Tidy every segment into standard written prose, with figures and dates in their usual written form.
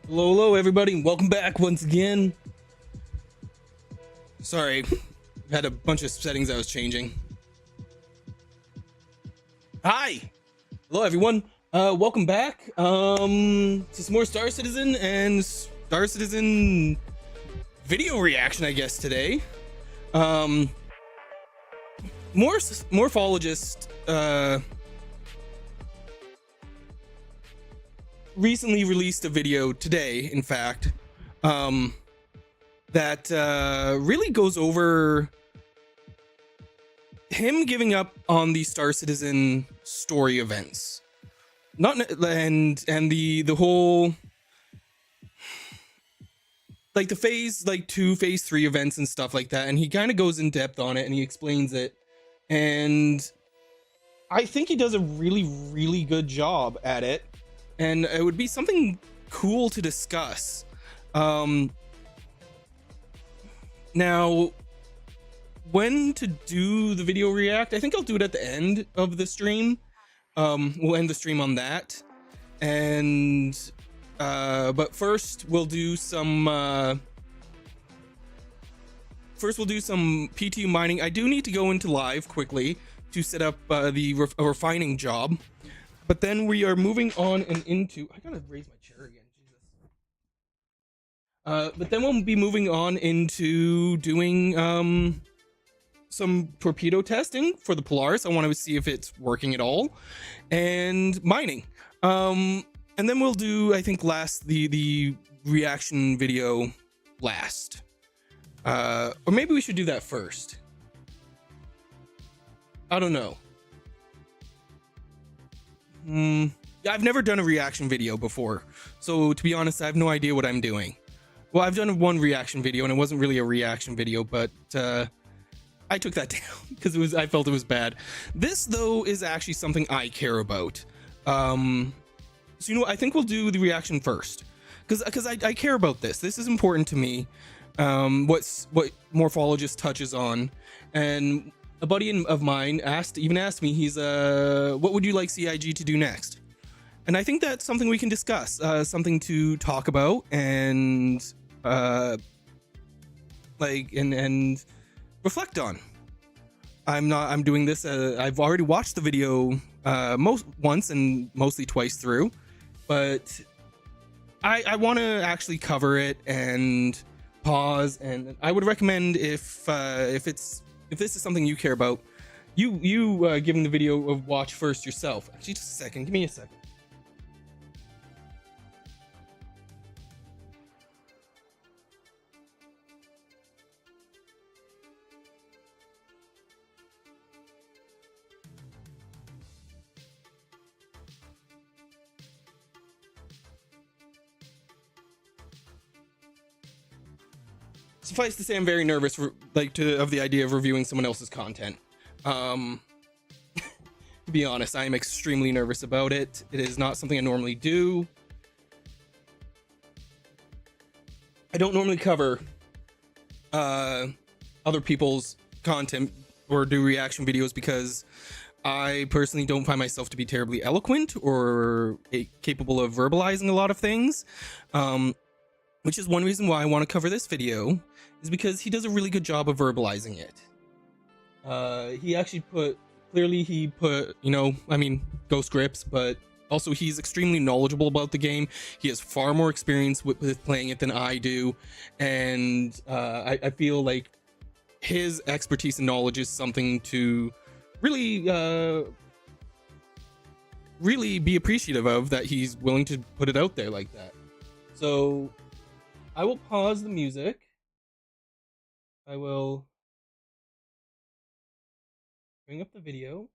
Hello, everybody, and welcome back once again. Sorry, I had a bunch of settings I was changing. Hi, hello everyone. Welcome back to some more Star Citizen and Star Citizen video reaction, I guess today. Morphologist recently released a video today, in fact, that really goes over him giving up on the Star Citizen story events, and the whole, like, the phase 2, phase 3 events and stuff like that, and he kind of goes in depth on it and he explains it, and I think he does a really good job at it. And it would be something cool to discuss. Now, when to do the video react, I think I'll do it at the end of the stream. We'll end the stream on that. And but first we'll do some PTU mining. I do need to go into live quickly to set up the refining job. But then we are moving on and into... I gotta raise my chair again, Jesus. But then we'll be moving on into doing some torpedo testing for the Polaris. I want to see if it's working at all. And mining. And then we'll do, I think, the reaction video last. Or maybe we should do that first. I don't know. I've never done a reaction video before, so to be honest, I have no idea what I'm doing. Well, I've done one reaction video and it wasn't really a reaction video, but I took that down because I felt it was bad. This, though, is actually something I care about. So I think we'll do the reaction first because I care about this. This is important to me. What Morphologist touches on, and a buddy of mine asked me, he's what would you like CIG to do next? And I think that's something we can discuss, something to talk about, and and reflect on. I'm doing this. I've already watched the video once and mostly twice through, but I want to actually cover it and pause. And I would recommend if this is something you care about, you giving the video a watch first yourself. Actually, just a second. Give me a second. Suffice to say, I'm very nervous of the idea of reviewing someone else's content. To be honest, I am extremely nervous about it. It is not something I normally do. I don't normally cover other people's content or do reaction videos because I personally don't find myself to be terribly eloquent or capable of verbalizing a lot of things. Which is one reason why I want to cover this video, is because he does a really good job of verbalizing it. He actually put, ghost grips, but also he's extremely knowledgeable about the game. He has far more experience with playing it than I do. And I feel like his expertise and knowledge is something to really really be appreciative of that he's willing to put it out there like that. So I will pause the music. I will bring up the video,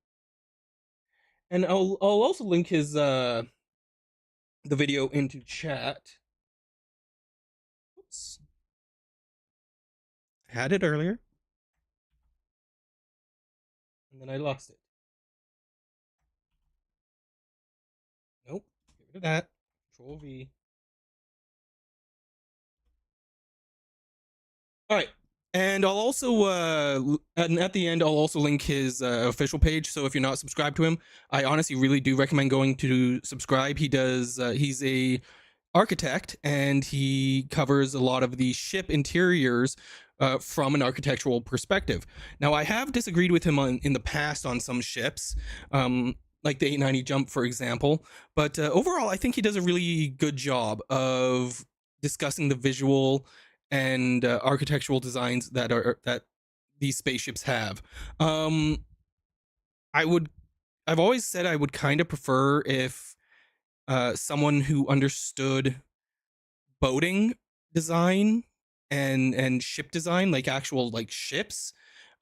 and I'll also link his the video into chat. Oops. I had it earlier, and then I lost it. Nope. Get rid of that. Control V. All right. And I'll also, and at the end, I'll also link his official page. So if you're not subscribed to him, I honestly really do recommend going to subscribe. He does, he's a architect, and he covers a lot of the ship interiors from an architectural perspective. Now, I have disagreed with him in the past on some ships, like the 890 Jump, for example. But overall, I think he does a really good job of discussing the visual and architectural designs that these spaceships have. I've always said I would kind of prefer if someone who understood boating design and ship design, like actual like ships,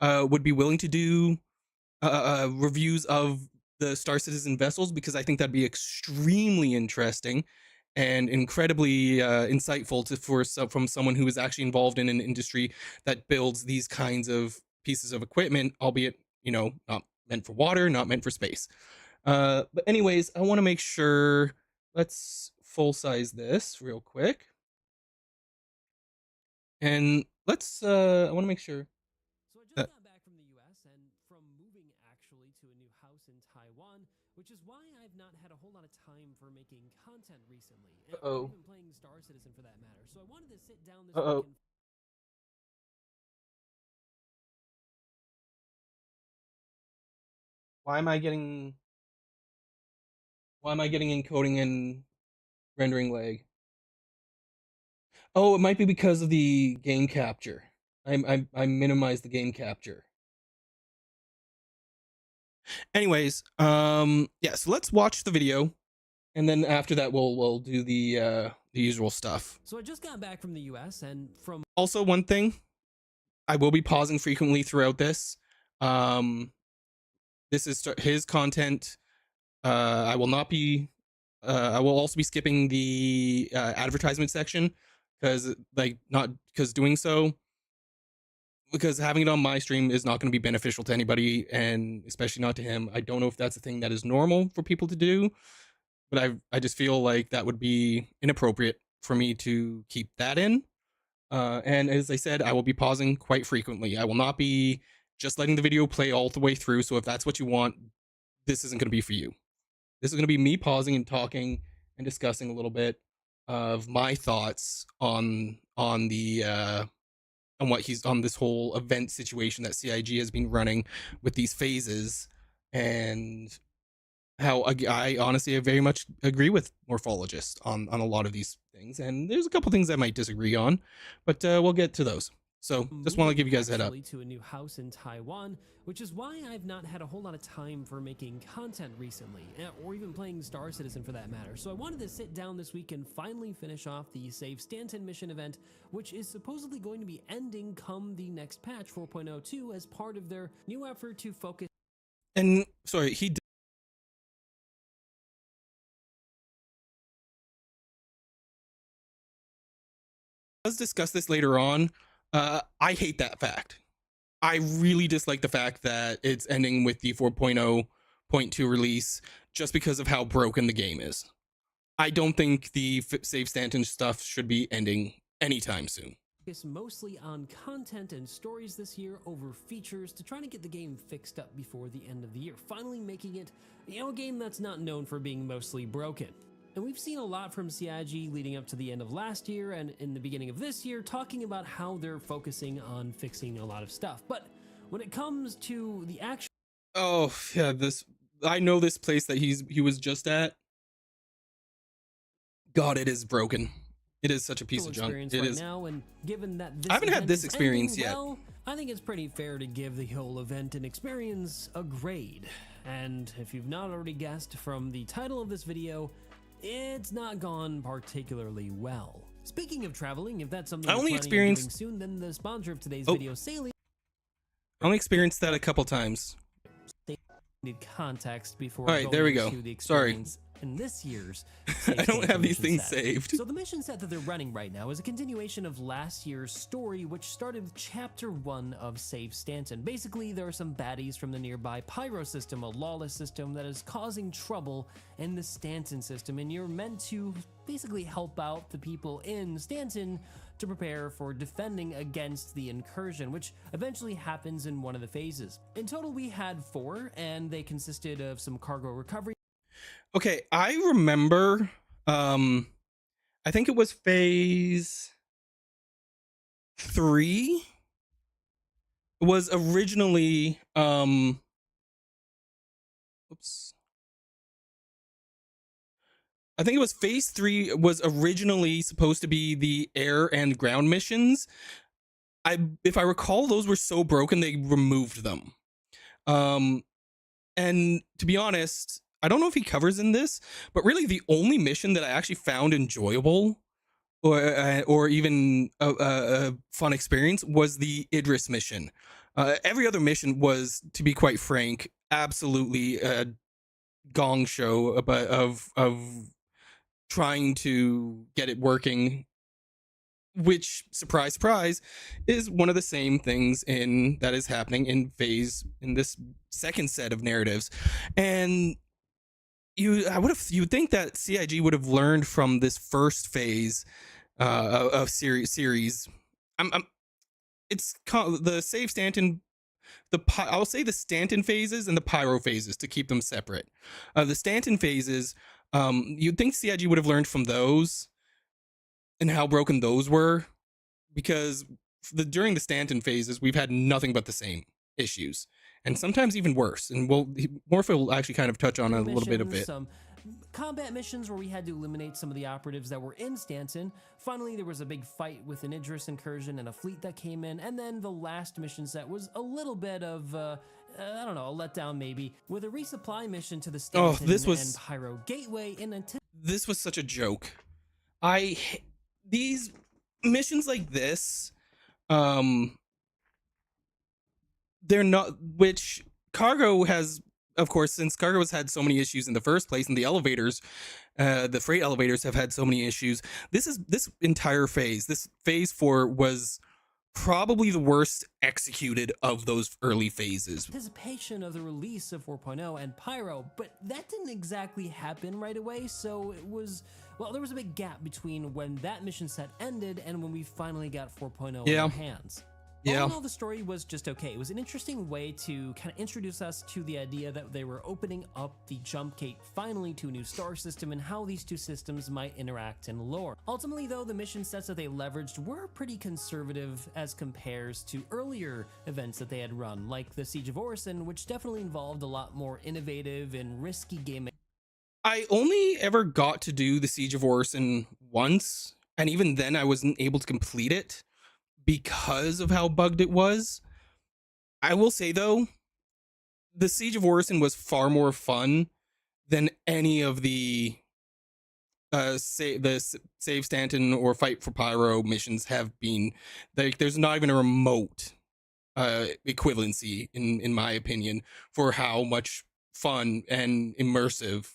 would be willing to do reviews of the Star Citizen vessels, because I think that'd be extremely interesting and incredibly insightful from someone who is actually involved in an industry that builds these kinds of pieces of equipment, albeit, not meant for water, not meant for space. But anyways, I want to make sure, let's full size this real quick. And I want to make sure. So I just got back from the US and from moving actually to a new house in Taiwan, which is why I've not had a whole lot of time for making content recently. And I've been playing Star Citizen for that matter. So I wanted to sit down this weekend. Why am I getting encoding and rendering lag? Oh, it might be because of the game capture. I minimized the game capture. Anyways, yeah, so let's watch the video, and then after that we'll do the usual stuff. So I just got back from the US, and from also, one thing, I will be pausing frequently throughout this. This is his content. I will not be I will also be skipping the advertisement section, because having it on my stream is not going to be beneficial to anybody, and especially not to him. I don't know if that's a thing that is normal for people to do, but I just feel like that would be inappropriate for me to keep that in. And as I said, I will be pausing quite frequently. I will not be just letting the video play all the way through. So if that's what you want, this isn't going to be for you. This is going to be me pausing and talking and discussing a little bit of my thoughts on this whole event situation that CIG has been running with these phases, and how I honestly very much agree with Morphologist on a lot of these things, and there's a couple things I might disagree on, but we'll get to those. So just want to give you guys a head up. To a new house in Taiwan, which is why I've not had a whole lot of time for making content recently, or even playing Star Citizen for that matter. So I wanted to sit down this week and finally finish off the Save Stanton mission event, which is supposedly going to be ending come the next patch 4.02 as part of their new effort to focus. And sorry, he does discuss this later on. I hate that fact. I really dislike the fact that it's ending with the 4.0.2 release just because of how broken the game is. I don't think the Save Stanton stuff should be ending anytime soon. Focus mostly on content and stories this year over features to try to get the game fixed up before the end of the year, finally making it, a game that's not known for being mostly broken. And we've seen a lot from CIG leading up to the end of last year and in the beginning of this year, talking about how they're focusing on fixing a lot of stuff. But when it comes to the actual... Oh, yeah, I know this place that he was just at. God, it is broken. It is such a piece of junk. It is. Now, and given that I haven't had this experience yet. Well, I think it's pretty fair to give the whole event and experience a grade. and if you've not already guessed from the title of this video, it's not gone particularly well. Speaking of traveling, if that's something I only you're planning on doing experienced soon, then the sponsor of today's video, Salient, I only experienced that a couple times. need context before All right, there we going go. into the Sorry. experience in this year's I don't have these things set. saved. So the mission set that they're running right now is a continuation of last year's story, which started with Chapter 1 of Save Stanton. Basically, there are some baddies from the nearby Pyro system, a lawless system that is causing trouble in the Stanton system, and you're meant to basically help out the people in Stanton to prepare for defending against the incursion, which eventually happens in one of the phases. In total, we had 4, and they consisted of some cargo recovery. Okay, I remember, I think it was phase 3 was originally, oops. I think it was phase 3 was originally supposed to be the air and ground missions. If I recall, those were so broken, they removed them. And to be honest, I don't know if he covers in this, but really the only mission that I actually found enjoyable or even a fun experience was the Idris mission. Every other mission was, to be quite frank, absolutely a gong show of trying to get it working, which, surprise, surprise, is one of the same things that is happening in this second set of narratives. And you would think that CIG would have learned from this first phase of series. It's the Save Stanton. I'll say the Stanton phases and the Pyro phases to keep them separate. The Stanton phases, you'd think CIG would have learned from those and how broken those were, because during the Stanton phases, we've had nothing but the same issues, and sometimes even worse. And Morpho will actually kind of touch on a little bit of it. Some combat missions where we had to eliminate some of the operatives that were in Stanton. Finally, there was a big fight with an Idris incursion and a fleet that came in, and then the last mission set was a little bit of I don't know, a letdown maybe, with a resupply mission to the Stanton and Pyro Gateway this was such a joke. These missions like this, they're not, which Cargo has, of course, since Cargo has had so many issues in the first place, and the elevators, the freight elevators have had so many issues. This entire phase, this phase 4 was probably the worst executed of those early phases. Anticipation of the release of 4.0 and Pyro, but that didn't exactly happen right away, so it was, well, there was a big gap between when that mission set ended and when we finally got 4.0 in our hands. All in all, the story was just okay. It was an interesting way to kind of introduce us to the idea that they were opening up the jump gate finally to a new star system and how these two systems might interact in lore. Ultimately, though, the mission sets that they leveraged were pretty conservative as compares to earlier events that they had run, like the Siege of Orison, which definitely involved a lot more innovative and risky gaming. I only ever got to do the Siege of Orison once, and even then I wasn't able to complete it because of how bugged it was. I will say, though, the Siege of Orison was far more fun than any of the Save Stanton or Fight for Pyro missions have been. Like, there's not even a remote equivalency, in my opinion, for how much fun and immersive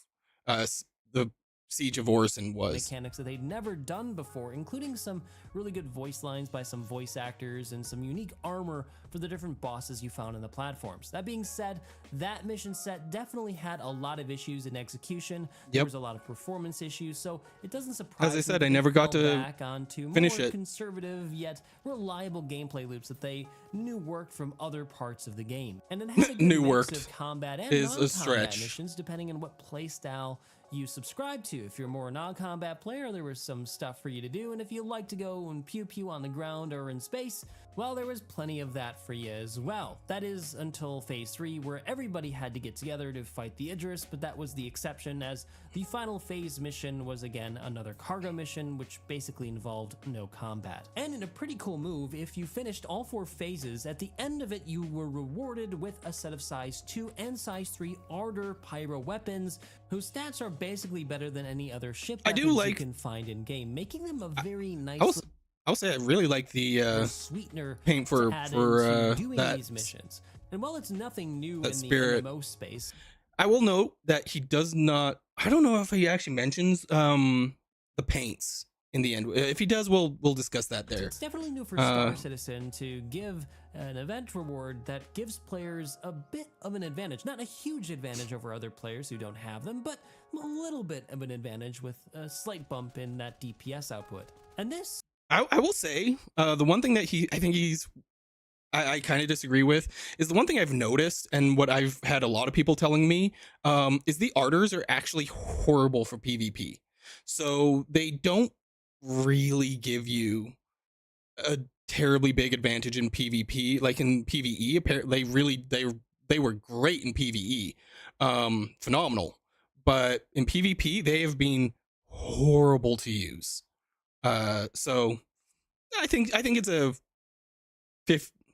the Siege of Orison was. Mechanics that they'd never done before, including some really good voice lines by some voice actors and some unique armor for the different bosses you found in the platforms. That being said, that mission set definitely had a lot of issues in execution. There was a lot of performance issues, so it doesn't surprise me. As I said, I never got to finish it. Conservative yet reliable gameplay loops that they knew worked from other parts of the game, and it had a good mix of combat and non-combat missions depending on what play style you subscribe to. If you're more a non-combat player, there was some stuff for you to do, and if you like to go and pew-pew on the ground or in space, well, there was plenty of that for you as well. That is until Phase 3, where everybody had to get together to fight the Idris, but that was the exception, as the final phase mission was again another cargo mission, which basically involved no combat. And in a pretty cool move, if you finished all 4 phases, at the end of it you were rewarded with a set of size 2 and size 3 Ardor pyro weapons, whose stats are basically better than any other ship weapons you can find in game, making them a very nice. I'll say I really like the sweetener paint for doing these missions. And while it's nothing new in the MMO space, I will note that he does not. I don't know if he actually mentions the paints in the end. If he does, we'll discuss that there. It's definitely new for Star Citizen to give an event reward that gives players a bit of an advantage. Not a huge advantage over other players who don't have them, but a little bit of an advantage with a slight bump in that DPS output. And this, I will say, the one thing that I kind of disagree with is the one thing I've noticed, and what I've had a lot of people telling me, is the Ardors are actually horrible for PvP. So they don't really give you a terribly big advantage in PvP. Like in PvE, apparently they were great in PvE, phenomenal. But in PvP, they have been horrible to use. So I think it's a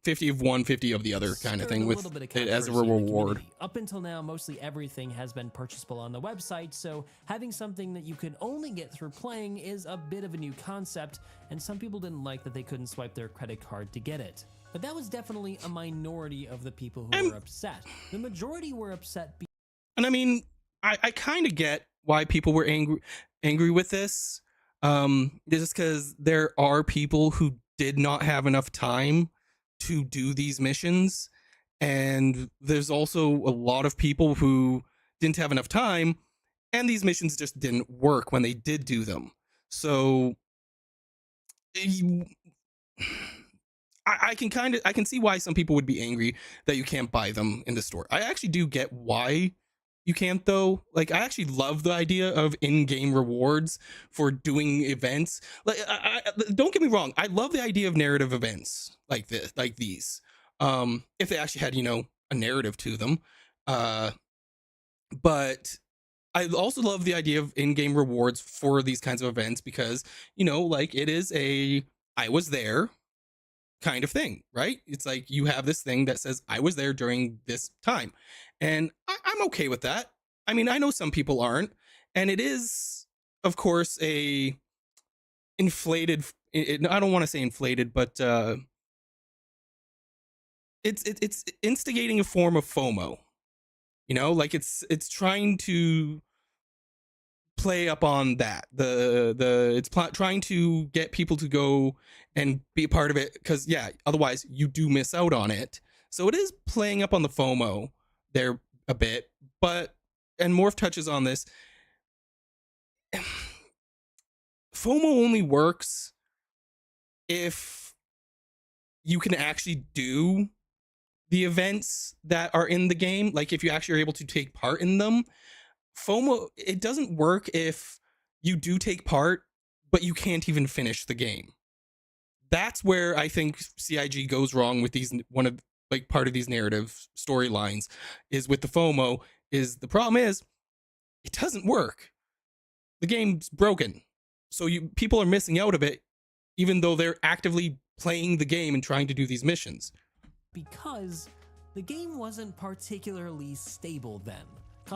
50 of one, 50 of the other kind of thing, with it as a reward. Up until now, mostly everything has been purchasable on the website, so having something that you can only get through playing is a bit of a new concept, and some people didn't like that they couldn't swipe their credit card to get it. But that was definitely a minority of the people who were upset. The majority were upset. And I mean, I kind of get why people were angry with this. Just because there are people who did not have enough time to do these missions, and there's also a lot of people who didn't have enough time, and these missions just didn't work when they did do them. So I can see why some people would be angry that you can't buy them in the store. I actually do get why you can't, though. Like, I actually love the idea of in-game rewards for doing events. Like, don't get me wrong, I love the idea of narrative events like this, like these. If they actually had, a narrative to them. But I also love the idea of in-game rewards for these kinds of events because, like, it is a I was there kind of thing, right? It's like you have this thing that says I was there during this time, and I'm okay with that. I mean, I know some people aren't, and it is, of course, a inflated. I don't want to say inflated, but it's instigating a form of FOMO. Like it's trying to play up on that. It's trying to get people to go and be a part of it, because otherwise you do miss out on it. So it is playing up on the FOMO there a bit, and Morph touches on this. FOMO only works if you can actually do the events that are in the game. Like, if you actually are able to take part in them. FOMO, it doesn't work if you do take part, but you can't even finish the game. That's where I think CIG goes wrong with part of these narrative storylines, is with the FOMO. Is the problem is it doesn't work. The game's broken, so people are missing out of it, even though they're actively playing the game and trying to do these missions. Because the game wasn't particularly stable then.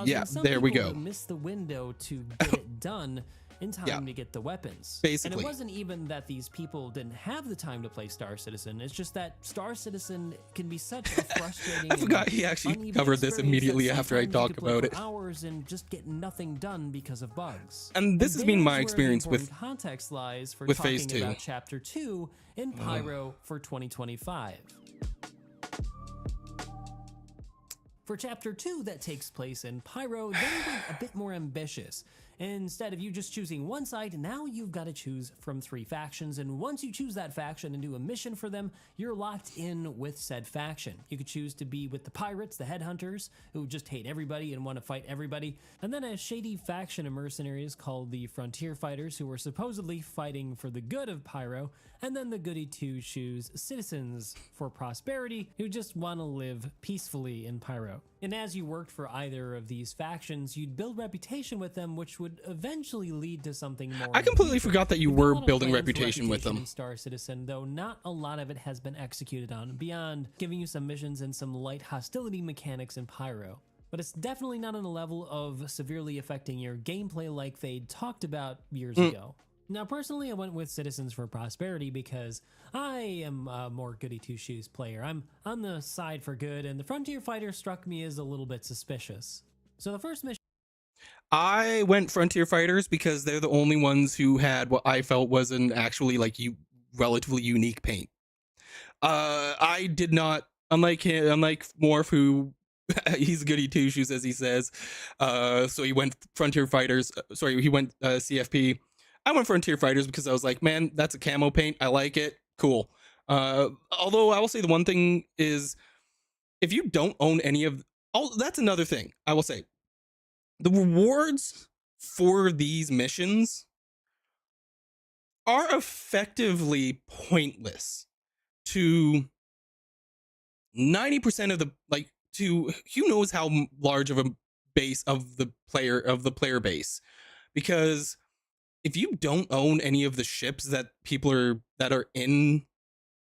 Yeah, there we go. Missed the window to get it done in time to get the weapons. Basically. And it wasn't even that these people didn't have the time to play Star Citizen. It's just that Star Citizen can be such a frustrating I forgot he actually covered this immediately after I talked about it. Hours and just get nothing done because of bugs. And this has been my experience with context lies for with talking Phase 2. about Chapter 2 in Pyro for 2025. For Chapter 2 that takes place in Pyro, they went a bit more ambitious. Instead of you just choosing one side, now you've got to choose from 3 factions, and once you choose that faction and do a mission for them, you're locked in with said faction. You could choose to be with the pirates, the headhunters, who just hate everybody and want to fight everybody, and then a shady faction of mercenaries called the Frontier Fighters, who are supposedly fighting for the good of Pyro, and then the goody two-shoes citizens for prosperity, who just want to live peacefully in Pyro. And as you worked for either of these factions, you'd build reputation with them, which would eventually lead to something more. I completely forgot that you were building plans for reputation with them. in Star Citizen, though not a lot of it has been executed on, beyond giving you some missions and some light hostility mechanics in Pyro. But it's definitely not on the level of severely affecting your gameplay like they'd talked about years ago. Now, personally, I went with Citizens for Prosperity because I am a more goody two-shoes player. I'm on the side for good, and the Frontier Fighter struck me as a little bit suspicious. So the first mission... I went Frontier Fighters because they're the only ones who had what I felt was an actually like relatively unique paint. I did not, unlike Morph, who he's goody two shoes as he says. So he went Frontier Fighters. He went CFP. I went Frontier Fighters because I was like, man, that's a camo paint. I like it. Cool. Although I will say the one thing is, if you don't own any of, that's another thing I will say. The rewards for these missions are effectively pointless to 90% of the, like, to who knows how large of a base of the player base, because if you don't own any of the ships that are in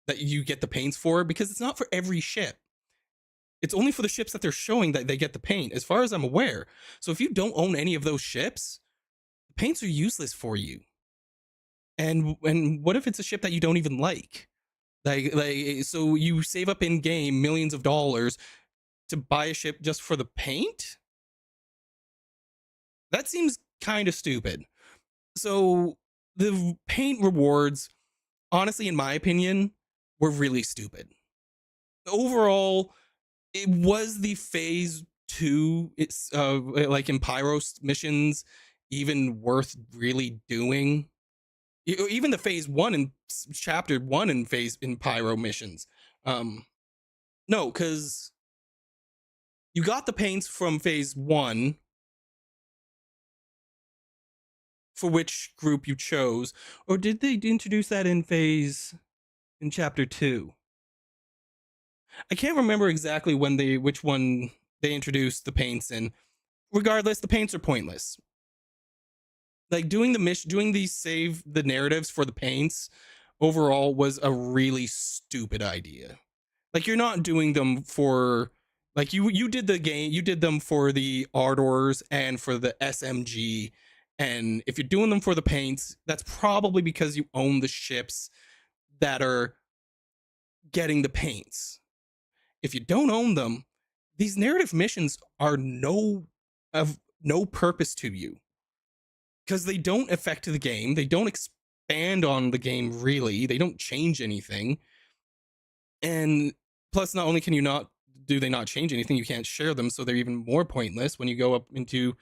that you get the paints for, because it's not for every ship. It's only for the ships that they're showing that they get the paint, as far as I'm aware. So if you don't own any of those ships, the paints are useless for you. And what if it's a ship that you don't even like? Like so you save up in game millions of dollars to buy a ship just for the paint? That seems kind of stupid. So the paint rewards, honestly, in my opinion, were really stupid. Overall, it was the phase 2, it's like in Pyros missions, even worth really doing. Even the phase 1 and chapter 1 in Pyro missions. No, because you got the paints from phase 1 for which group you chose, or did they introduce that in chapter 2? I can't remember exactly which one they introduced the paints in. Regardless, the paints are pointless. Like doing save the narratives for the paints overall was a really stupid idea. Like, you're not doing them for, like, you did them for the Ardors and for the SMG. And if you're doing them for the paints, that's probably because you own the ships that are getting the paints. If you don't own them, these narrative missions are of no purpose to you, because they don't affect the game. They don't expand on the game, really. They don't change anything. And plus, not only do they not change anything, you can't share them, so they're even more pointless when you go up into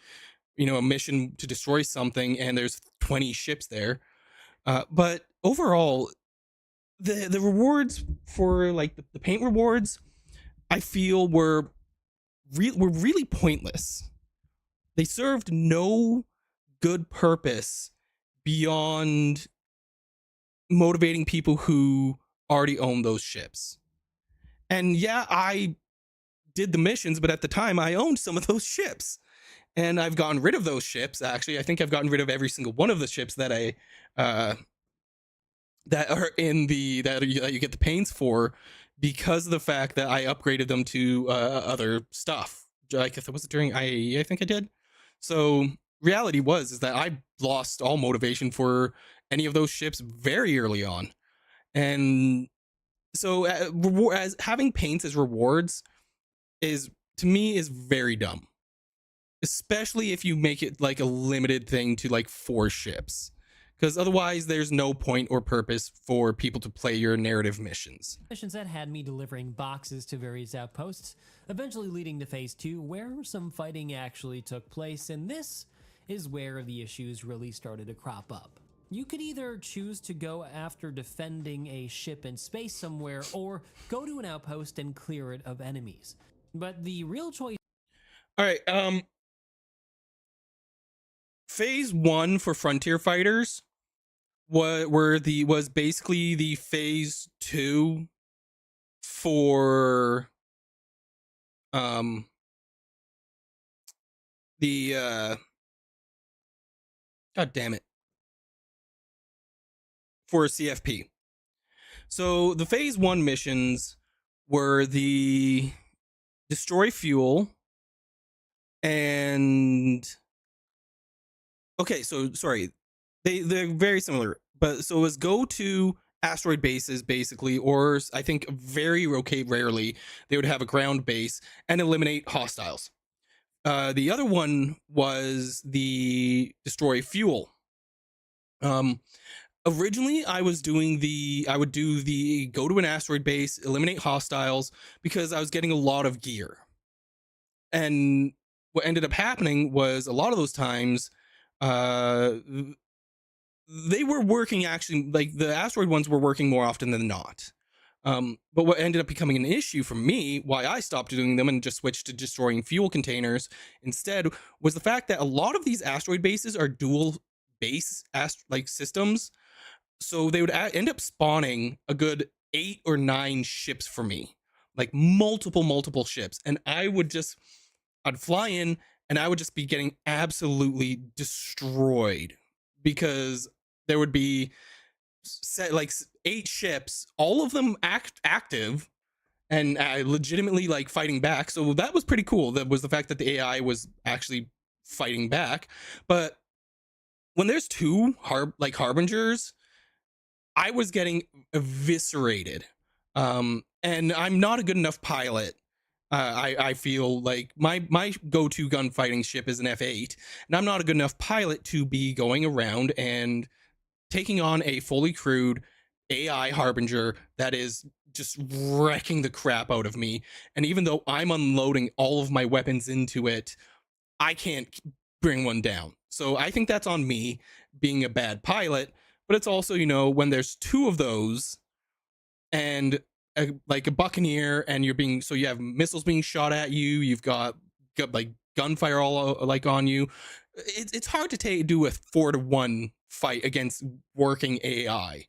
a mission to destroy something and there's 20 ships there. But overall, the rewards for, like, the paint rewards, I feel were really pointless. They served no good purpose beyond motivating people who already own those ships. And yeah, I did the missions, but at the time I owned some of those ships. And I've gotten rid of those ships. Actually, I think I've gotten rid of every single one of the ships that that are in that you get the paints for, because of the fact that I upgraded them to other stuff. Like, if it was during IAE, I think I did. So reality is that I lost all motivation for any of those ships very early on. And so as having paints as rewards is, to me, is very dumb. Especially if you make it like a limited thing to like 4 ships, because otherwise there's no point or purpose for people to play your narrative missions. Missions that had me delivering boxes to various outposts, eventually leading to phase 2, where some fighting actually took place, and this is where the issues really started to crop up. You could either choose to go after defending a ship in space somewhere, or go to an outpost and clear it of enemies. But the real choice. All right. Phase 1 for Frontier Fighters was basically the phase 2 for the god damn it, for CFP. So the phase 1 missions were the destroy fuel and okay, so sorry, they're very similar, but so it was go to asteroid bases basically, or I think very rarely they would have a ground base and eliminate hostiles. The other one was the destroy fuel. Originally I would do the go to an asteroid base, eliminate hostiles, because I was getting a lot of gear. And what ended up happening was a lot of those times they were working, actually, like the asteroid ones were working more often than not. But what ended up becoming an issue for me, why I stopped doing them and just switched to destroying fuel containers instead, was the fact that a lot of these asteroid bases are dual base like systems. So they would end up spawning a good 8 or 9 ships for me, like multiple ships. And I'd fly in and I would just be getting absolutely destroyed because there would be like 8 ships, all of them active and legitimately like fighting back. So that was pretty cool. That was the fact that the AI was actually fighting back. But when there's 2 harbingers, I was getting eviscerated. And I'm not a good enough pilot. I feel like my go-to gunfighting ship is an F8, and I'm not a good enough pilot to be going around and taking on a fully crewed AI harbinger that is just wrecking the crap out of me. And even though I'm unloading all of my weapons into it, I can't bring one down. So I think that's on me being a bad pilot. But it's also, when there's 2 of those and like a buccaneer, and you have missiles being shot at you, you've got like gunfire all like on you. It's hard to do a 4-to-1 fight against working AI.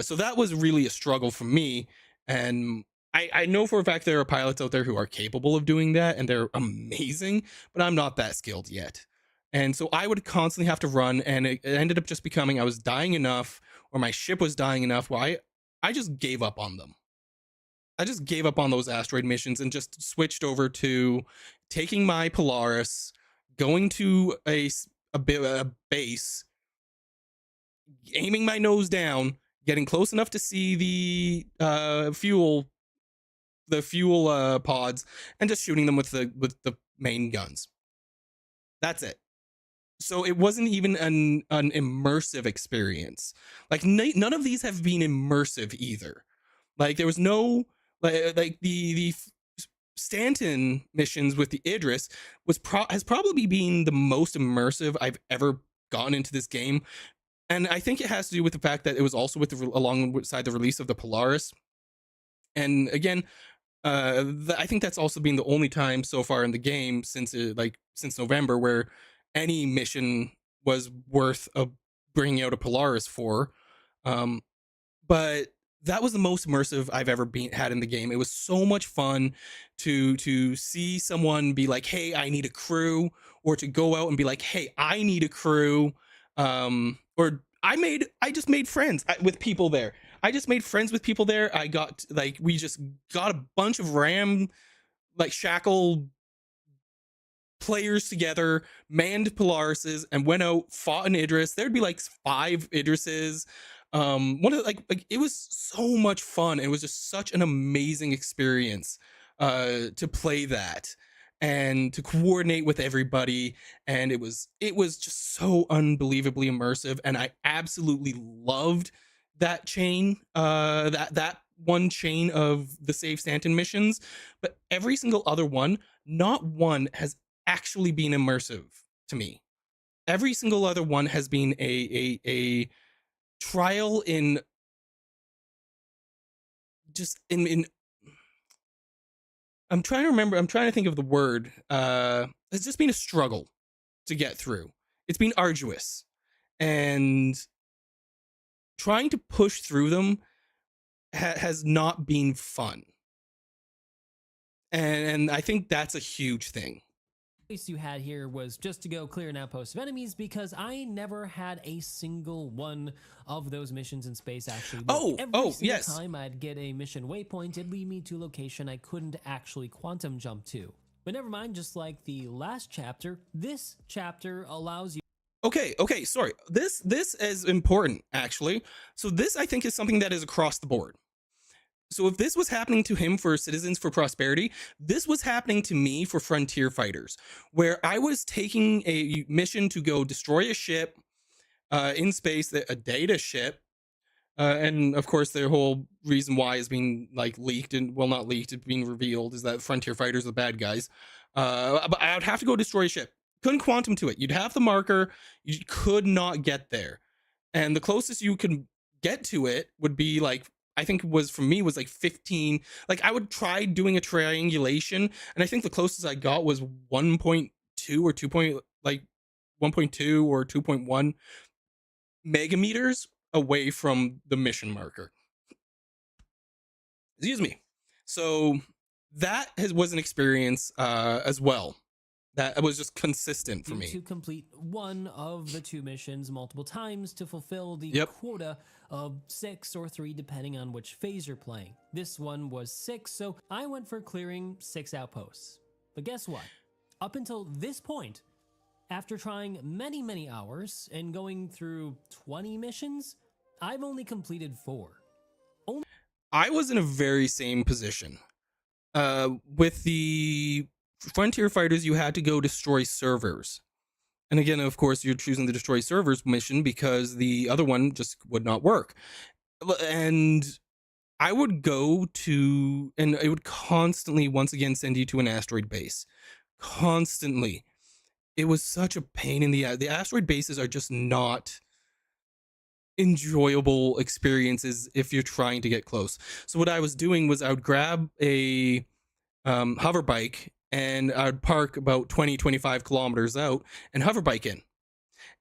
So that was really a struggle for me. And I know for a fact there are pilots out there who are capable of doing that, and they're amazing, but I'm not that skilled yet. And so I would constantly have to run, and it ended up just becoming I was dying enough, or my ship was dying enough, where I just gave up on them. I just gave up on those asteroid missions and just switched over to taking my Polaris, going to a base, aiming my nose down, getting close enough to see the fuel pods, and just shooting them with the main guns. That's it. So it wasn't even an immersive experience. Like none of these have been immersive either. Like there was no like the Stanton missions with the Idris has probably been the most immersive I've ever gotten into this game. And I think it has to do with the fact that it was also alongside the release of the Polaris. And again, I think that's also been the only time so far in the game since November where any mission was worth bringing out a Polaris for. But that was the most immersive I've ever had in the game. It was so much fun to see someone be like, hey, I need a crew, or to go out and be like, hey, I need a crew. Or I just made friends with people there. I just made friends with people there. We just got a bunch of shackle players together, manned Polarises, and went out, fought an Idris. There'd be like 5 Idrises. It was so much fun. It was just such an amazing experience to play that and to coordinate with everybody, and it was just so unbelievably immersive. And I absolutely loved that chain, that one chain of the Save Stanton missions. But every single other one, not one has actually been immersive to me. every single other one has been a trial in just in I'm trying to remember, I'm trying to think of the word. It's just been a struggle to get through. It's been arduous, and trying to push through them has not been fun. And I think that's a huge thing. Choice you had here was just to go clear an outpost of enemies, because I never had a single one of those missions in space actually work. Every single time I'd get a mission waypoint, it'd lead me to a location I couldn't actually quantum jump to. But never mind, just like the last chapter, this chapter allows you. Okay, sorry. This is important, actually. So this, I think, is something that is across the board. So if this was happening to him for Citizens for Prosperity, this was happening to me for Frontier Fighters, where I was taking a mission to go destroy a ship in space, a data ship. And of course, the whole reason why is being like leaked, and well, not leaked, it's being revealed, is that Frontier Fighters are the bad guys. But I would have to go destroy a ship. Couldn't quantum to it. You'd have the marker. You could not get there. And the closest you could get to it would be like, I think it was, for me, was like 15. Like, I would try doing a triangulation, and I think the closest I got was 1.2 or 2. Like 1.2 or 2.1 megameters away from the mission marker. Excuse me. So that was an experience as well. That was just consistent for me. To complete one of the 2 missions multiple times to fulfill the quota of 6 or 3, depending on which phase you're playing. This one was 6, so I went for clearing 6 outposts. But guess what? Up until this point, after trying many hours and going through 20 missions, I've only completed 4. I was in a very same position. With the Frontier Fighters, you had to go destroy servers. And again, of course, you're choosing the destroy servers mission because the other one just would not work. And I would go to, and it would constantly, once again, send you to an asteroid base. Constantly. It was such a pain in the ass. The asteroid bases are just not enjoyable experiences if you're trying to get close. So what I was doing was I would grab a hover bike, and I'd park about 20-25 kilometers out and hover bike in.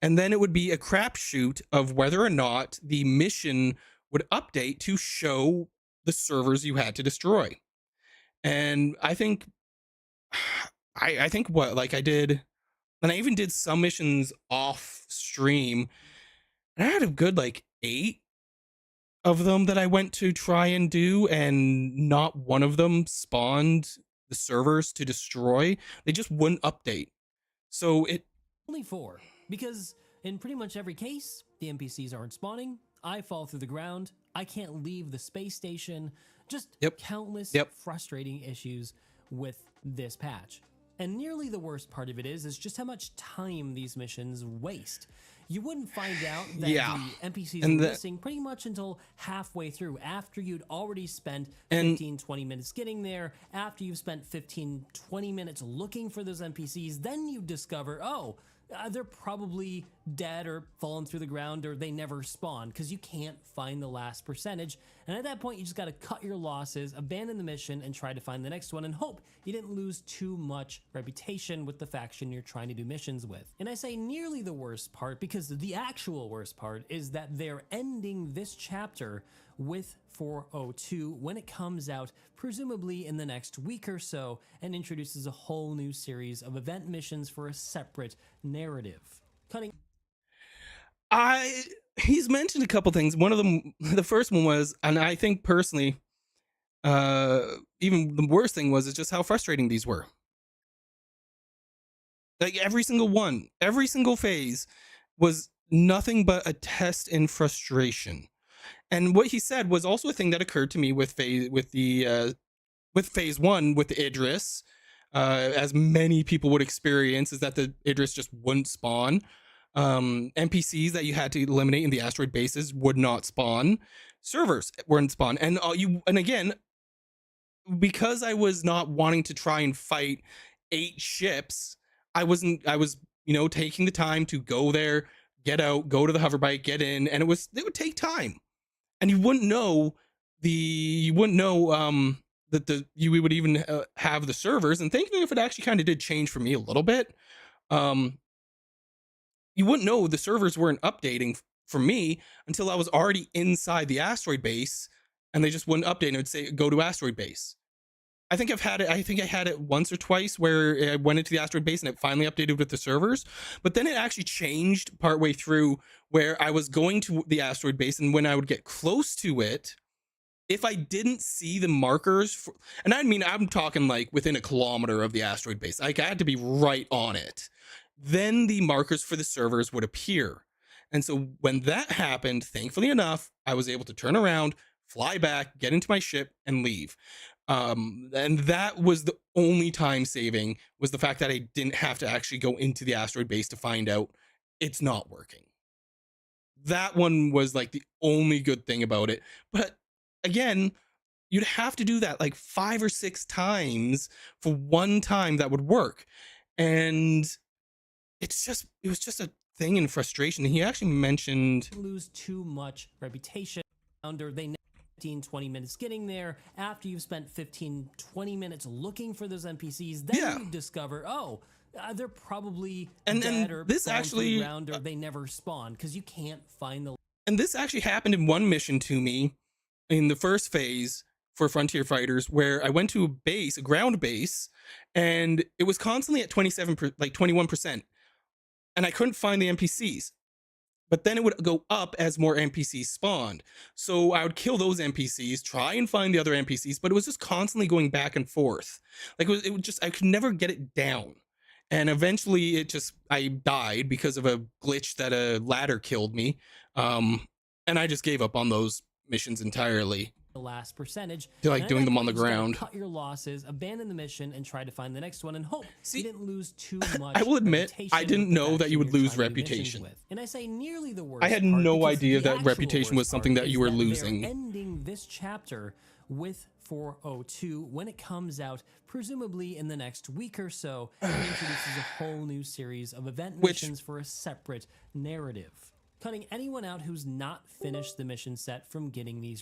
And then it would be a crapshoot of whether or not the mission would update to show the servers you had to destroy. And I think what, like, I did, and I even did some missions off stream, and I had a good like 8 of them that I went to try and do, and not one of them spawned the servers to destroy. They just wouldn't update. So it only 4, because in pretty much every case, the NPCs aren't spawning. I fall through the ground. I can't leave the space station. Just countless frustrating issues with this patch. And nearly the worst part of it is just how much time these missions waste. You wouldn't find out that the NPCs were missing pretty much until halfway through, after you'd already spent 15-20 minutes getting there, after you've spent 15-20 minutes looking for those NPCs, then you discover, they're probably dead or fallen through the ground, or they never spawn, because you can't find the last percentage. And at that point, you just got to cut your losses, abandon the mission, and try to find the next one, and hope you didn't lose too much reputation with the faction you're trying to do missions with. And I say nearly the worst part because the actual worst part is that they're ending this chapter with 402 when it comes out, presumably in the next week or so, and introduces a whole new series of event missions for a separate narrative. He's mentioned a couple things. One of them, the first one was, and I think personally, even the worst thing was, is just how frustrating these were. Like every single one, every single phase was nothing but a test in frustration. And what he said was also a thing that occurred to me with phase 1 with Idris, as many people would experience, is that the Idris just wouldn't spawn. NPCs that you had to eliminate in the asteroid bases would not spawn. Servers wouldn't spawn. And again, because I was not wanting to try and fight 8 ships, I was taking the time to go there, get out, go to the hoverbike, get in, and it would take time, and you wouldn't know that we would even have the servers. And thankfully, if it actually kind of did change for me a little bit, um, you wouldn't know the servers weren't updating for me until I was already inside the asteroid base, and they just wouldn't update and it would say go to asteroid base. I think I had it once or twice where I went into the asteroid base and it finally updated with the servers. But then it actually changed partway through where I was going to the asteroid base, and when I would get close to it, if I didn't see the markers, and I mean, I'm talking like within a kilometer of the asteroid base, like I had to be right on it, then the markers for the servers would appear. And so when that happened, thankfully enough, I was able to turn around, fly back, get into my ship, and leave. And that was the only time saving, was the fact that I didn't have to actually go into the asteroid base to find out it's not working. That one was like the only good thing about it. But again, you'd have to do that like 5 or 6 times for one time that would work. And it was just a thing in frustration. He actually mentioned lose too much reputation. They 15-20 minutes getting there. After you've spent 15-20 minutes looking for those NPCs, then you discover, they're probably dead or this actually ground, or they never spawn because you can't find the. And this actually happened in one mission to me in the first phase for Frontier Fighters, where I went to a ground base, and it was constantly at 21%, and I couldn't find the NPCs. But then it would go up as more NPCs spawned. So I would kill those NPCs, try and find the other NPCs, but it was just constantly going back and forth. Like it would just, I could never get it down. And eventually I died because of a glitch that a ladder killed me. And I just gave up on those missions entirely. The last percentage to like doing them on the ground. Cut your losses, abandon the mission, and try to find the next one, and hope you didn't lose too much. I will admit, I didn't know that you would lose reputation. And I say nearly the worst. I had no idea that reputation was something that you were losing. Ending this chapter with 402 when it comes out, presumably in the next week or so, and introduces a whole new series of event missions for a separate narrative, cutting anyone out who's not finished the mission set from getting these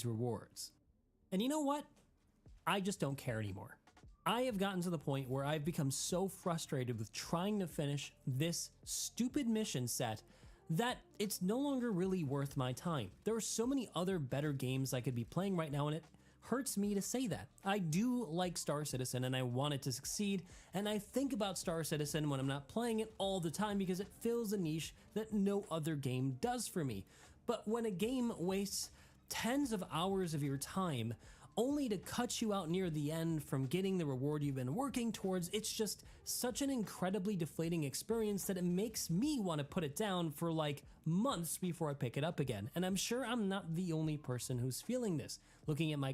rewards. And you know what? I just don't care anymore. I have gotten to the point where I've become so frustrated with trying to finish this stupid mission set that it's no longer really worth my time. There are so many other better games I could be playing right now, and it hurts me to say that. I do like Star Citizen and I want it to succeed, and I think about Star Citizen when I'm not playing it all the time because it fills a niche that no other game does for me. But when a game wastes tens of hours of your time only to cut you out near the end from getting the reward you've been working towards, it's just such an incredibly deflating experience that it makes me want to put it down for like months before I pick it up again. And I'm sure I'm not the only person who's feeling this. Looking at my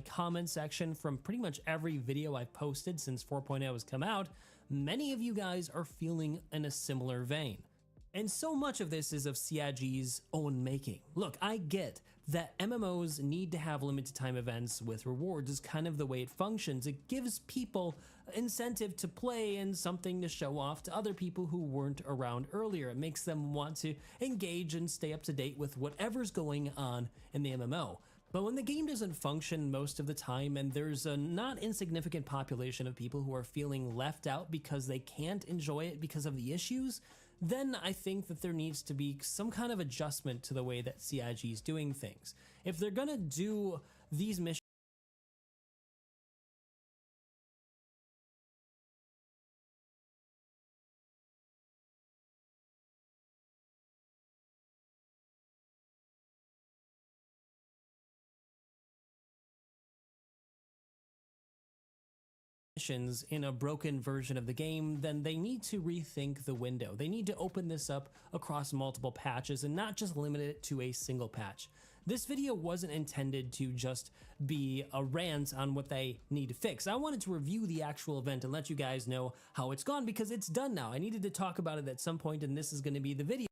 comment section from pretty much every video I've posted since 4.0 has come out, many of you guys are feeling in a similar vein. And so much of this is of CIG's own making. Look, I get that MMOs need to have limited time events with rewards is kind of the way it functions. It gives people incentive to play and something to show off to other people who weren't around earlier. It makes them want to engage and stay up to date with whatever's going on in the MMO. But when the game doesn't function most of the time and there's a not insignificant population of people who are feeling left out because they can't enjoy it because of the issues, then I think that there needs to be some kind of adjustment to the way that CIG is doing things. If they're gonna do these missions in a broken version of the game, then they need to rethink the window. They need to open this up across multiple patches and not just limit it to a single patch. This video wasn't intended to just be a rant on what they need to fix. I wanted to review the actual event and let you guys know how it's gone because it's done now. I needed to talk about it at some point, and this is going to be the video.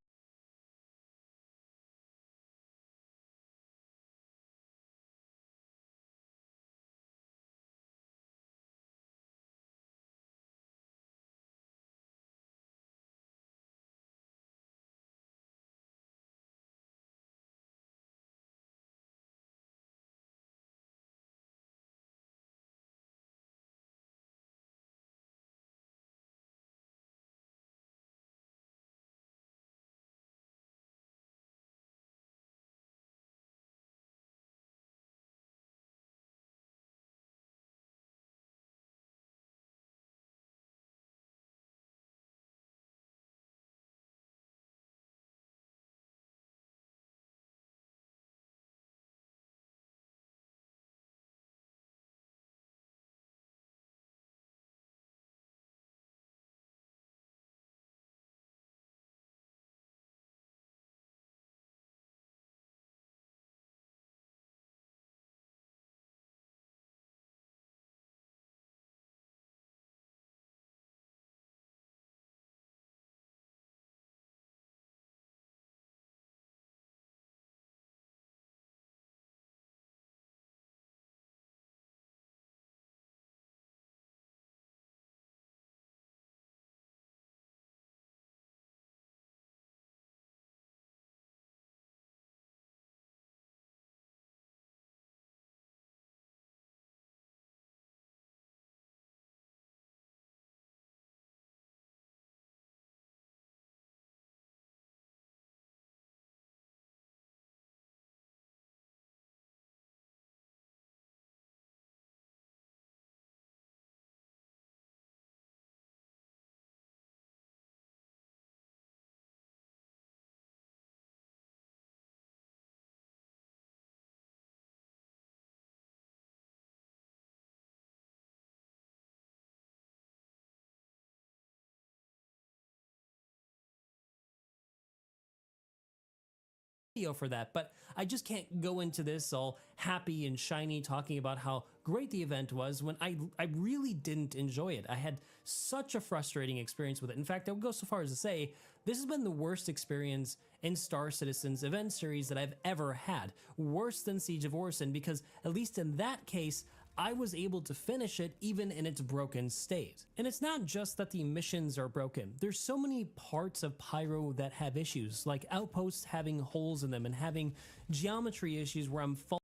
For that, but I just can't go into this all happy and shiny talking about how great the event was when I really didn't enjoy it. I had such a frustrating experience with it. In fact, I would go so far as to say this has been the worst experience in Star Citizen's event series that I've ever had. Worse than Siege of Orison, because at least in that case, I was able to finish it even in its broken state. And it's not just that the missions are broken. There's so many parts of Pyro that have issues, like outposts having holes in them and having geometry issues where I'm falling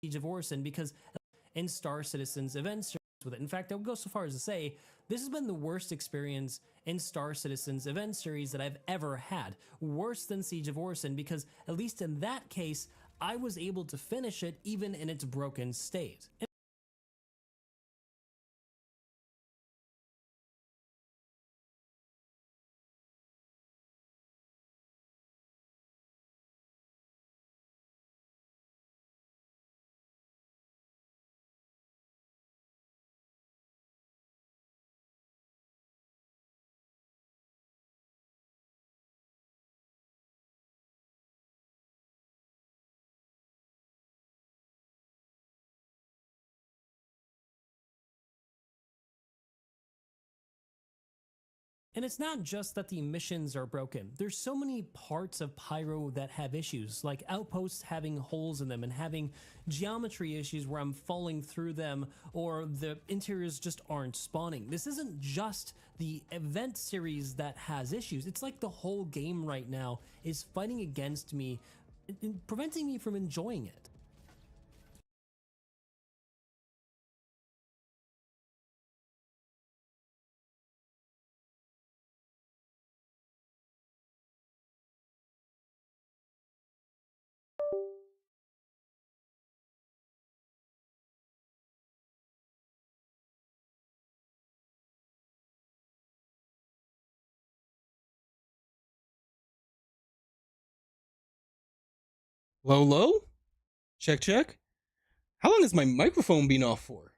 Siege of Orison because in Star Citizen's events with it. In fact, I would go so far as to say this has been the worst experience in Star Citizen's event series that I've ever had. Worse than Siege of Orison, because at least in that case, I was able to finish it even in its broken state. And it's not just that the missions are broken. There's so many parts of Pyro that have issues, like outposts having holes in them and having geometry issues where I'm falling through them or the interiors just aren't spawning. This isn't just the event series that has issues. It's like the whole game right now is fighting against me, preventing me from enjoying it. Low, low? Check, check. How long has my microphone been off for?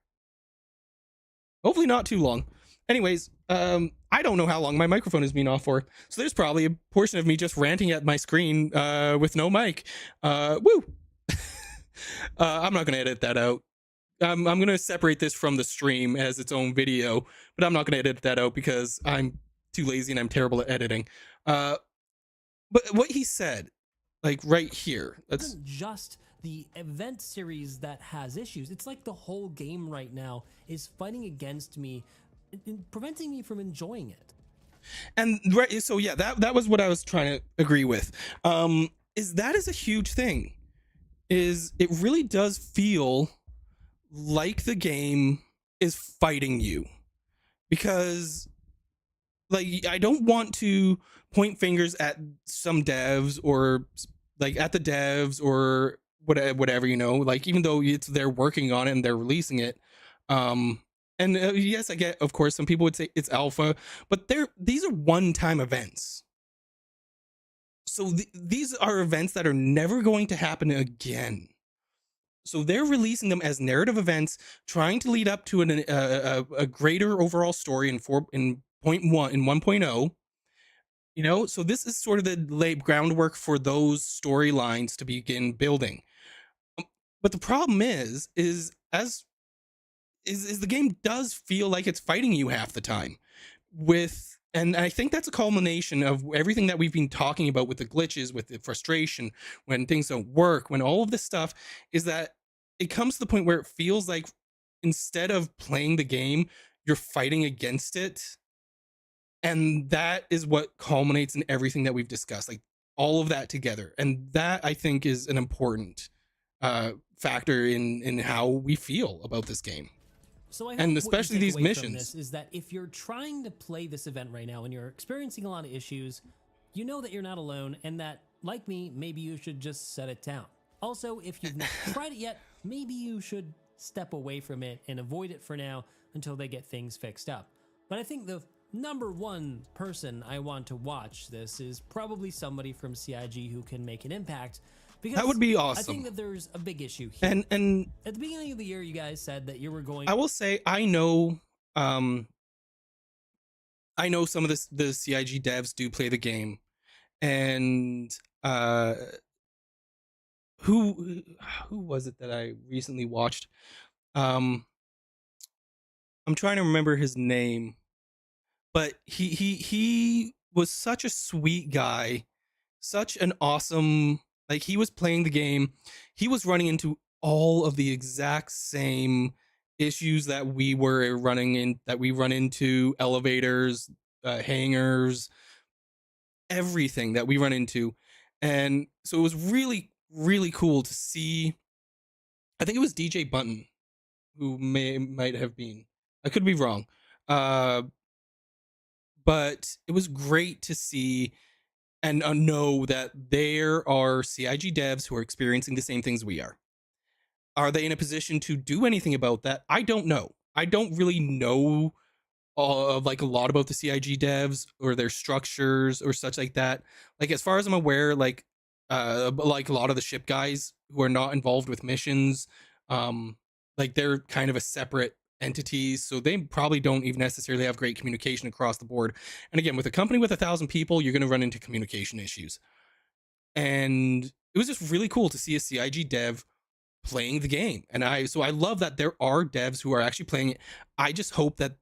Hopefully not too long. Anyways, I don't know how long my microphone has been off for. So there's probably a portion of me just ranting at my screen with no mic. Woo! I'm not going to edit that out. I'm going to separate this from the stream as its own video, but I'm not going to edit that out because I'm too lazy and I'm terrible at editing. But what he said, like right here, It's just the event series that has issues. It's like the whole game right now is fighting against me, preventing me from enjoying it. And right, so yeah, that was what I was trying to agree with. Is that is a huge thing. Is it really does feel like the game is fighting you, because like I don't want to point fingers at some devs or like at the devs or whatever, you know, like even though it's they're working on it and they're releasing it. And yes, I get, of course, some people would say it's alpha, but these are one-time events. So these are events that are never going to happen again. So they're releasing them as narrative events, trying to lead up to a greater overall story in 1.0. You know, so this is sort of the lay groundwork for those storylines to begin building. But the problem is the game does feel like it's fighting you half the time and I think that's a culmination of everything that we've been talking about with the glitches, with the frustration, when things don't work, when all of this stuff is that it comes to the point where it feels like instead of playing the game, you're fighting against it. And that is what culminates in everything that we've discussed, like all of that together. And that I think is an important factor in how we feel about this game. So I and especially these missions is that if you're trying to play this event right now and you're experiencing a lot of issues, you know that you're not alone, and that, like me, maybe you should just set it down. Also, if you've not tried it yet, maybe you should step away from it and avoid it for now until they get things fixed up. But I think the number one person I want to watch this is probably somebody from CIG who can make an impact. Because that would be awesome. I think that there's a big issue here. And at the beginning of the year, you guys said that you were going. I will say I know some of the CIG devs do play the game, and who was it that I recently watched? I'm trying to remember his name, but he was such a sweet guy, such an awesome. Like, he was playing the game, he was running into all of the exact same issues that we were that we run into, elevators, hangars, everything that we run into. And so it was really, really cool to see. I think it was DJ Button who might have been. I could be wrong. But it was great to see and know that there are CIG devs who are experiencing the same things we are. Are they in a position to do anything about that? I don't know. I don't really know like a lot about the CIG devs or their structures or such like that. Like, as far as I'm aware, like a lot of the ship guys who are not involved with missions, like they're kind of a separate entities, so they probably don't even necessarily have great communication across the board. And again, with a company with 1,000 people, you're going to run into communication issues. And it was just really cool to see a CIG dev playing the game. And I love that there are devs who are actually playing it. I just hope that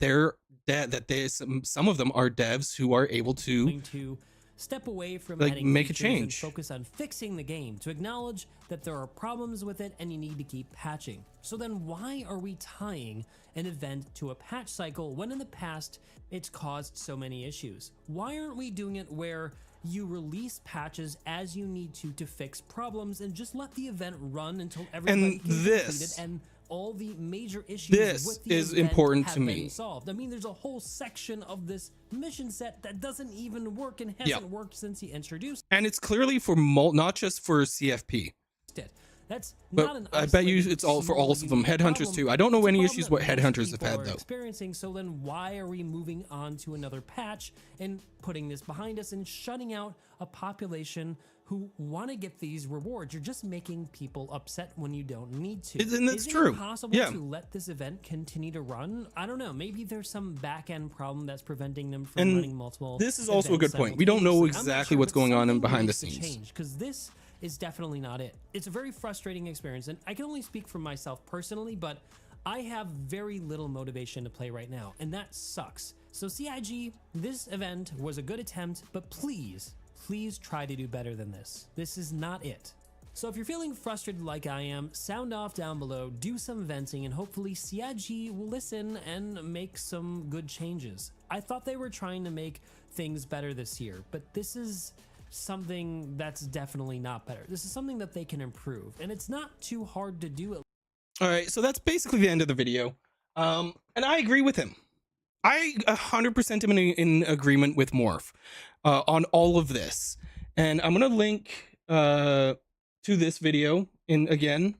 some of them are devs who are able to step away from like adding make a features and change. focus on fixing the game, to acknowledge that there are problems with it and you need to keep patching. So then why are we tying an event to a patch cycle when in the past it's caused so many issues? Why aren't we doing it where you release patches as you need to fix problems and just let the event run until everybody can complete it and all the major issues with the is event important have to me. been solved? I mean, there's a whole section of this mission set that doesn't even work and hasn't worked since he introduced and it's clearly for not just for CFP. it. That's but not an I bet you it's all for all of them. Headhunters too. I don't know any issues what Headhunters have had though. Experiencing. So then why are we moving on to another patch and putting this behind us and shutting out a population who want to get these rewards? You're just making people upset when you don't need to. And that's Is true. it possible to let this event continue to run? I don't know. Maybe there's some back end problem that's preventing them from running multiple. This is also a good point. We don't know exactly what's going on behind the scenes. Because this is definitely not it. It's a very frustrating experience, and I can only speak for myself personally, but I have very little motivation to play right now, and that sucks. So CIG, this event was a good attempt, but please try to do better than this. This is not it. So if you're feeling frustrated like I am, sound off down below, do some venting, and hopefully CIG will listen and make some good changes. I thought they were trying to make things better this year, but this is something that's definitely not better. This is something that they can improve, and it's not too hard to do it. All right, so that's basically the end of the video. And I agree with him. I 100% am in agreement with Morph on all of this. And I'm going to link to this video in again.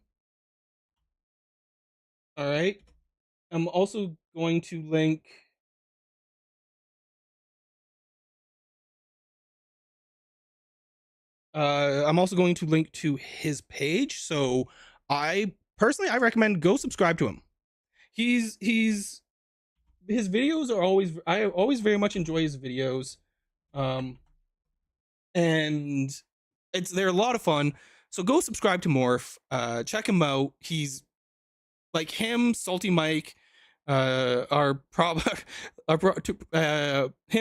All right. I'm also going to link to his page. So I recommend go subscribe to him. His videos are I always very much enjoy his videos. And they're a lot of fun. So go subscribe to Morph. Check him out. He's like him, Salty Mike, him,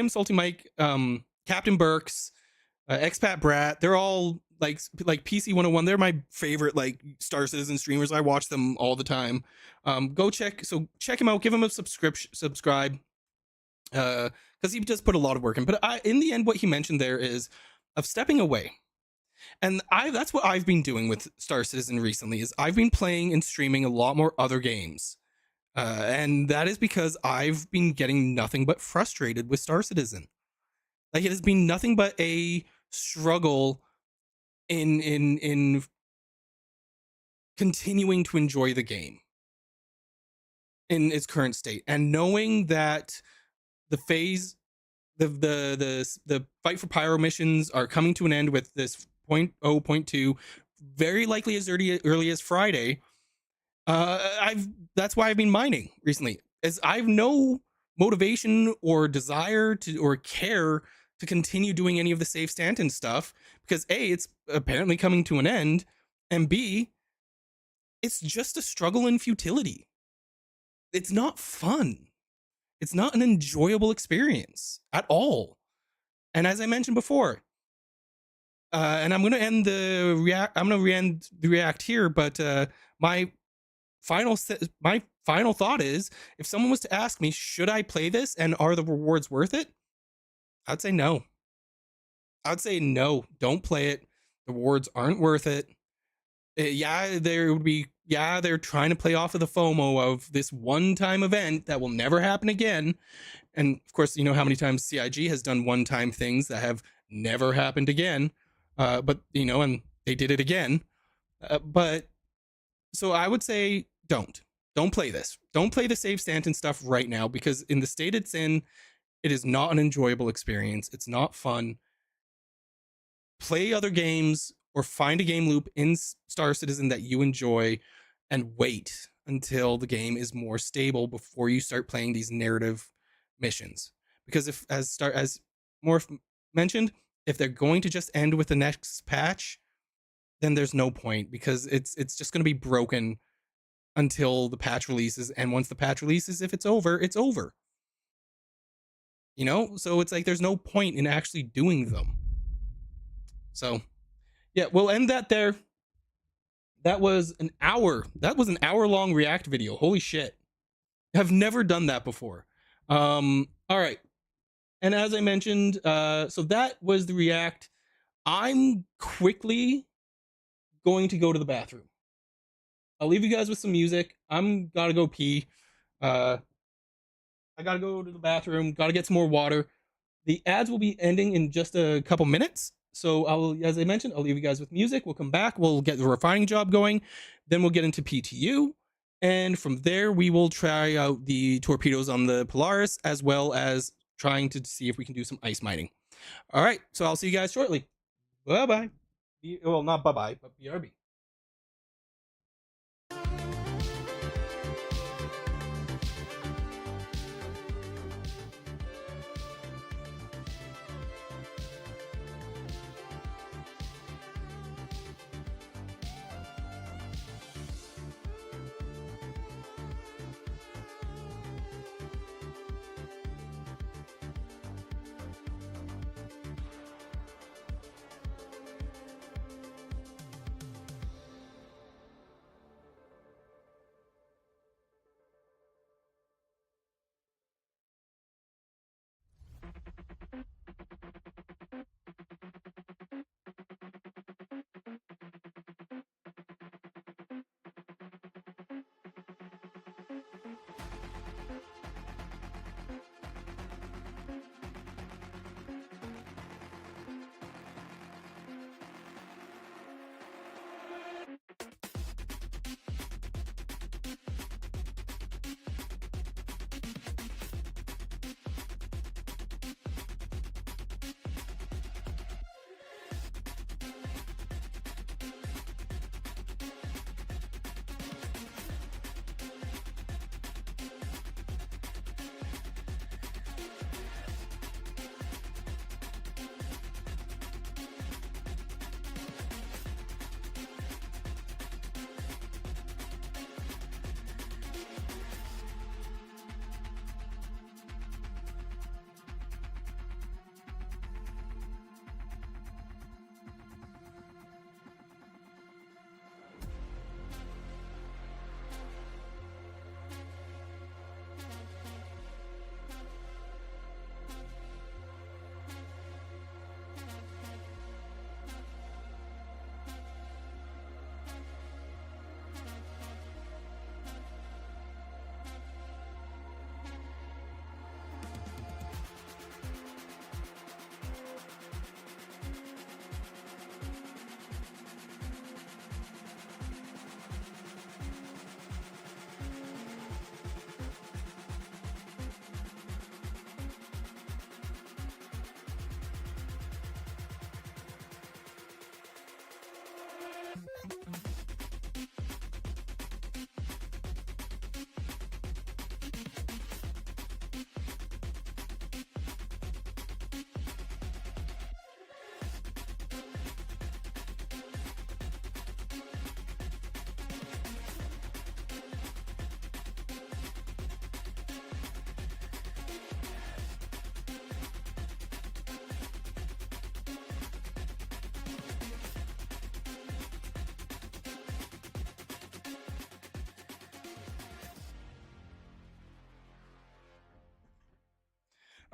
Salty Mike, Captain Burks, Expat Brat. They're all like PC 101. They're my favorite like Star Citizen streamers. I watch them all the time. Go check him out. Give him a subscribe. Because he just put a lot of work in. But in the end, what he mentioned there is of stepping away. And that's what I've been doing with Star Citizen recently, is I've been playing and streaming a lot more other games. And that is because I've been getting nothing but frustrated with Star Citizen. Like, it has been nothing but a struggle in continuing to enjoy the game in its current state, and knowing that the fight for pyro missions are coming to an end with this 0.2, very likely as early as Friday. That's why I've been mining recently, as I've no motivation or desire or care to continue doing any of the safe stand-in stuff, because A, it's apparently coming to an end, and B, it's just a struggle in futility. It's not fun. It's not an enjoyable experience at all. And as I mentioned before, and I'm going to end the react here, but my final thought is, if someone was to ask me, should I play this and are the rewards worth it? I'd say no. I'd say no, don't play it. The rewards aren't worth it. They're trying to play off of the FOMO of this one-time event that will never happen again. And of course, you know how many times CIG has done one-time things that have never happened again. But and they did it again. But so I would say don't play this. Don't play the save stand-in stuff right now, because in the state it's in, it is not an enjoyable experience. It's not fun. Play other games, or find a game loop in Star Citizen that you enjoy, and wait until the game is more stable before you start playing these narrative missions. Because as Morph mentioned, if they're going to just end with the next patch, then there's no point, because it's just going to be broken until the patch releases. And once the patch releases, if it's over, it's over. You know, so it's like there's no point in actually doing them. So yeah, we'll end that there. That was an hour. That was an hour-long React video. Holy shit. I've never done that before. All right. And as I mentioned, so that was the React. I'm quickly going to go to the bathroom. I'll leave you guys with some music. I'm gotta go pee. I gotta go to the bathroom. Gotta get some more water. The ads will be ending in just a couple minutes. So as I mentioned, I'll leave you guys with music. We'll come back. We'll get the refining job going. Then we'll get into PTU. And from there, we will try out the torpedoes on the Polaris, as well as trying to see if we can do some ice mining. All right. So I'll see you guys shortly. Bye-bye. Well, not bye-bye, but BRB.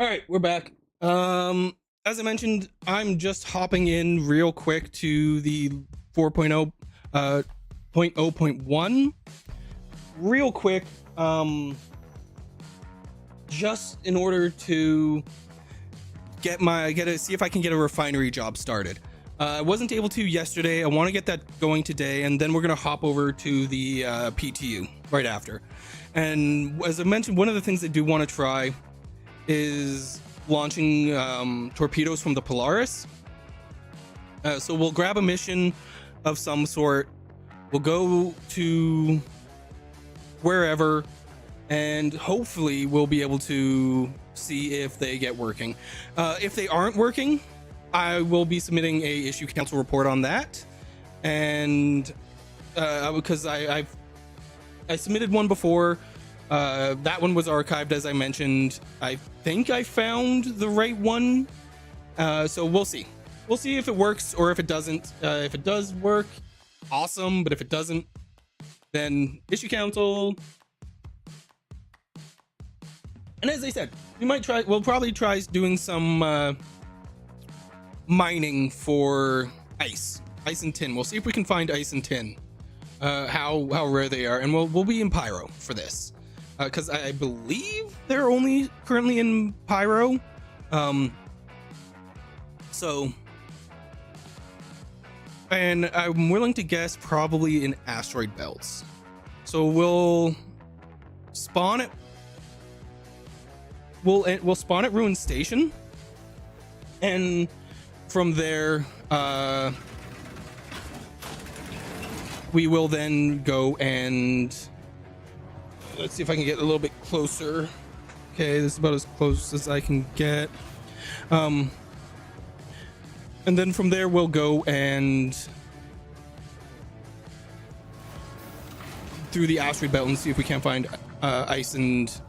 All right, we're back. As I mentioned, I'm just hopping in real quick to the 4.0, 0.1 real quick, just in order to see if I can get a refinery job started. I wasn't able to yesterday. I want to get that going today, and then we're gonna hop over to the PTU right after. And as I mentioned, one of the things I do want to try is launching torpedoes from the Polaris. So we'll grab a mission of some sort. We'll go to wherever, and hopefully we'll be able to see if they get working. If they aren't working, I will be submitting a issue council report on that. and because I submitted one before. That one was archived, as I mentioned. I think I found the right one. So we'll see. We'll see if it works or if it doesn't. If it does work, awesome. But if it doesn't, then issue council. And as I said, we'll probably try doing some mining for ice and tin. We'll see if we can find ice and tin, how rare they are, and we'll be in pyro for this, because I believe they're only currently in pyro. So, and I'm willing to guess probably in asteroid belts. So we'll spawn it. We'll spawn at Ruin Station, and from there, we will then go and let's see if I can get a little bit closer. Okay, this is about as close as I can get. And then from there, we'll go and through the asteroid belt and see if we can't find ice and.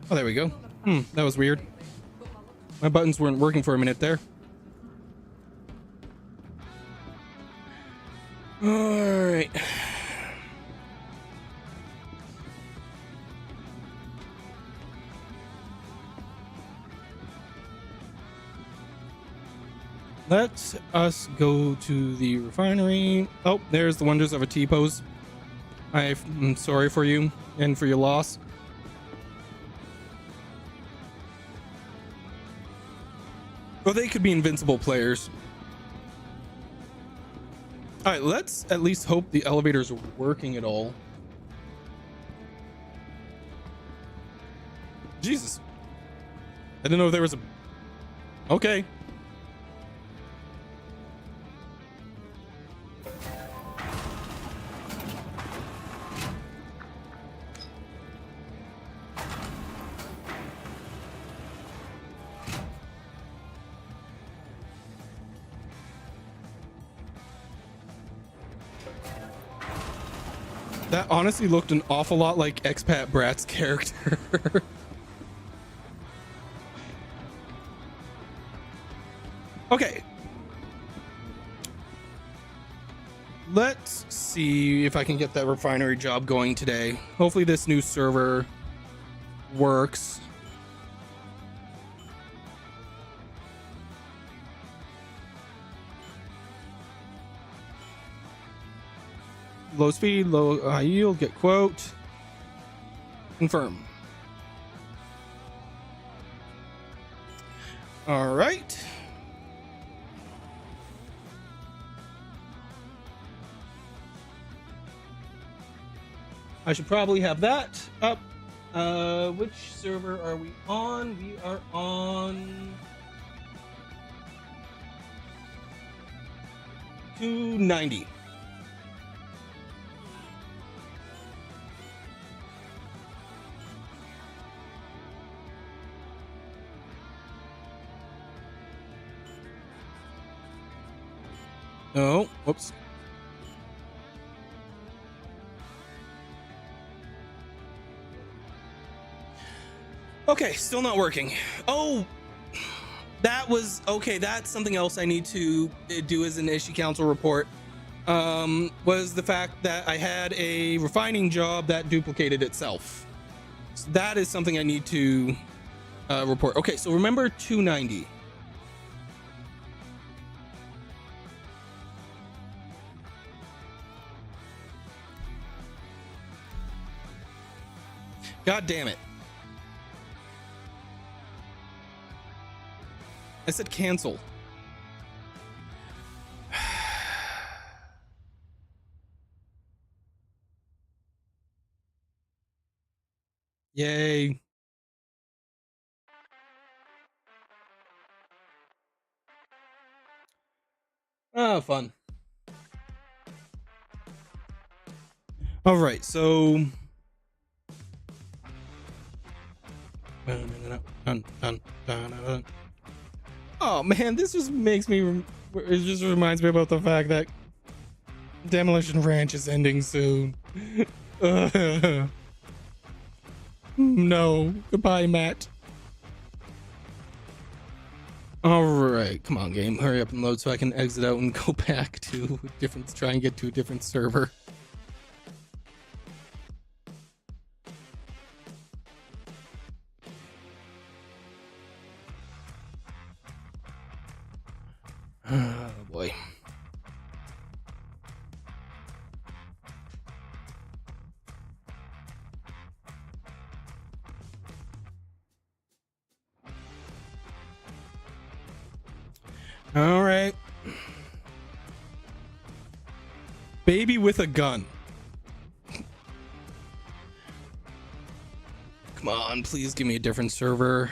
Oh, there we go. That was weird. My buttons weren't working for a minute there. All right. Let us go to the refinery. Oh, there's the wonders of a T-pose. I'm sorry for you and for your loss. Well, they could be invincible players. All right, let's at least hope the elevators are working at all. Jesus. I didn't know if there was a... Okay. That honestly looked an awful lot like Expat Brat's character. Okay. Let's see if I can get that refinery job going today. Hopefully this new server works. Low speed, low high yield, get quote. Confirm. All right. I should probably have that up. Which server are we on? We are on 290. Oh, whoops. Okay, still not working. Oh, that was okay. That's something else I need to do as an issue council report. Was the fact that I had a refining job that duplicated itself. So that is something I need to report. Okay, so remember 290. God damn it. I said cancel. Yay. Oh, fun. All right, so Oh man, this just makes me. It just reminds me about the fact that Demolition Ranch is ending soon. No, goodbye, Matt. All right, come on, game, hurry up and load so I can exit out and go back to a different. Try and get to a different server. Oh boy. All right. Baby with a gun. Come on, please give me a different server.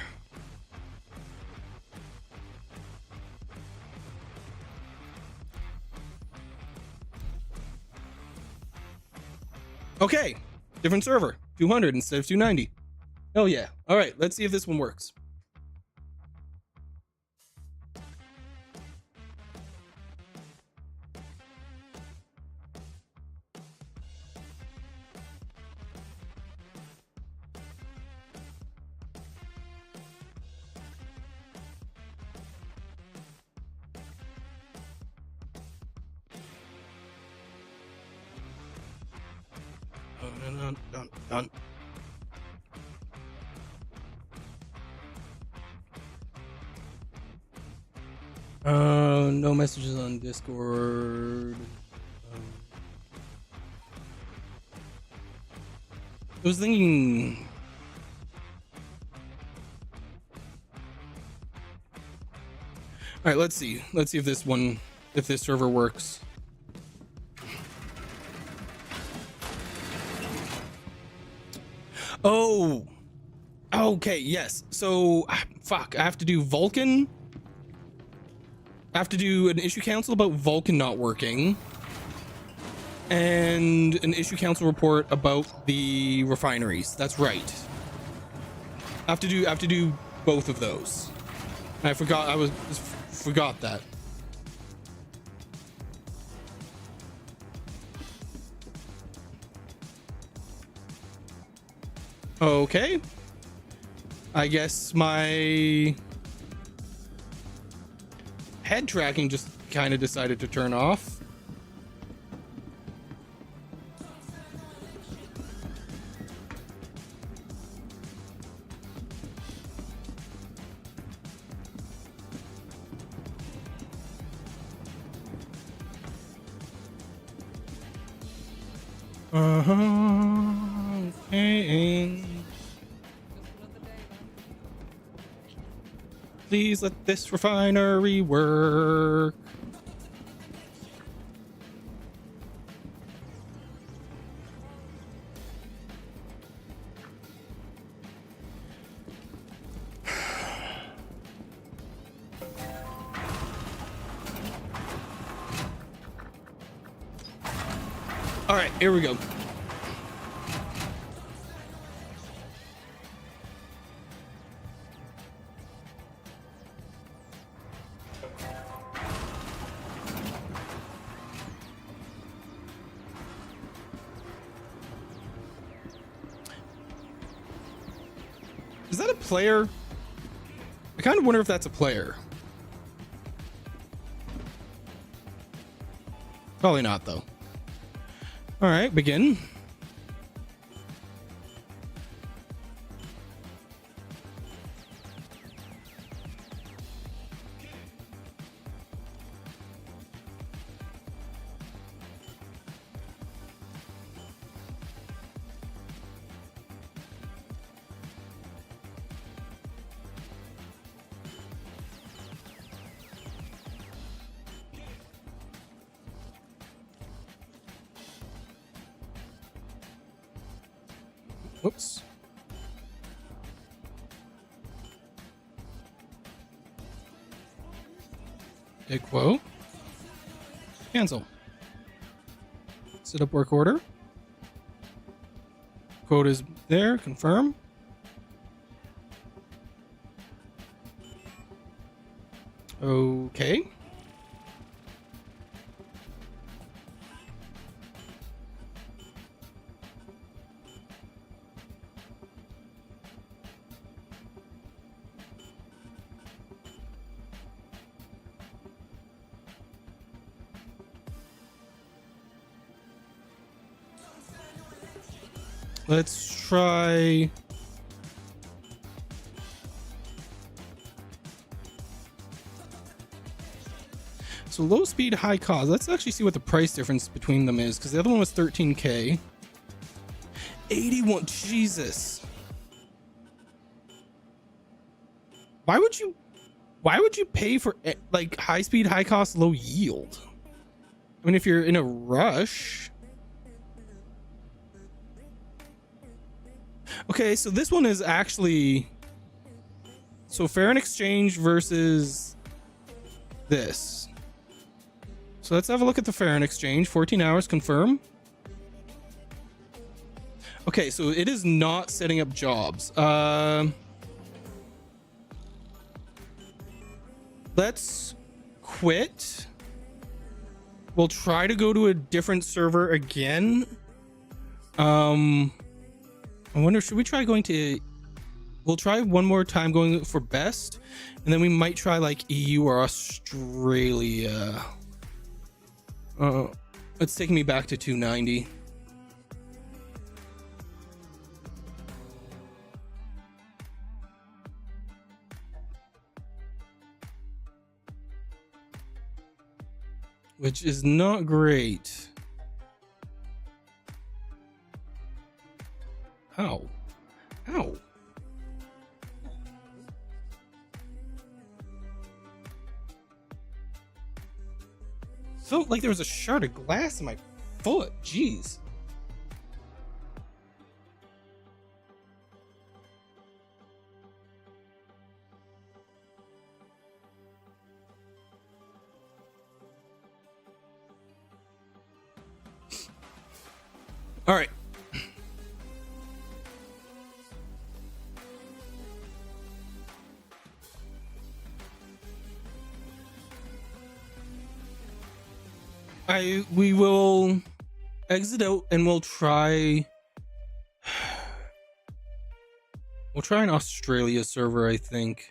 Okay, different server. 200 instead of 290. Oh yeah. All right, let's see if this one works. Done. No messages on Discord. I was thinking. All right, let's see. Let's see if this server works. Oh, okay, yes. So, fuck, I have to do Vulcan. I have to do an issue council about Vulcan not working. And an issue council report about the refineries. That's right. I have to do both of those. I forgot that. Okay. I guess my head tracking just kind of decided to turn off. Okay. Please let this refinery work. All right, here we go. Is that a player? I kind of wonder if that's a player. Probably not, though. All right, begin. Whoops. Big quote. Cancel. Set up work order. Quote is there. Confirm. Okay. Let's try. So low speed, high cost. Let's actually see what the price difference between them is, because the other one was 13K. 81. Jesus. Why would you pay for like high speed, high cost, low yield? I mean, if you're in a rush. Okay, so this one is actually, so fair and exchange versus this. So let's have a look at the fair and exchange. 14 hours, confirm. Okay, so it is not setting up jobs. Let's quit. We'll try to go to a different server again. I wonder, should we try going to, we'll try one more time going for best, and then we might try like EU or Australia. It's taking me back to 290. Which is not great. Ow. Ow. Felt like there was a shard of glass in my foot. Jeez. All right. We will exit out and we'll try an Australia server. I think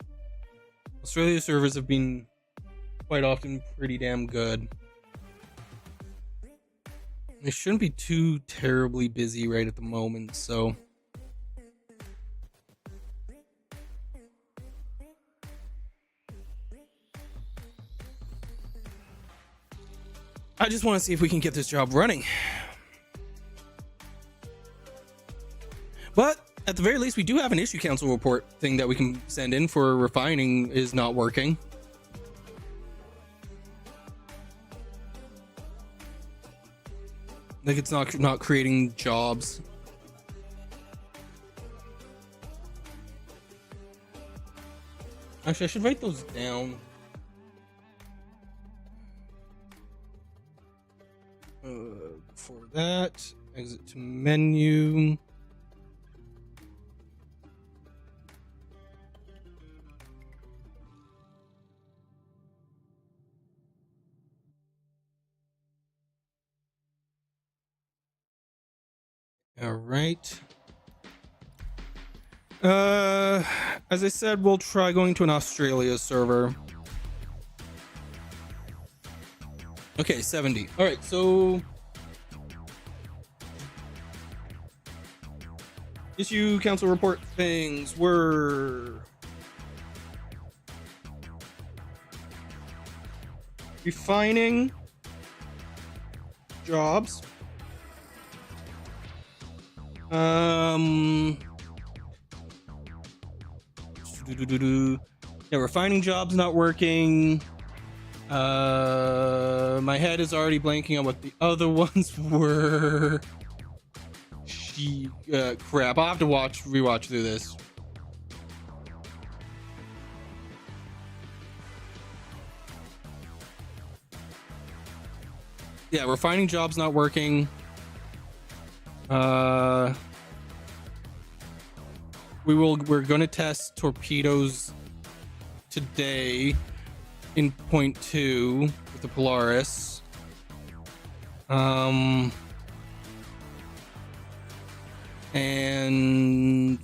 Australia servers have been quite often pretty damn good. They shouldn't be too terribly busy right at the moment, so I just want to see if we can get this job running. But at the very least, we do have an issue council report thing that we can send in for refining is not working. Like it's not creating jobs. Actually, I should write those down. For that, exit to menu. All right. As I said, we'll try going to an Australia server. Okay, 70. All right, so issue council report things were refining jobs. Yeah, refining jobs not working. My head is already blanking on what the other ones were. Crap. I'll have to rewatch through this. Yeah, refining jobs not working. We're going to test torpedoes today. in point 2 with the Polaris. And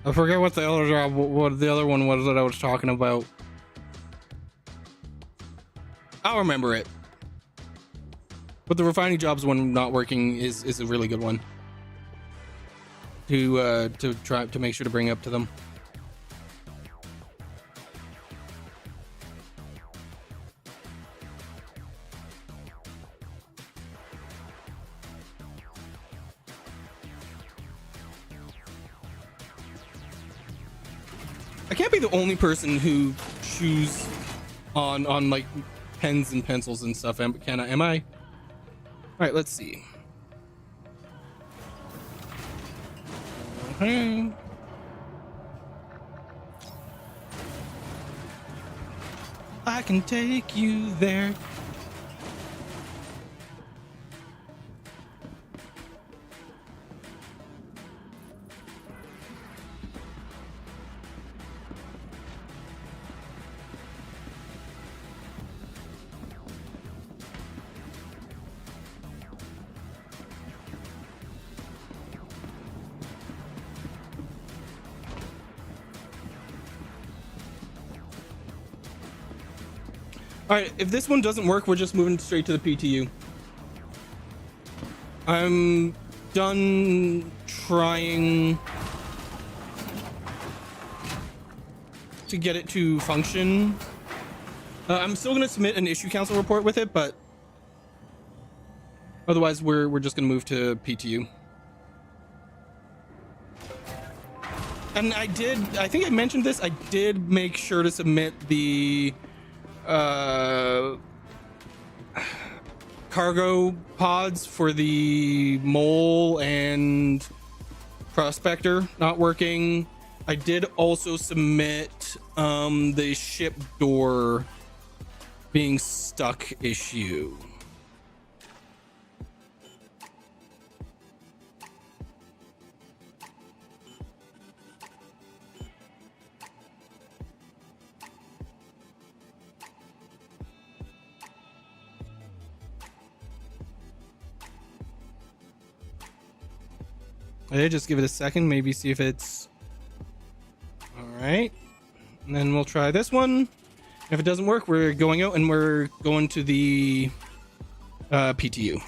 I forget what the other job, what the other one was that I was talking about. I'll remember it. But the refining jobs one not working is a really good one to try to make sure to bring up to them. I can't be the only person who chews on like pens and pencils and stuff, can I? Am I? All right, let's see. Okay. I can take you there. All right, if this one doesn't work, we're just moving straight to the PTU. I'm done trying to get it to function. I'm still gonna submit an issue council report with it, but otherwise we're just gonna move to PTU. And I think I mentioned this, I did make sure to submit the cargo pods for the mole and prospector not working. I did also submit the ship door being stuck issue. Okay, just give it a second, maybe see if it's all right, and then we'll try this one. If it doesn't work, we're going out and we're going to the PTU.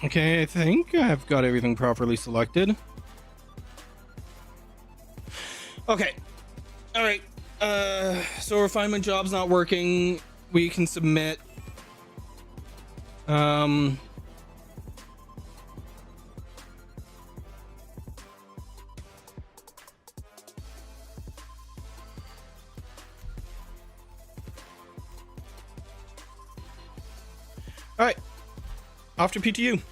Okay, I think I've got everything properly selected. Okay. All right. So refinement job's not working. We can submit. All right. Off to PTU.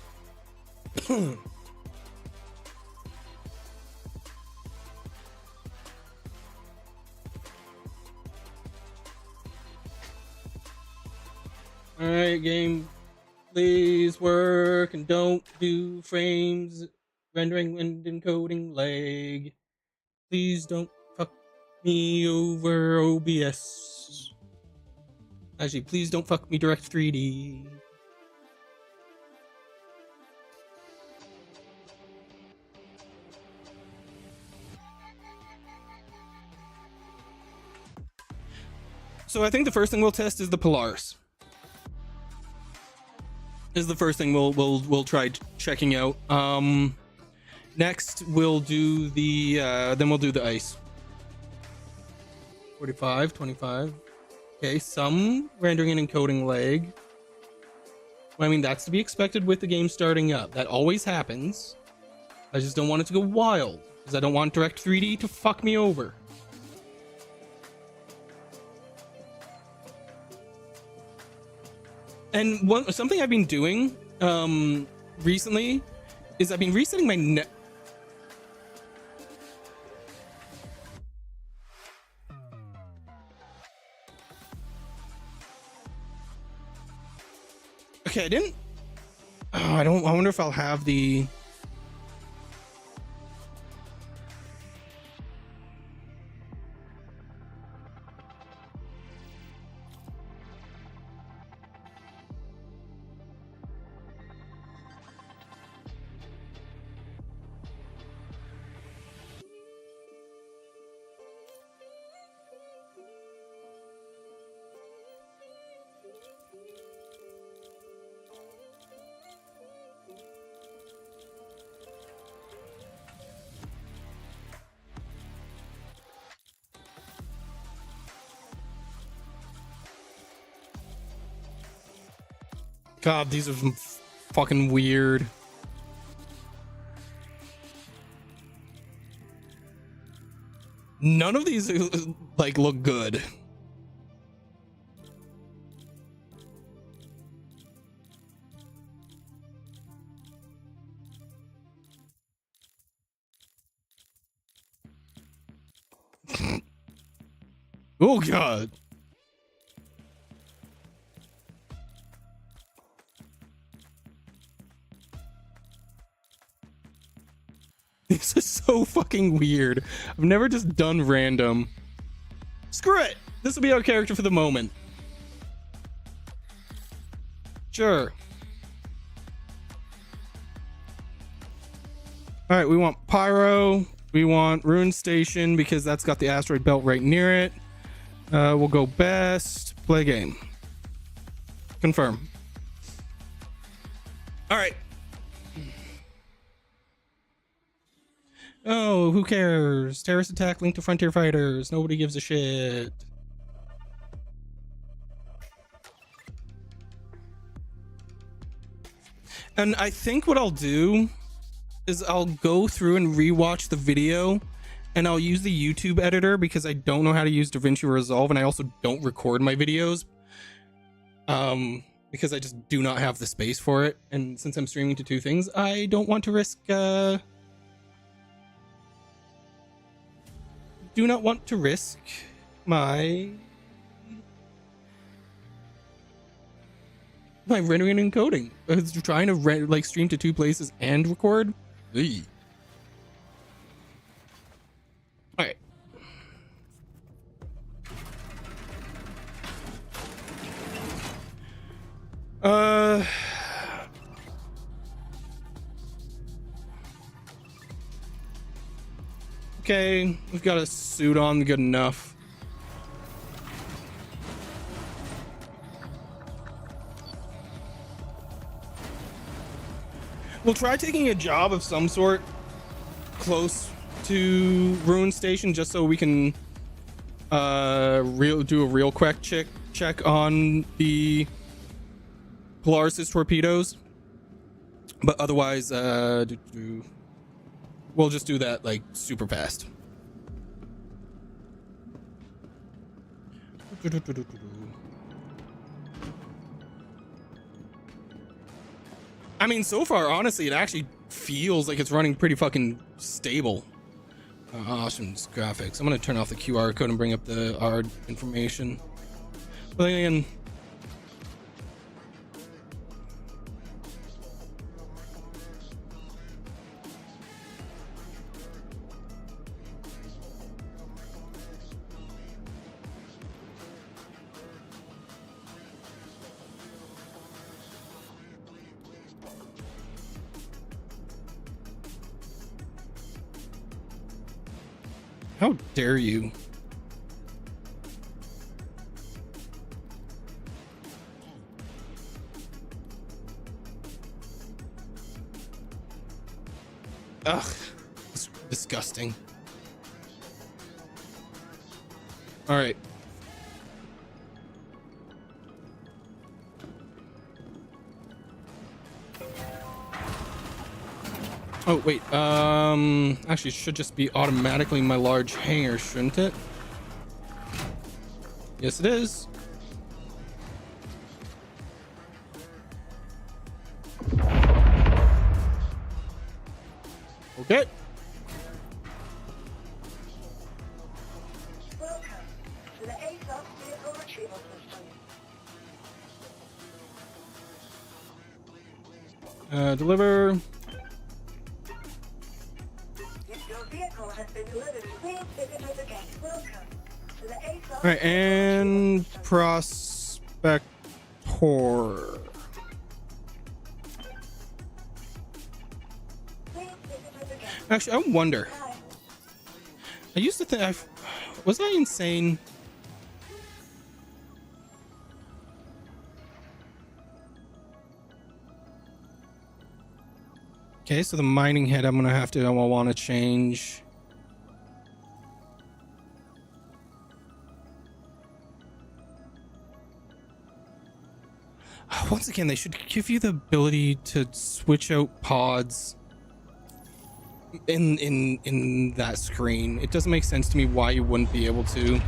All right, game, please work and don't do frames, rendering and encoding lag. Please don't fuck me over OBS. Actually, please don't fuck me Direct 3D. So I think the first thing we'll test is the Polaris. Is the first thing we'll try checking out. Next we'll do the then we'll do the ice. 45, 25. Okay, some rendering and encoding lag. Well, I mean, that's to be expected with the game starting up. That always happens. I just don't want it to go wild because I don't want Direct 3D to fuck me over. And something I've been doing recently is I've been resetting my Okay, I didn't. Oh, I wonder if I'll have the. God, these are fucking weird. None of these like look good. Oh God. This is so fucking weird. I've never just done random. Screw it. This will be our character for the moment. Sure. All right, we want Pyro. We want Rune Station because that's got the asteroid belt right near it. We'll go best. Play game. Confirm. All right. Oh, who cares? Terrorist attack linked to Frontier Fighters. Nobody gives a shit. And I think what I'll do is I'll go through and rewatch the video, and I'll use the YouTube editor because I don't know how to use DaVinci Resolve, and I also don't record my videos because I just do not have the space for it. And since I'm streaming to two things, I don't want to risk do not want to risk my rendering and encoding. I was trying to like stream to two places and record. Eey. All right. Okay, we've got a suit on, good enough. We'll try taking a job of some sort close to Rune Station just so we can do a real quick check on the Polaris' torpedoes. But otherwise, we'll just do that like super fast. I mean, so far, honestly, it actually feels like it's running pretty fucking stable. Awesome graphics. I'm gonna turn off the QR code and bring up the ARD information. But then, how dare you? Ugh, it's disgusting. All right. Oh, wait, actually it should just be automatically my large hangar, shouldn't it? Yes, it is. Okay. Welcome to the ASOS vehicle retrieval system. Deliver. Your vehicle has been delivered. Please visit us again. Welcome to the ASOS. All right, and Prospector. Please visit us again. Actually, I wonder. I used to think was I insane? Okay, so the mining head I will want to change. Once again, they should give you the ability to switch out pods in that screen. It doesn't make sense to me why you wouldn't be able to.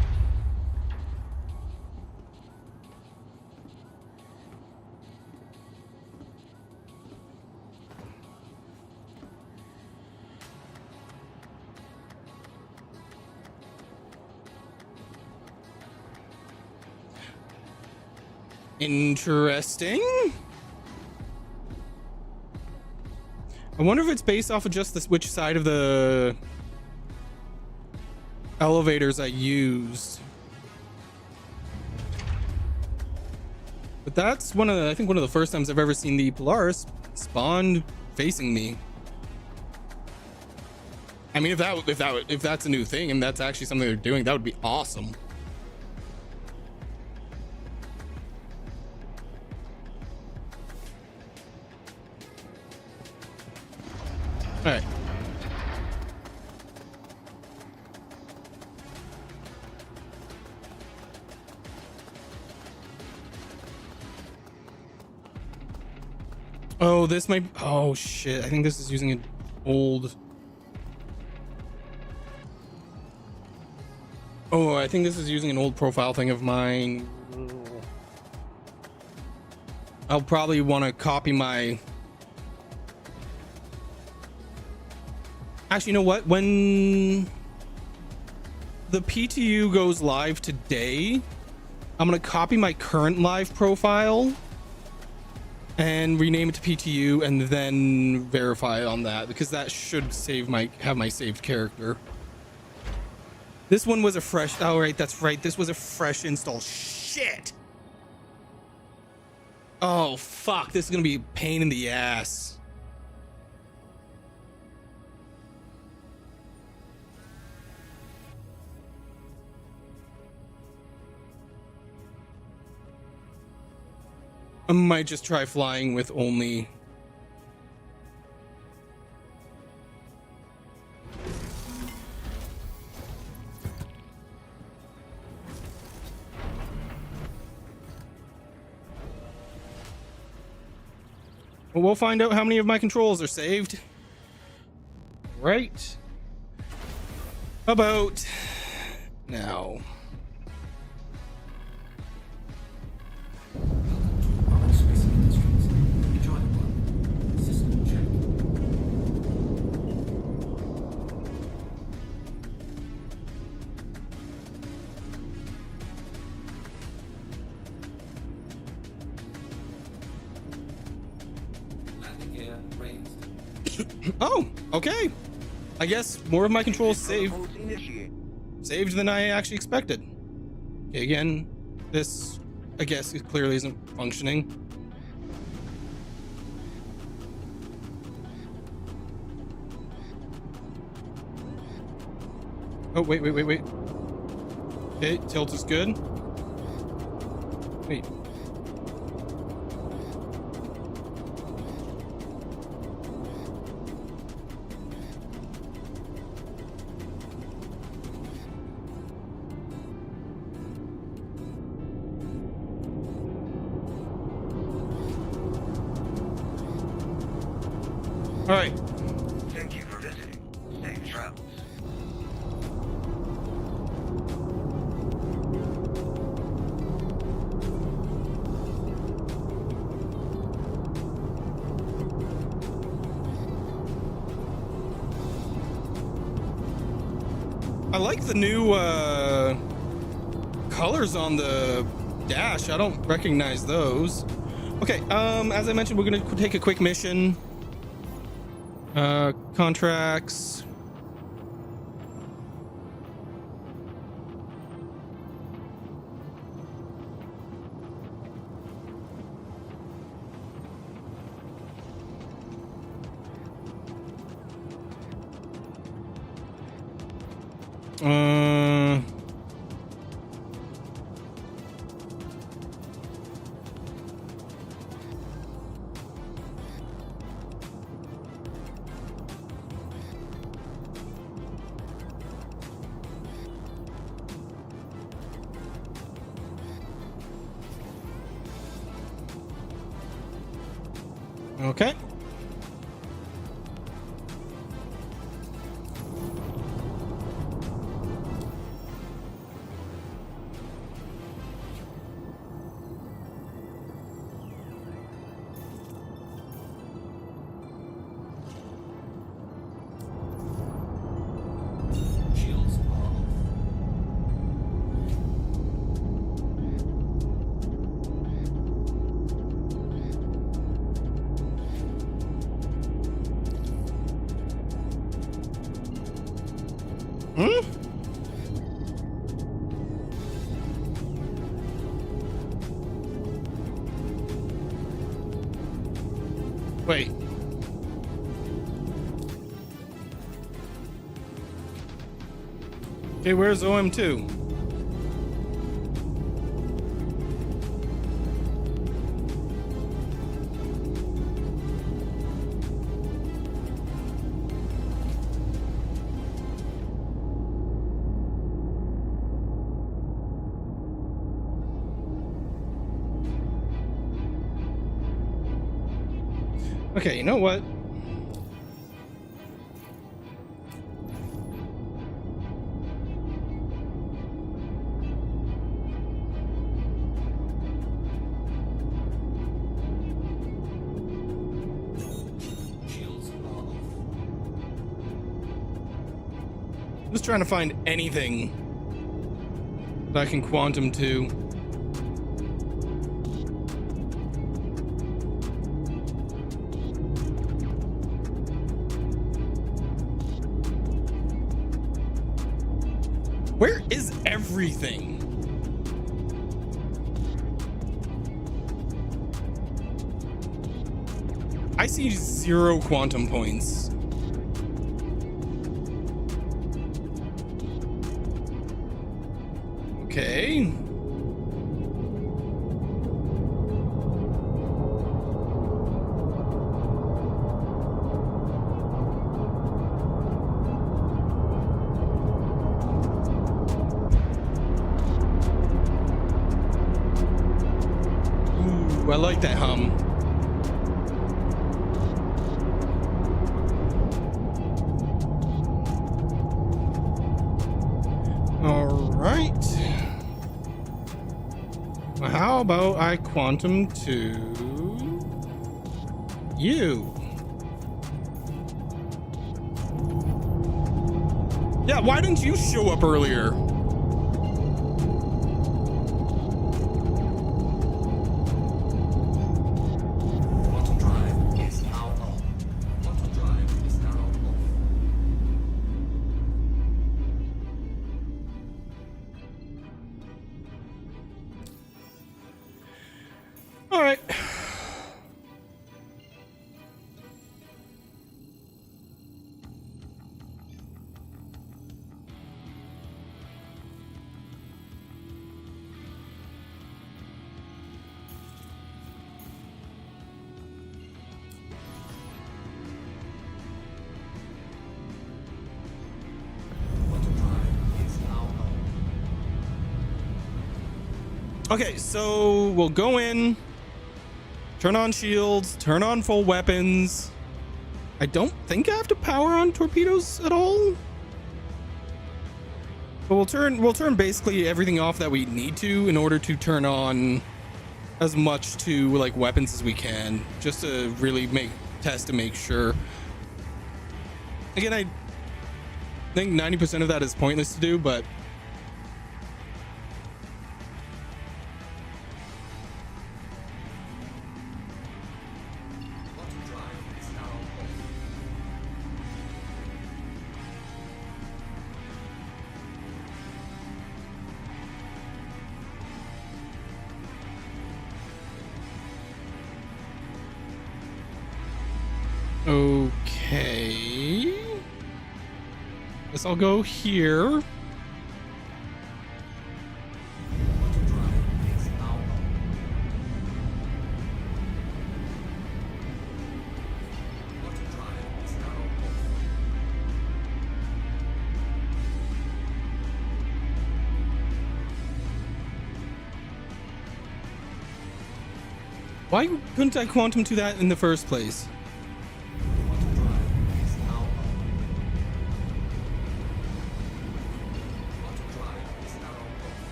Interesting. I wonder if it's based off of just which side of the elevators I used. But that's I think one of the first times I've ever seen the Polaris spawn facing me. I mean, if that's a new thing and that's actually something they're doing, that would be awesome. All right. Oh, this might. Oh shit! I think this is using an old. Oh, I think this is using an old profile thing of mine. I'll probably want to copy my. Actually, you know what? When the PTU goes live today, I'm going to copy my current live profile and rename it to PTU and then verify on that, because that should have my saved character. This one was a fresh. Oh, right. That's right. This was a fresh install. Shit. Oh, fuck. This is going to be a pain in the ass. I might just try flying with only. Well, we'll find out how many of my controls are saved. Right about now. Oh, okay. I guess more of my controls saved than I actually expected. Okay, again, this, I guess, it clearly isn't functioning. Oh, wait. Okay, tilt is good. Wait. All right. Thank you for visiting. Safe travels. I like the new colors on the dash. I don't recognize those. Okay, as I mentioned, we're gonna take a quick mission. Contracts. Okay. Shields off. Hmm? Wait. Okay, where's OM2? Okay, you know what? Shields off. Just trying to find anything that I can quantum to. Where is everything? I see 0 quantum points. Okay. Ooh, I like that hum. All right. Well, how about I quantum to you? Yeah, why didn't you show up earlier? Quantum drive is now on. Quantum drive is now off. All right. Quantum drive is now on. Okay, so we'll go in, turn on shields, turn on full weapons. I don't think I have to power on torpedoes at all. But we'll turn basically everything off that we need to in order to turn on as much to like weapons as we can, just to really test to make sure. Again, I think 90% of that is pointless to do, but Okay. Guess I'll go here. Why couldn't I quantum to that in the first place?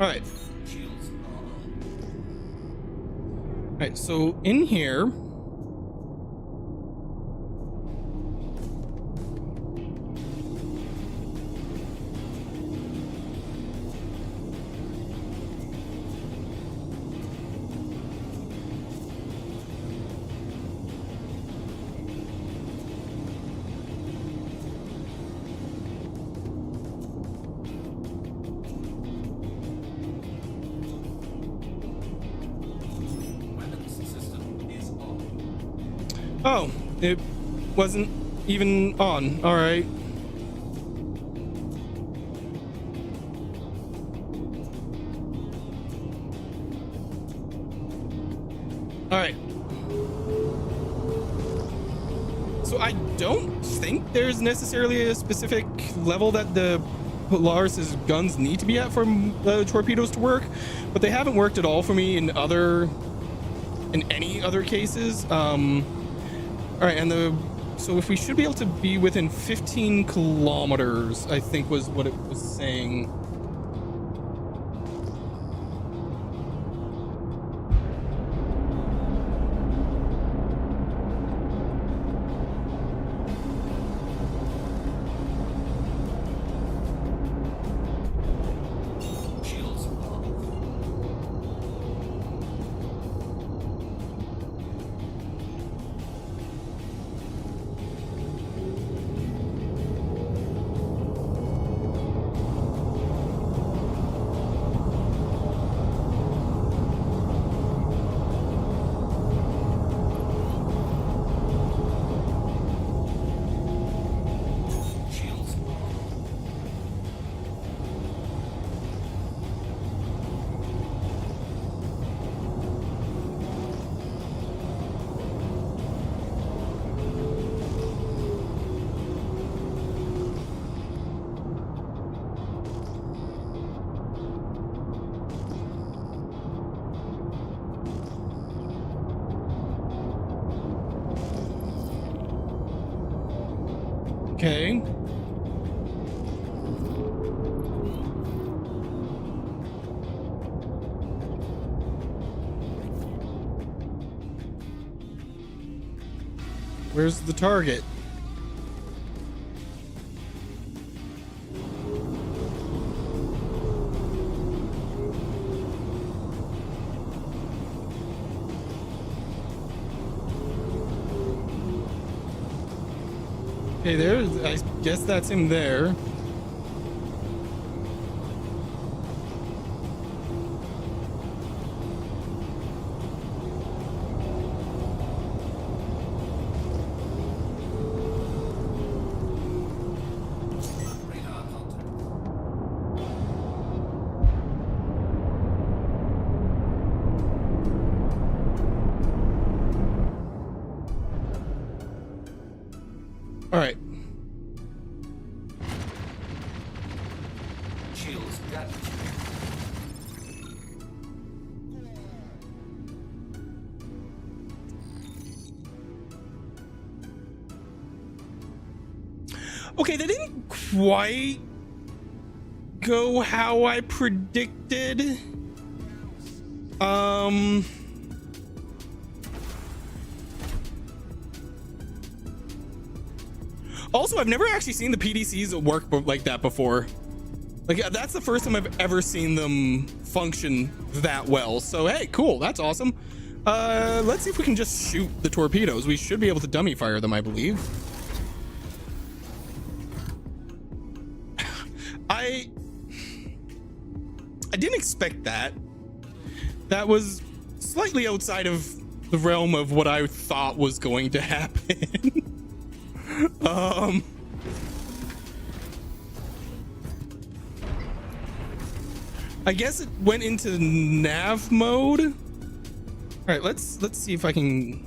Alright. Alright, so in here. Oh, it wasn't even on. All right. All right. So I don't think there's necessarily a specific level that the Polaris's guns need to be at for the torpedoes to work, but they haven't worked at all for me in any other cases. All right, and so if we should be able to be within 15 kilometers, I think was what it was saying. Okay. Where's the target? Okay, there. I guess that's him there. All right. Shields damaged. Okay, that didn't quite go how I predicted. Also, I've never actually seen the PDCs work like that before. Like, that's the first time I've ever seen them function that well. So, hey, cool. That's awesome. Let's see if we can just shoot the torpedoes. We should be able to dummy fire them, I believe. I didn't expect that. That was slightly outside of the realm of what I thought was going to happen. I guess it went into nav mode. All right, let's see if I can.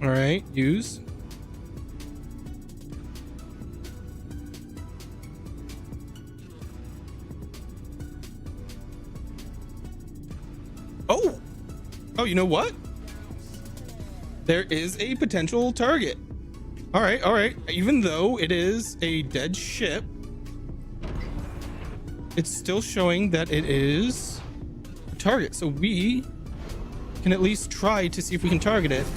All right, use. Oh, you know what? There is a potential target. All right. Even though it is a dead ship, it's still showing that it is a target. So we can at least try to see if we can target it.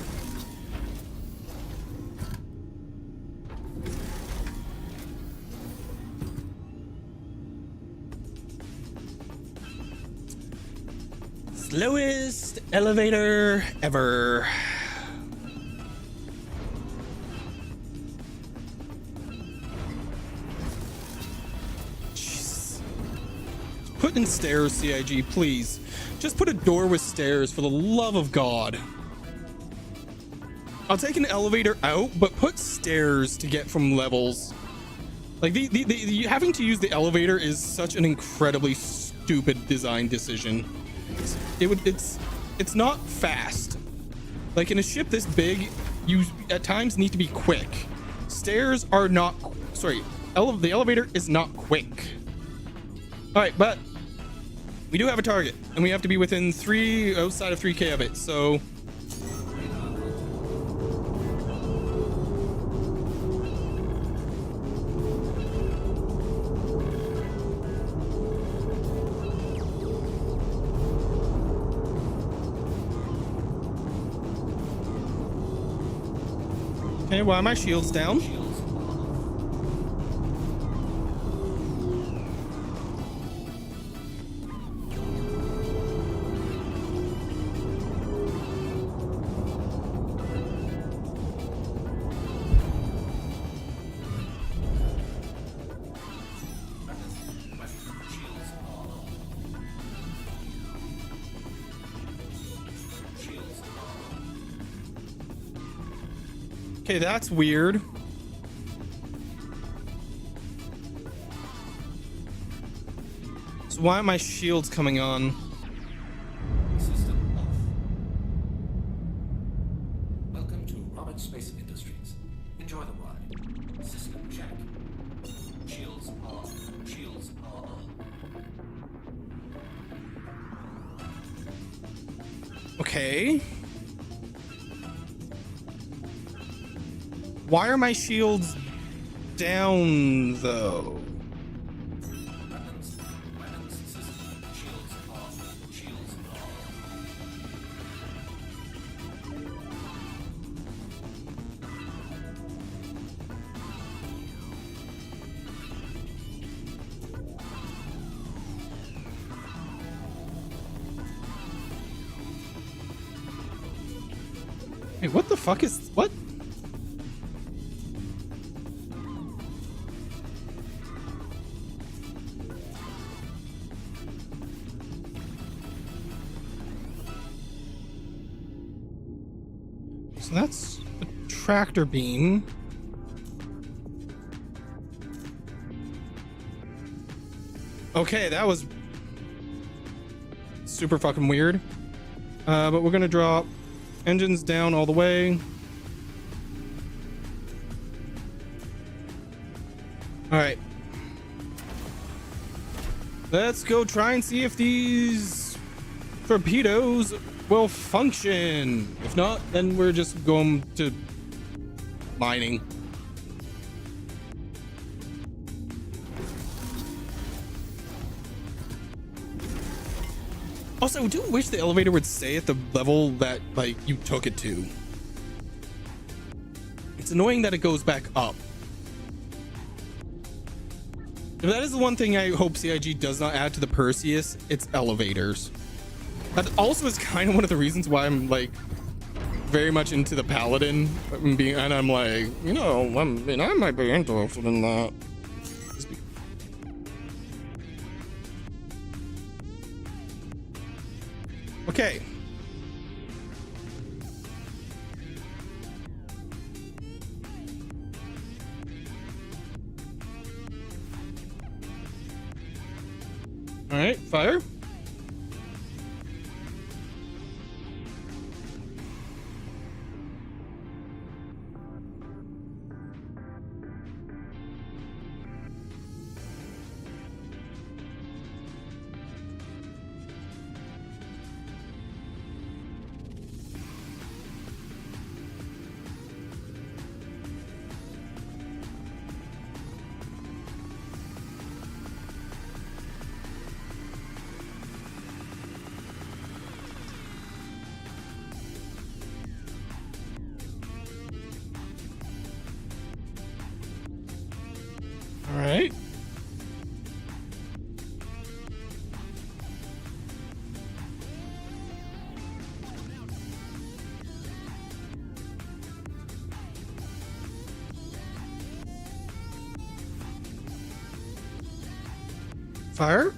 Slowest elevator ever. Jeez. Put in stairs, CIG, please. Just put a door with stairs, for the love of God. I'll take an elevator out, but put stairs to get from levels. Like having to use the elevator is such an incredibly stupid design decision. It's not fast. Like in a ship this big, you at times need to be quick. Stairs are not, sorry, the elevator is not quick. All right, but we do have a target and we have to be within outside of 3K of it. So okay, why are my shields down? Okay, that's weird. So why are my shields coming on? System off. Welcome to Robert Space Industries. Enjoy the ride. System check. Shields off. Shields off. Okay. Why are my shields down though? Weapons system. Shields off. Shields off. Hey, what the fuck is what? So that's a tractor beam. Okay, that was super fucking weird. But we're gonna drop engines down all the way. All right. Let's go try and see if these torpedoes will function. If not, then we're just going to mining. Also, I do wish the elevator would stay at the level that like you took it to. It's annoying that it goes back up. If that is the one thing I hope CIG does not add to the Perseus, it's elevators. That also is kind of one of the reasons why I'm like very much into the paladin and I'm like, you know, I mean, I might be interested in that. Okay. All right, fire. All right. Fire.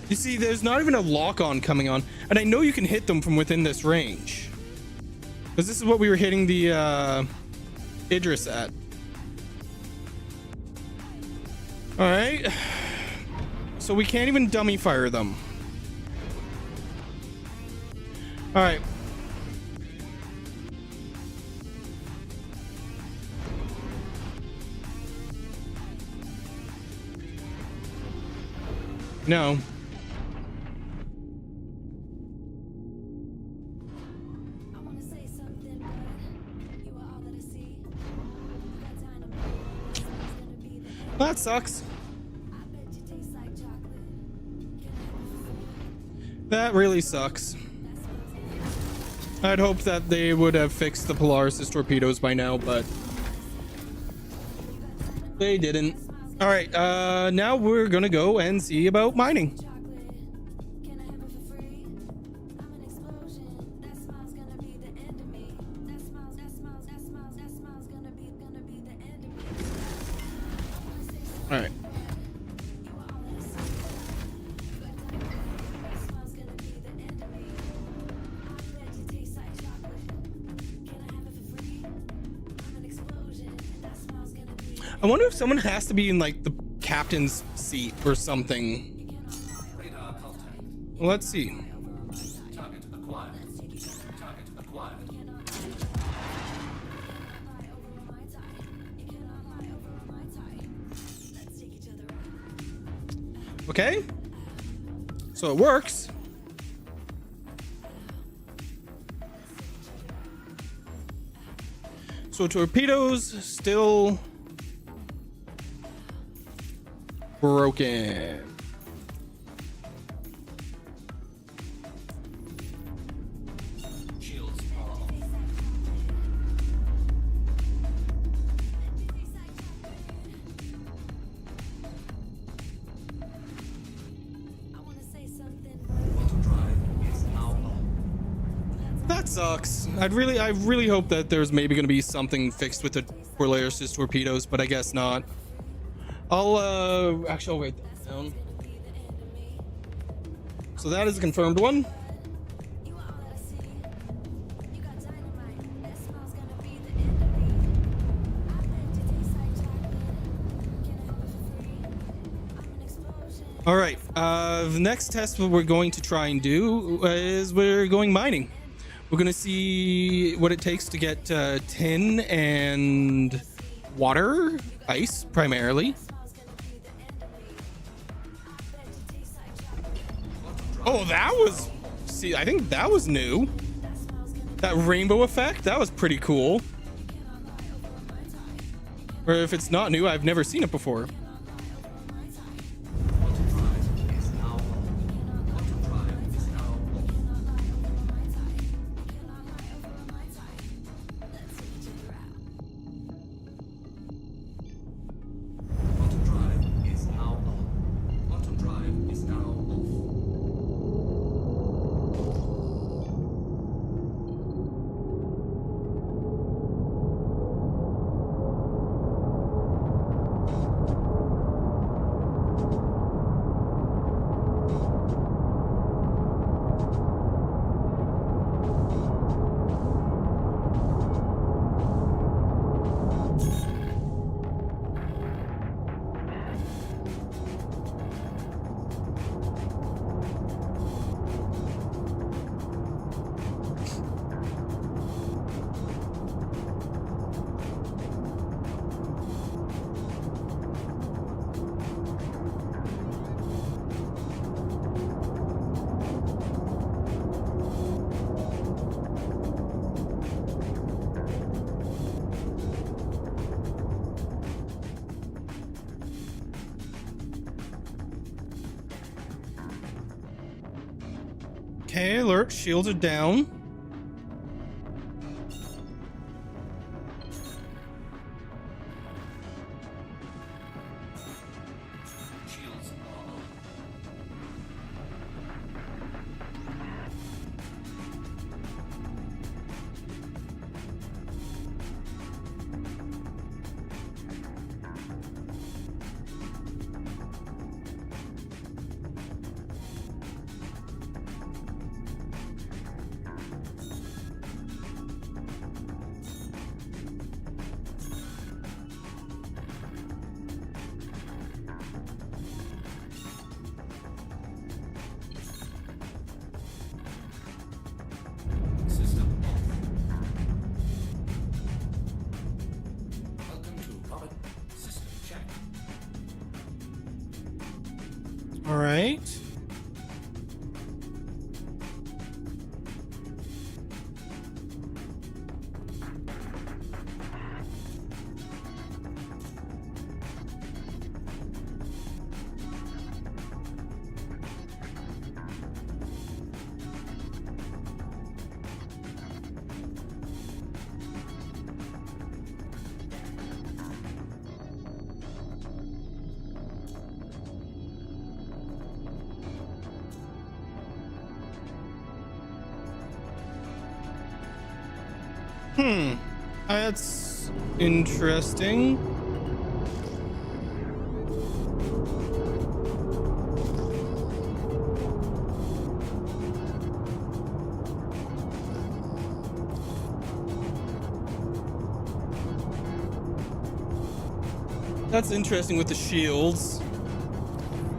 You see, there's not even a lock-on coming on, and I know you can hit them from within this range, because this is what we were hitting the Idris at. All right, so we can't even dummy fire them. All right. No. That sucks. That really sucks. I'd hoped that they would have fixed the Polaris' torpedoes by now, but they didn't. All right, now we're gonna go and see about mining. All right. I wonder if someone has to be in like the captain's seat or something. Radar contact. Let's see. Target acquired. Target acquired. Okay. So it works. So torpedoes still broken. Shields are off. Water drive is now on. That sucks. I really hope that there's maybe going to be something fixed with the Polaris' torpedoes, but I guess not. Actually, I'll write that down. So that is a confirmed one. All right, the next test we're going to try and do is we're going mining. We're going to see what it takes to get tin and water, ice primarily. Oh, that was, see, I think that was new. That rainbow effect, that was pretty cool. Or if it's not new, I've never seen it before. Water drive is now on. Water drive is now on. Water drive is now on. Water drive is now off. Okay, alert. Shields are down. Shields are on. System off. Welcome to Robert. System check. All right. That's interesting. That's interesting with the shields.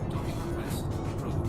Docking request approved.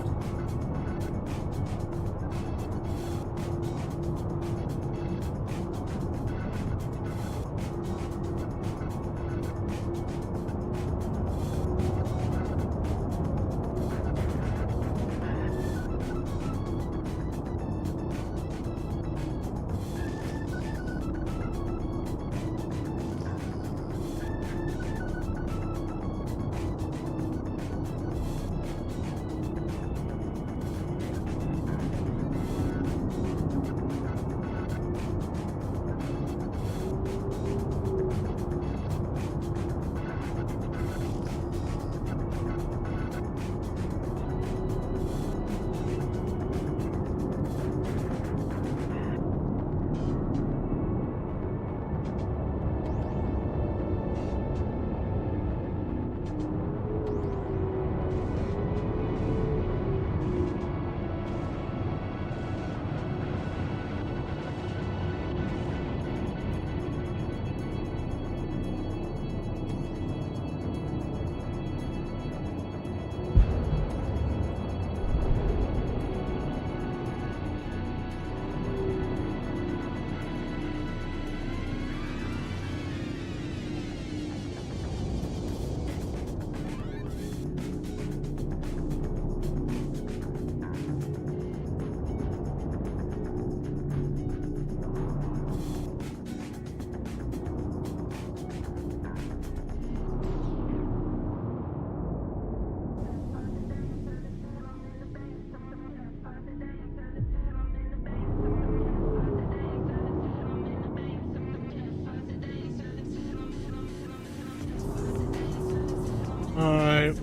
All right.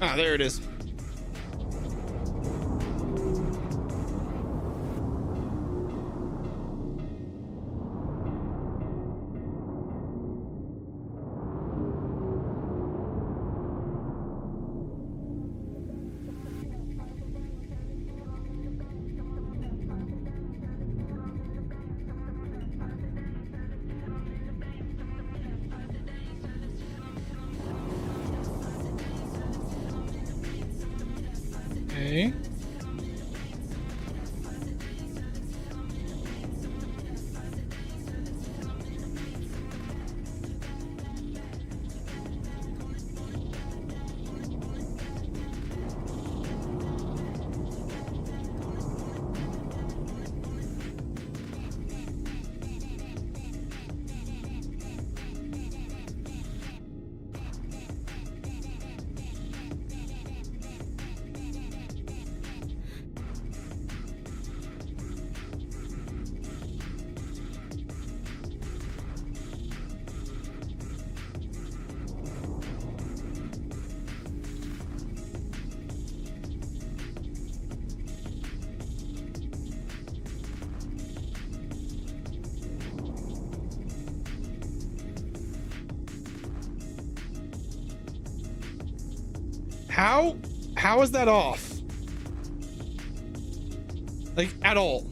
Ah, there it is. Okay. How is that off? Like, at all?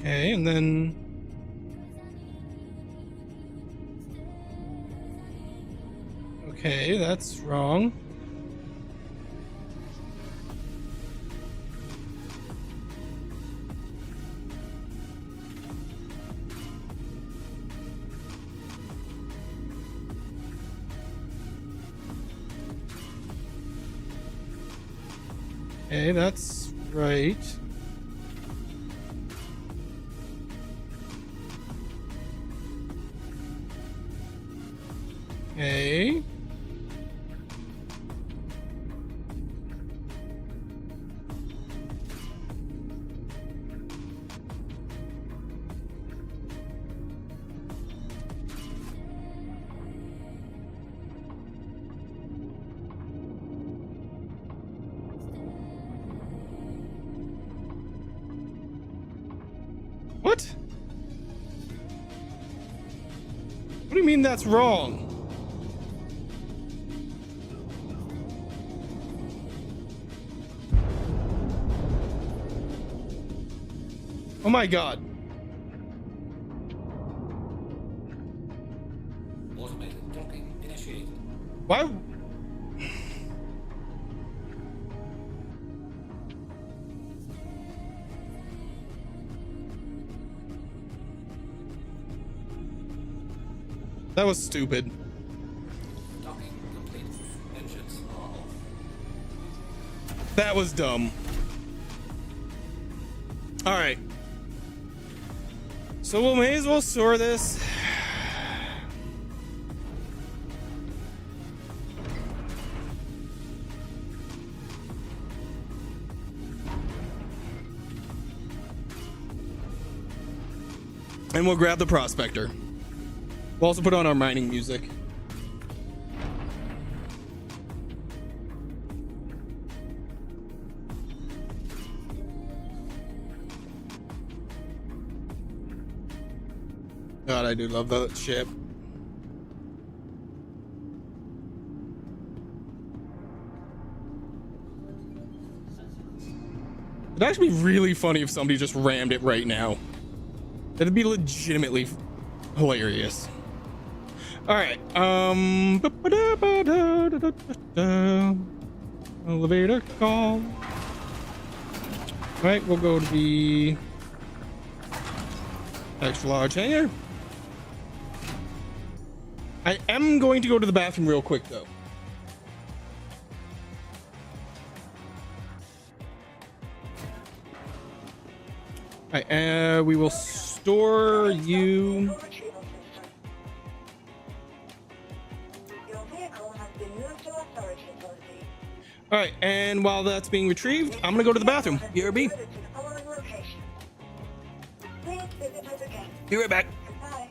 Okay, and then... Okay, that's wrong. Okay, that's right. Okay. What? What do you mean that's wrong? Oh my god. Automated docking initiated. Why? That was stupid. Docking complete. Engines are off. That was dumb. All right. So we may as well store this. And we'll grab the prospector. We'll also put on our mining music. God, I do love that ship. It'd actually be really funny if somebody just rammed it right now. That'd be legitimately hilarious. All right. Elevator call. All right, we'll go to the extra large hangar. I am going to go to the bathroom real quick, though. All right, we will store you. Your vehicle has been moved to authority authority. All right, and while that's being retrieved, I'm gonna go to the bathroom. BRB. To the following location. Please visit us again. Be right back. Goodbye.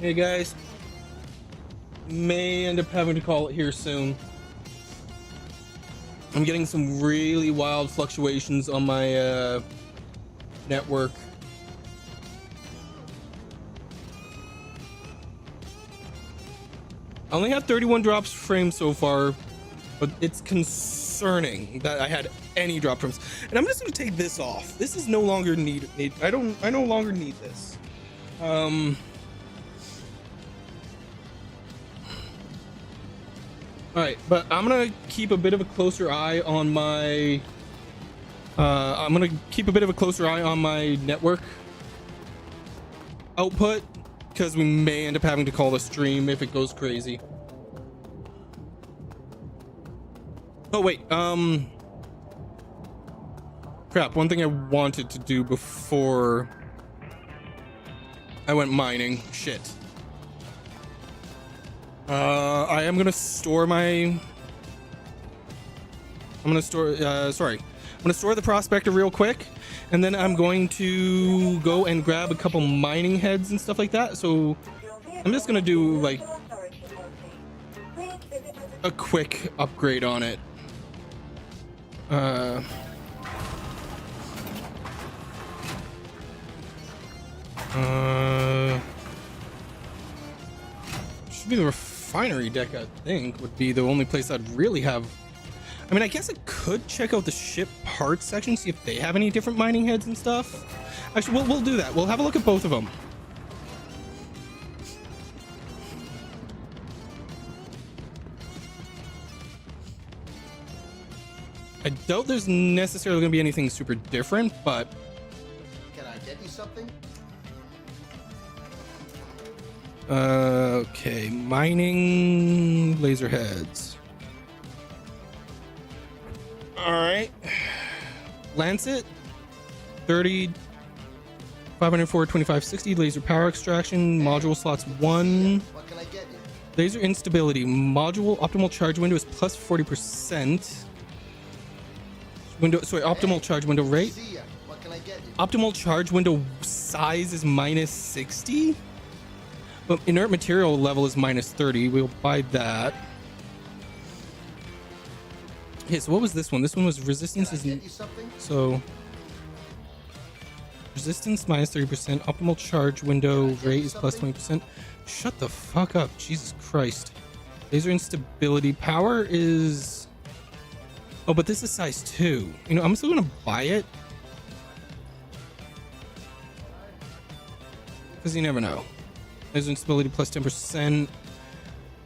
Hey guys, may end up having to call it here soon. I'm getting some really wild fluctuations on my network. I only have 31 drops frames so far, but it's concerning that I had any drop frames. And I'm just gonna take this off. This is no longer needed. I no longer need this. All right, but I'm gonna keep a bit of a closer eye on my. Network output, because we may end up having to call the stream if it goes crazy. Oh wait, crap. One thing I wanted to do before I went mining. Shit. I am gonna store my. I'm gonna store the prospector real quick, and then I'm going to go and grab a couple mining heads and stuff like that. So I'm just gonna do like a quick upgrade on it. Should be the refinery deck, I think, would be the only place I'd really have. I mean, I guess I could check out the ship parts section, see if they have any different mining heads and stuff. Actually, we'll do that. We'll have a look at both of them. I doubt there's necessarily going to be anything super different, but... Can I get you something? Okay, mining laser heads. Alright. Lancet 30 504 2560 laser power extraction module slots 1. What can I get you? Laser instability module optimal charge window is plus 40%. Optimal charge window rate. See ya. What can I get you? Optimal charge window size is minus 60. But inert material level is minus 30. We'll buy that. Okay, so what was this one? This one was resistance Can I is get you something? so resistance minus 30%. Optimal charge window rate is plus 20%. Shut the fuck up, Jesus Christ. Laser instability power is. Oh, but this is size 2. You know, I'm still gonna buy it because you never know. Laser instability plus 10%,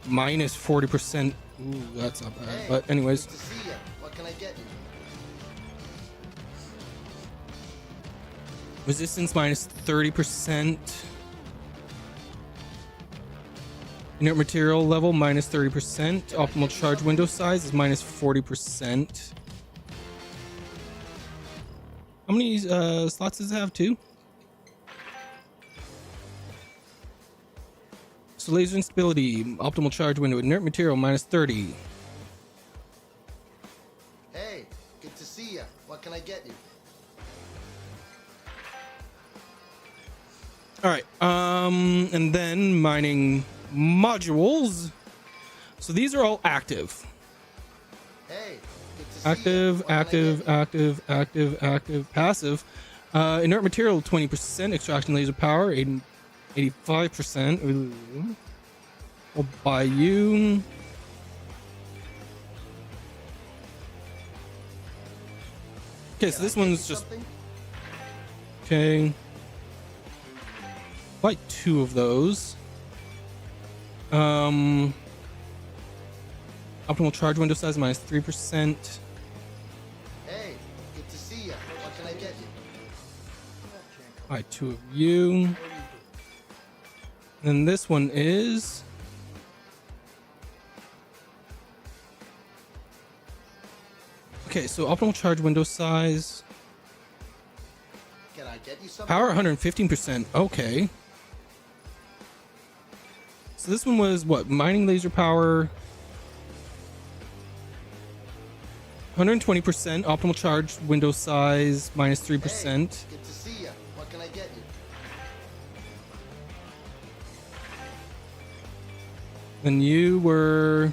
minus 40%. Ooh, that's not bad. Hey, But anyways, good to see ya. What can I get you? resistance minus 30%. Inert material level minus 30%. Optimal charge window size is minus 40%. How many slots does it have? 2? So laser instability, optimal charge window, inert material minus 30. Hey, good to see ya. What can I get you? All right, and then mining modules. So these are all active. Hey, good to see ya. What Active, can I get you? active, passive. Inert material 20%, extraction laser power 85%. Ooh. I'll buy you. Okay, so Can this I get one's you just something? okay. Buy 2 of those. Optimal charge window size minus 3%. Hey, good to see ya. What can I get you? Buy 2 of you. Then this one is okay. So optimal charge window size, Can I get you something? power 115%. Okay. So this one was what? Mining laser power 120%. Optimal charge window size minus 3%. Hey, good to see ya. What can I get you? Then you were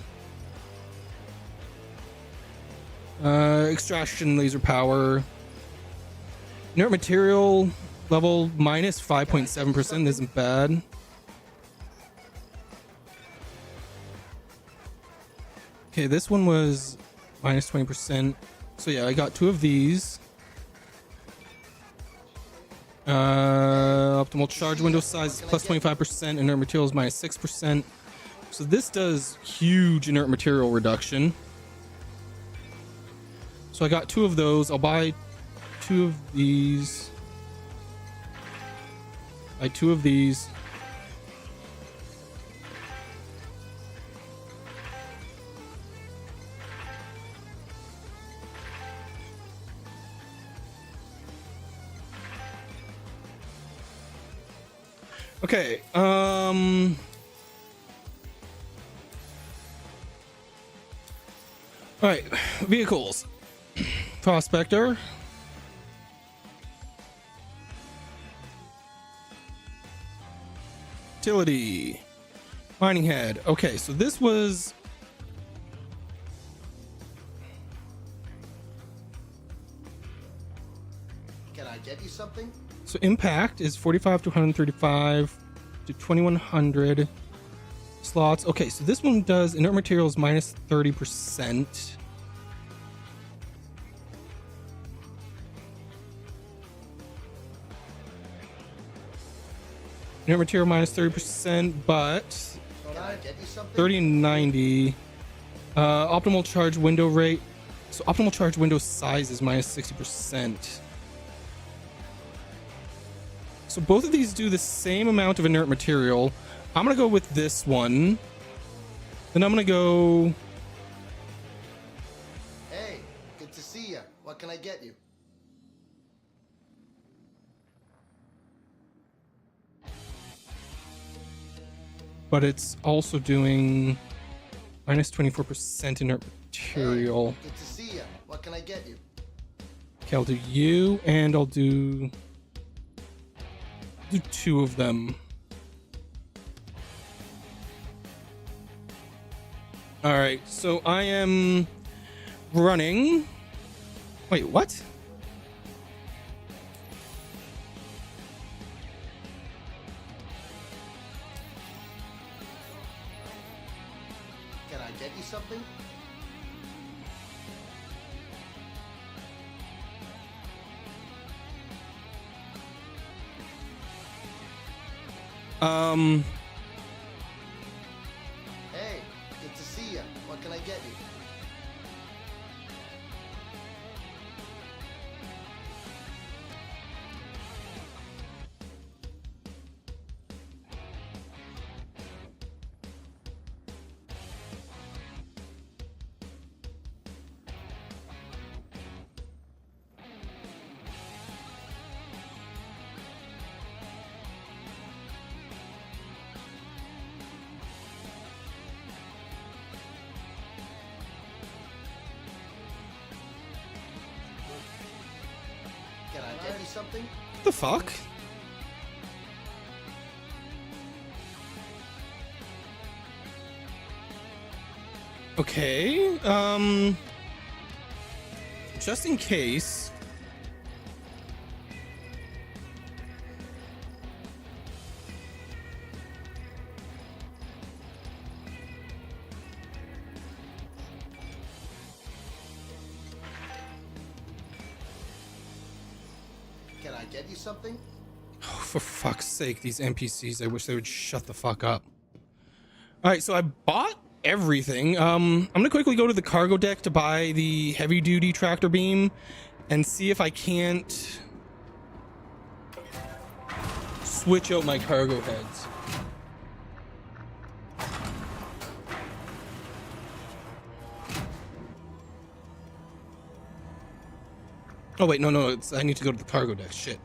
extraction laser power. Inert material level minus 5.7% isn't bad. Okay, this one was minus 20%. So yeah, I got 2 of these. Optimal charge window size is plus 25%. Inert materials minus 6%. So this does huge inert material reduction. So I got 2 of those. I'll buy 2 of these. Buy 2 of these. Okay, all right, vehicles. Prospector. Utility. Mining head. Okay, so this was... Can I get you something? So impact is 45 to 135 to 2100 slots. Okay, so this one does inert materials minus 30%. Inert material minus 30%, but Can I get you something? 30 and 90. Optimal charge window rate. So optimal charge window size is minus 60%. So both of these do the same amount of inert material. I'm gonna go with this one. Then I'm gonna go... Hey, good to see you. What can I get you? But it's also doing minus 24% inert material. Hey, good to see you. What can I get you? Okay, I'll do you, and I'll do 2 of them. All right, so I am running. Wait, what? Can I get you something? Hey, good to see you. What can I get you? Can I get you something? What the fuck? Okay, just in case. Can I get you something? Oh, for fuck's sake, these NPCs, I wish they would shut the fuck up. All right, so I bought everything. I'm gonna quickly go to the cargo deck to buy the heavy duty tractor beam and see if I can't switch out my cargo heads. Oh wait, no, it's, I need to go to the cargo deck. Shit.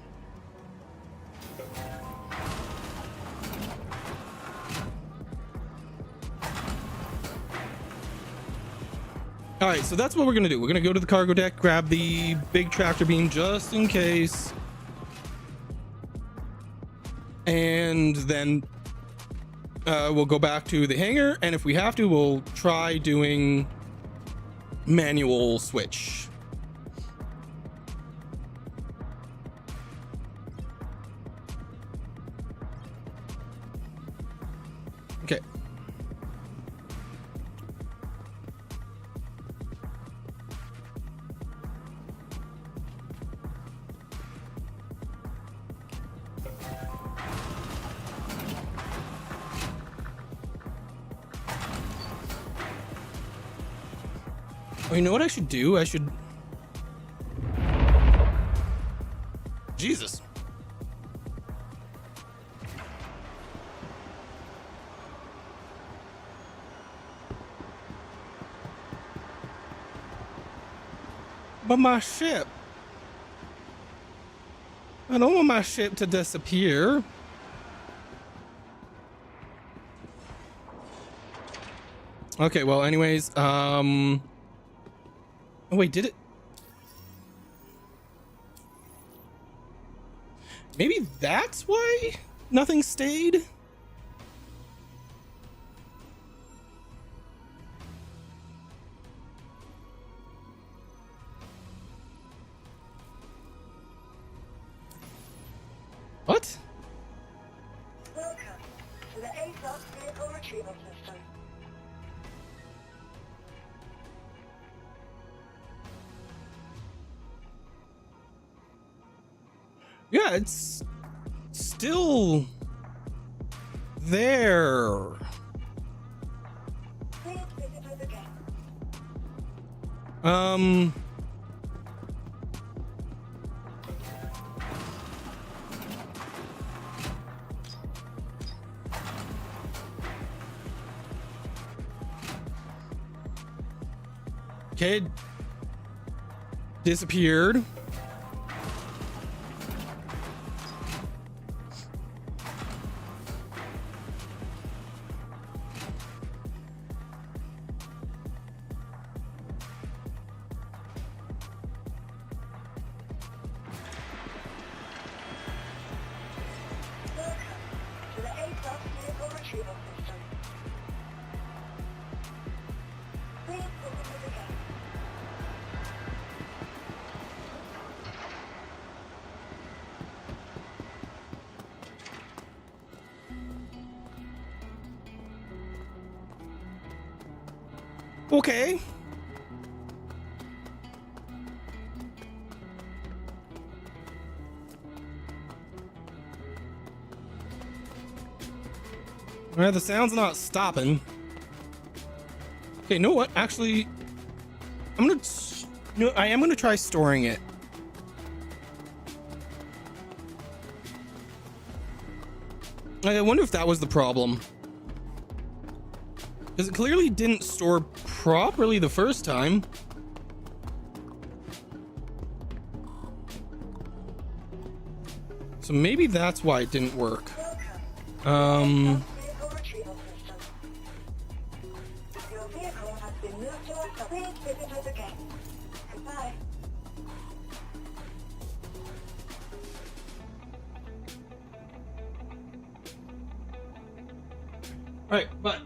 All right, so that's what we're gonna do. We're gonna go to the cargo deck, grab the big tractor beam just in case, and then we'll go back to the hangar, and if we have to, we'll try doing manual switch. Okay. Oh, you know what I should do? I should... Jesus. But my ship... I don't want my ship to disappear. Okay, well, anyways, oh wait, did it? Maybe that's why nothing stayed? What? Welcome to the A-Block Vehicle Retrieval System. Yeah, it's still there. Please visit us again. Kid disappeared. Welcome to the A-Block Vehicle Retrieval System. Please visit us again. Okay. Alright, the sound's not stopping. Okay, you know what? Actually, I am gonna try storing it. I wonder if that was the problem. Because it clearly didn't store properly the first time. So maybe that's why it didn't work. Welcome. Vehicle Retrieval System. Your vehicle has been moved to our sub. Please visit us again. Goodbye. Alright, but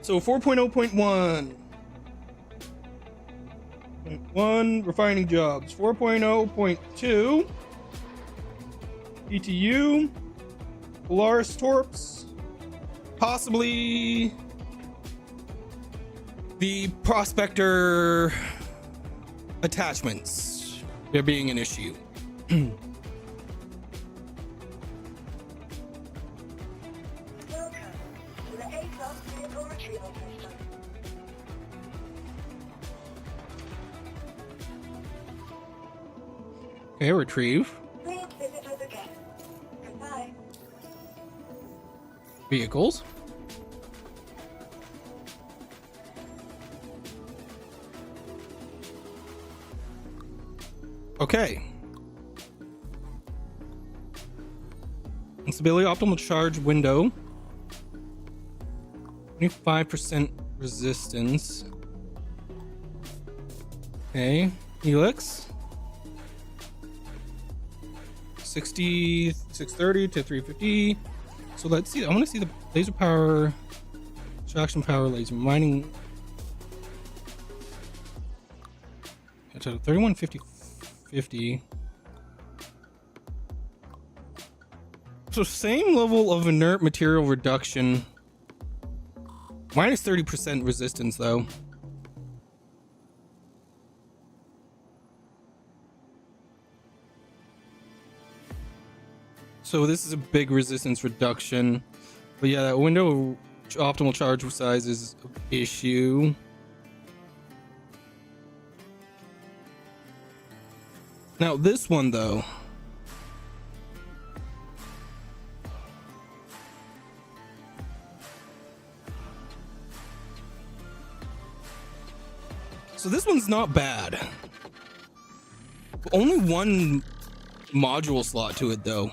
so 4.0.1 refining jobs, 4.0.2 PTU, Polaris Torps, possibly the prospector attachments. There being an issue. Welcome to the A-Block Vehicle Retrieval System. Okay, retrieve Please visit us again. Goodbye. vehicles. Okay. Instability optimal charge window. 25% resistance. Okay. Helix. 630 to 350. So let's see. I want to see the laser power, extraction power, laser mining. It's a 3150. So same level of inert material reduction. Minus 30% resistance though. So this is a big resistance reduction. But yeah, that window optimal charge size is an issue. Now this one though. So this one's not bad. Only one module slot to it though.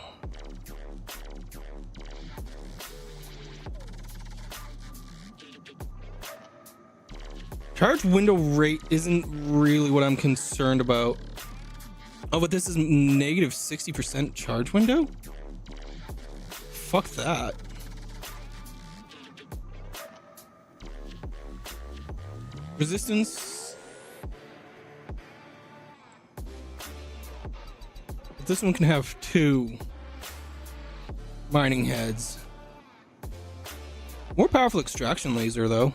Charge window rate isn't really what I'm concerned about. Oh, but this is negative 60% charge window? Fuck that. Resistance. But this one can have 2 mining heads. More powerful extraction laser though.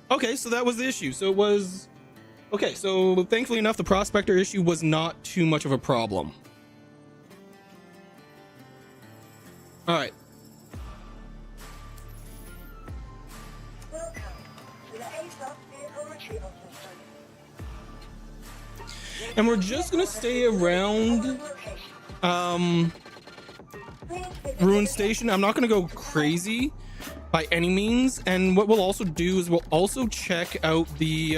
Okay, so that was the issue. So it was... Okay, so thankfully enough, the prospector issue was not too much of a problem. Alright. Welcome to the ASOS vehicle retrieval system. And we're just gonna stay around... Ruin Station. I'm not gonna go crazy by any means, and what we'll also do is we'll also check out the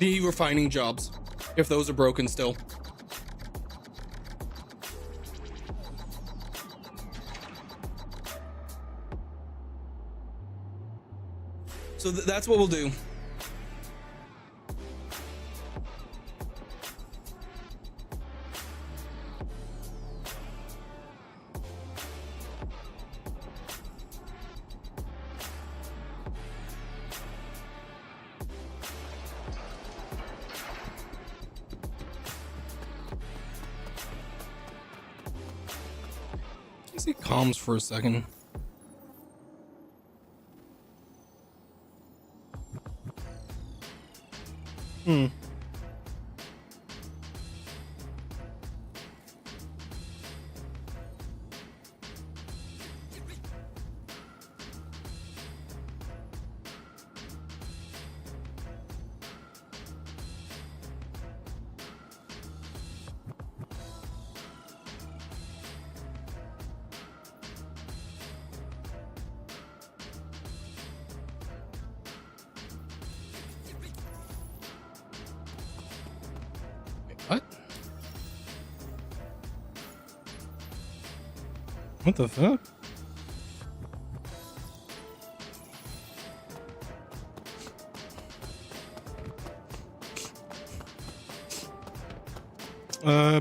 refining jobs, if those are broken still. So that's what we'll do. Let's see comms for a second. What? What the fuck?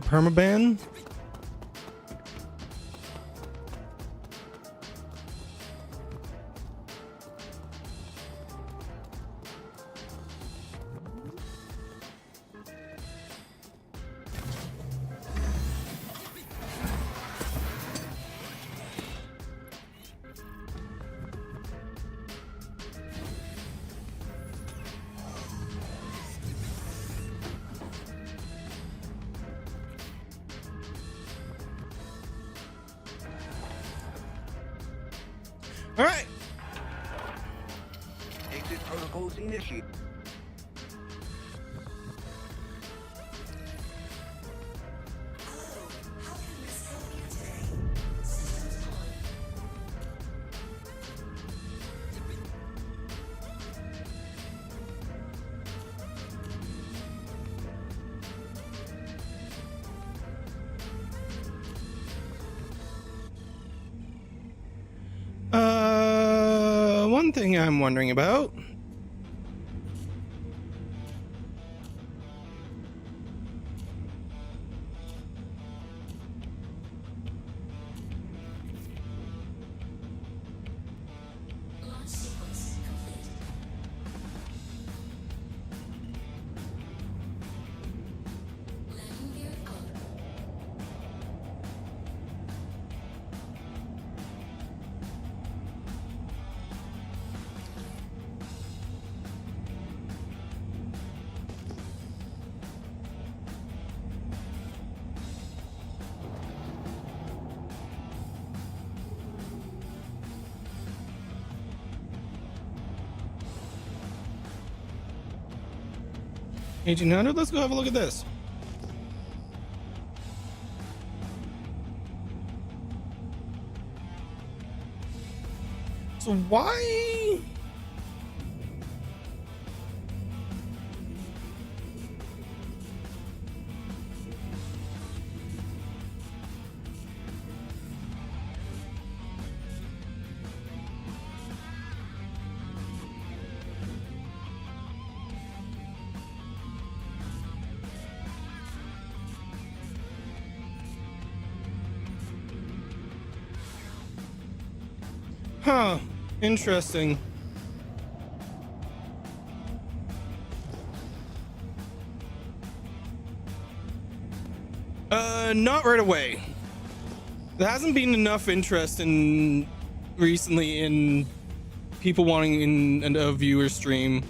Permaban? All right. Exit protocols initiated. one thing I'm wondering about. $1,800. Let's go have a look at this. So why? Huh, interesting. Not right away. There hasn't been enough interest in recently in people wanting in a viewer stream.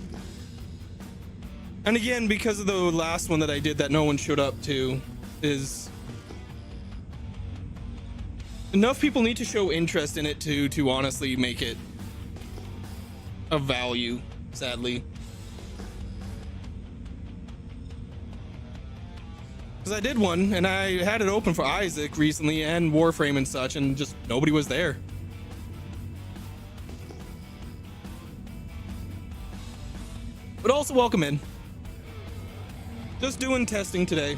And again, because of the last one that I did that no one showed up to, is enough people need to show interest in it to honestly make it of value, sadly. Because I did one and I had it open for Isaac recently and Warframe and such, and just nobody was there. But also welcome in. Just doing testing today.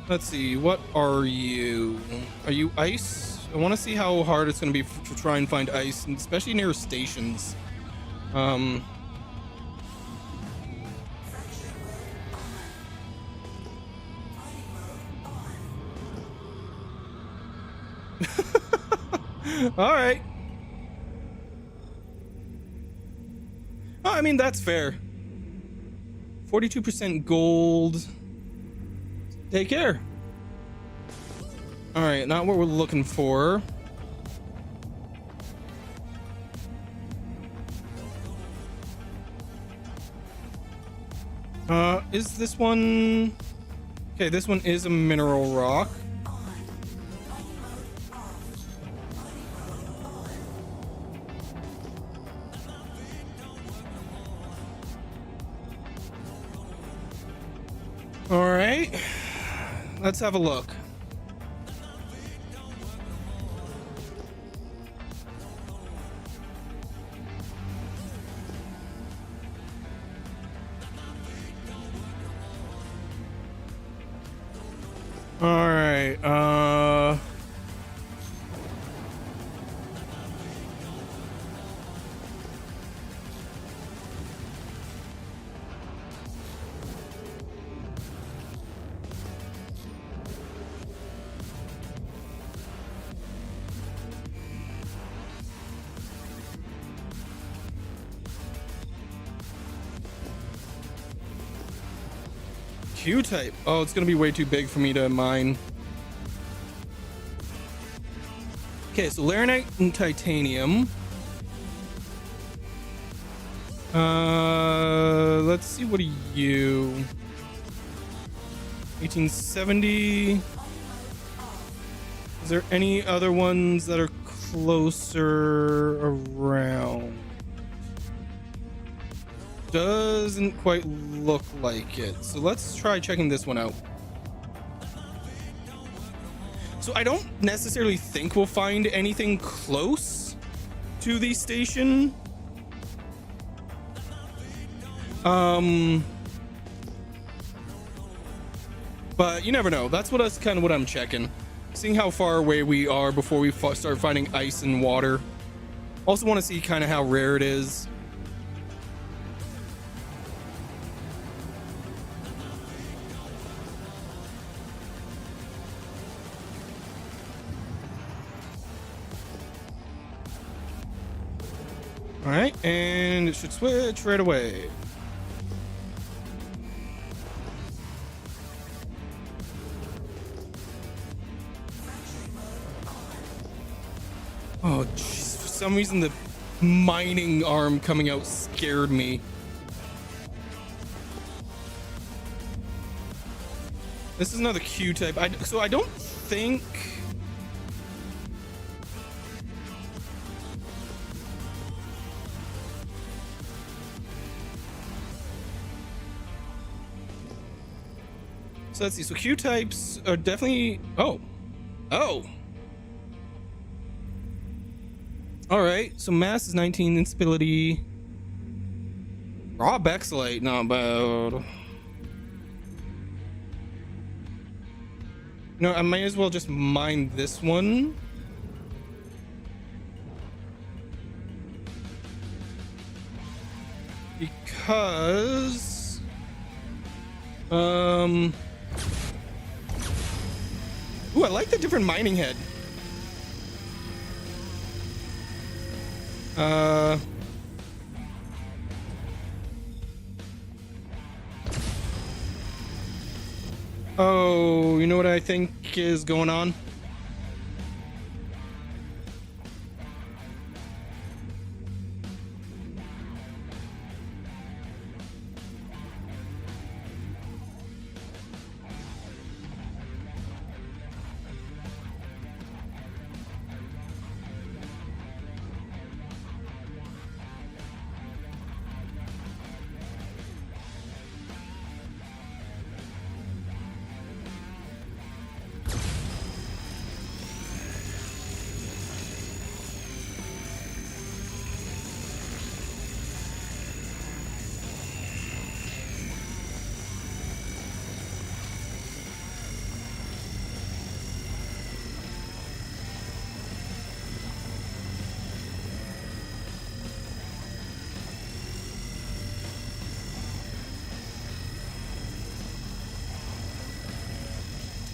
Let's see, what are you? Are you ice? I want to see how hard it's going to be to try and find ice, especially near stations. All right. Oh, I mean, that's fair. 42% gold. Take care. All right, not what we're looking for. Is this one? Okay, this one is a mineral rock. All right, let's have a look. All right, Q-type. Oh, it's gonna be way too big for me to mine. Okay, so Laranite and titanium. Let's see, what are you? 1870. Is there any other ones that are closer around? Doesn't quite look like it. So let's try checking this one out. So I don't necessarily think we'll find anything close to the station. But you never know. That's kind of what I'm checking. seeing how far away we are before we start finding ice and water. Also want to see kind of how rare it is. All right, and it should switch right away. Oh, jeez. For some reason, the mining arm coming out scared me. This is another Q type. So I don't think... So let's see. So Q types are definitely... Oh. All right. So mass is 19. Instability. Raw Bexalite. Not bad. No, I might as well just mine this one. Because... Ooh, I like the different mining head. Oh, you know what I think is going on?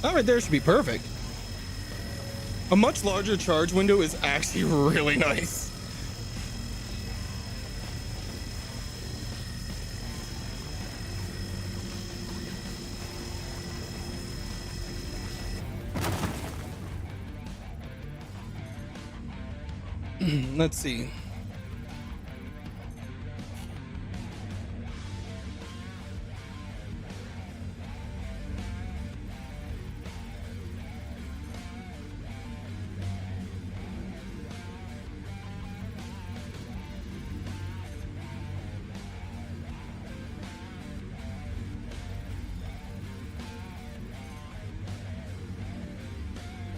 All right, there should be perfect. A much larger charge window is actually really nice. Let's see.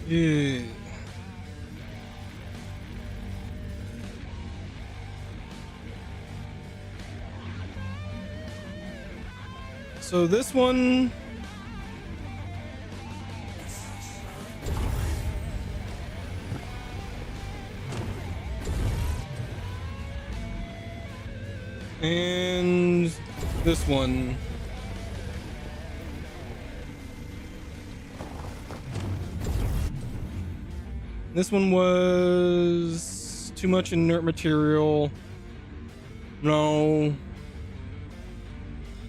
Yeah. So this one, and this one. This one was too much inert material. No.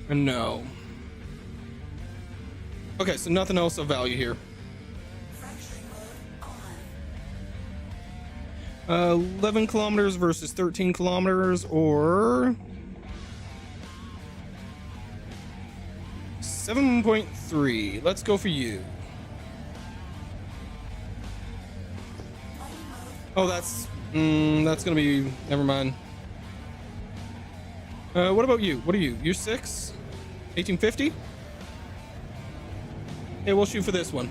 And no. Okay, so nothing else of value here. 11 kilometers versus 13 kilometers, or 7.3. Let's go for you. Oh, that's gonna be, never mind. What about you? What are you? You're 6? 1850? Hey, we'll shoot for this one.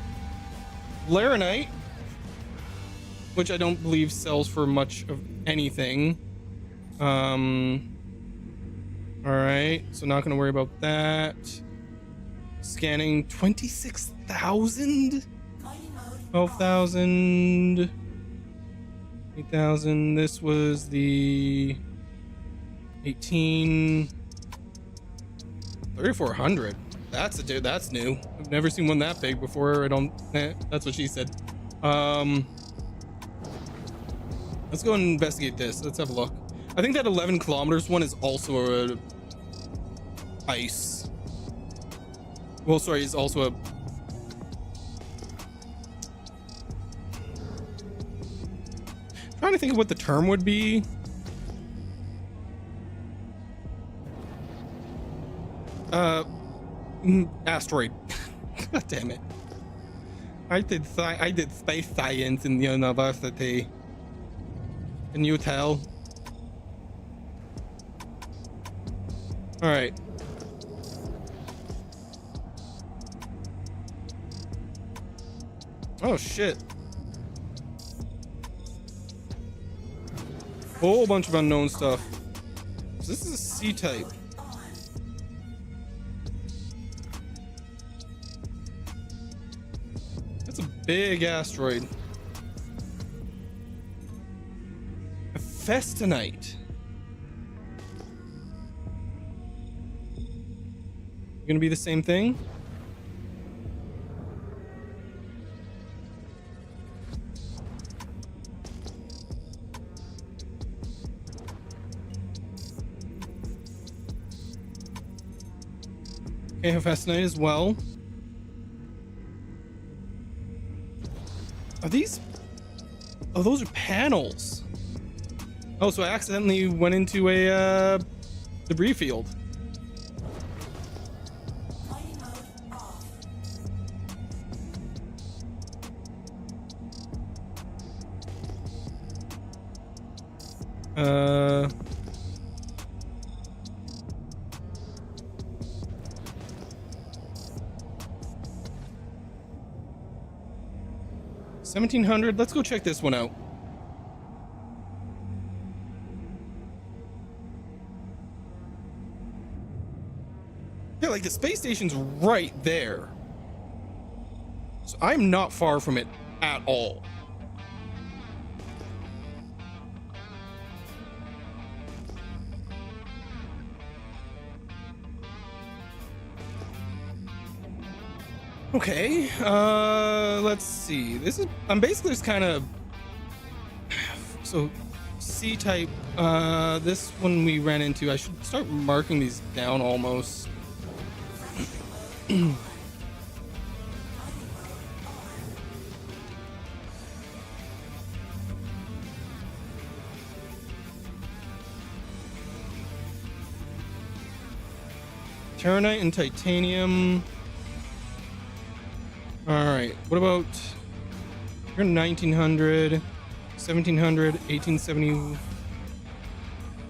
Laranite, which I don't believe sells for much of anything. All right, so not gonna worry about that. Scanning 26,000, 12,000, 8,000. This was the 18, 3,400. That's a dude. That's new. I've never seen one that big before. I don't. That's what she said. Let's go and investigate this. Let's have a look. I think that 11 kilometers one is also a ice. Well, sorry, is also a. Trying to think of what the term would be. Asteroid. God damn it. I did space science in the university. Can you tell? All right. Oh shit. Whole bunch of unknown stuff. So this is a C-type. That's a big asteroid. A Festonite. Gonna be the same thing? Okay, Festonite as well. Are these? Oh, those are panels. Oh, so I accidentally went into a debris field. Uh. $1,700. Let's go check this one out. Yeah, like the space station's right there. So I'm not far from it at all. Okay, let's see. I'm basically just kind of, so C-type, this one we ran into, I should start marking these down almost. Terranite and titanium. All right, what about, you're 1900, 1700, 1870,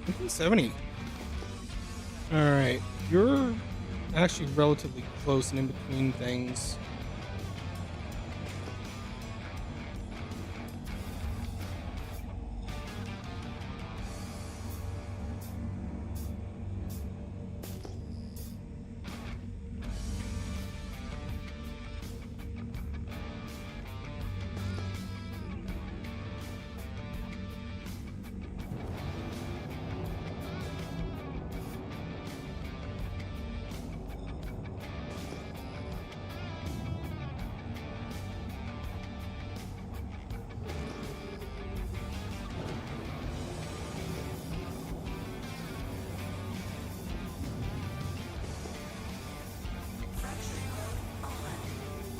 1870. All right, you're actually relatively close and in between things.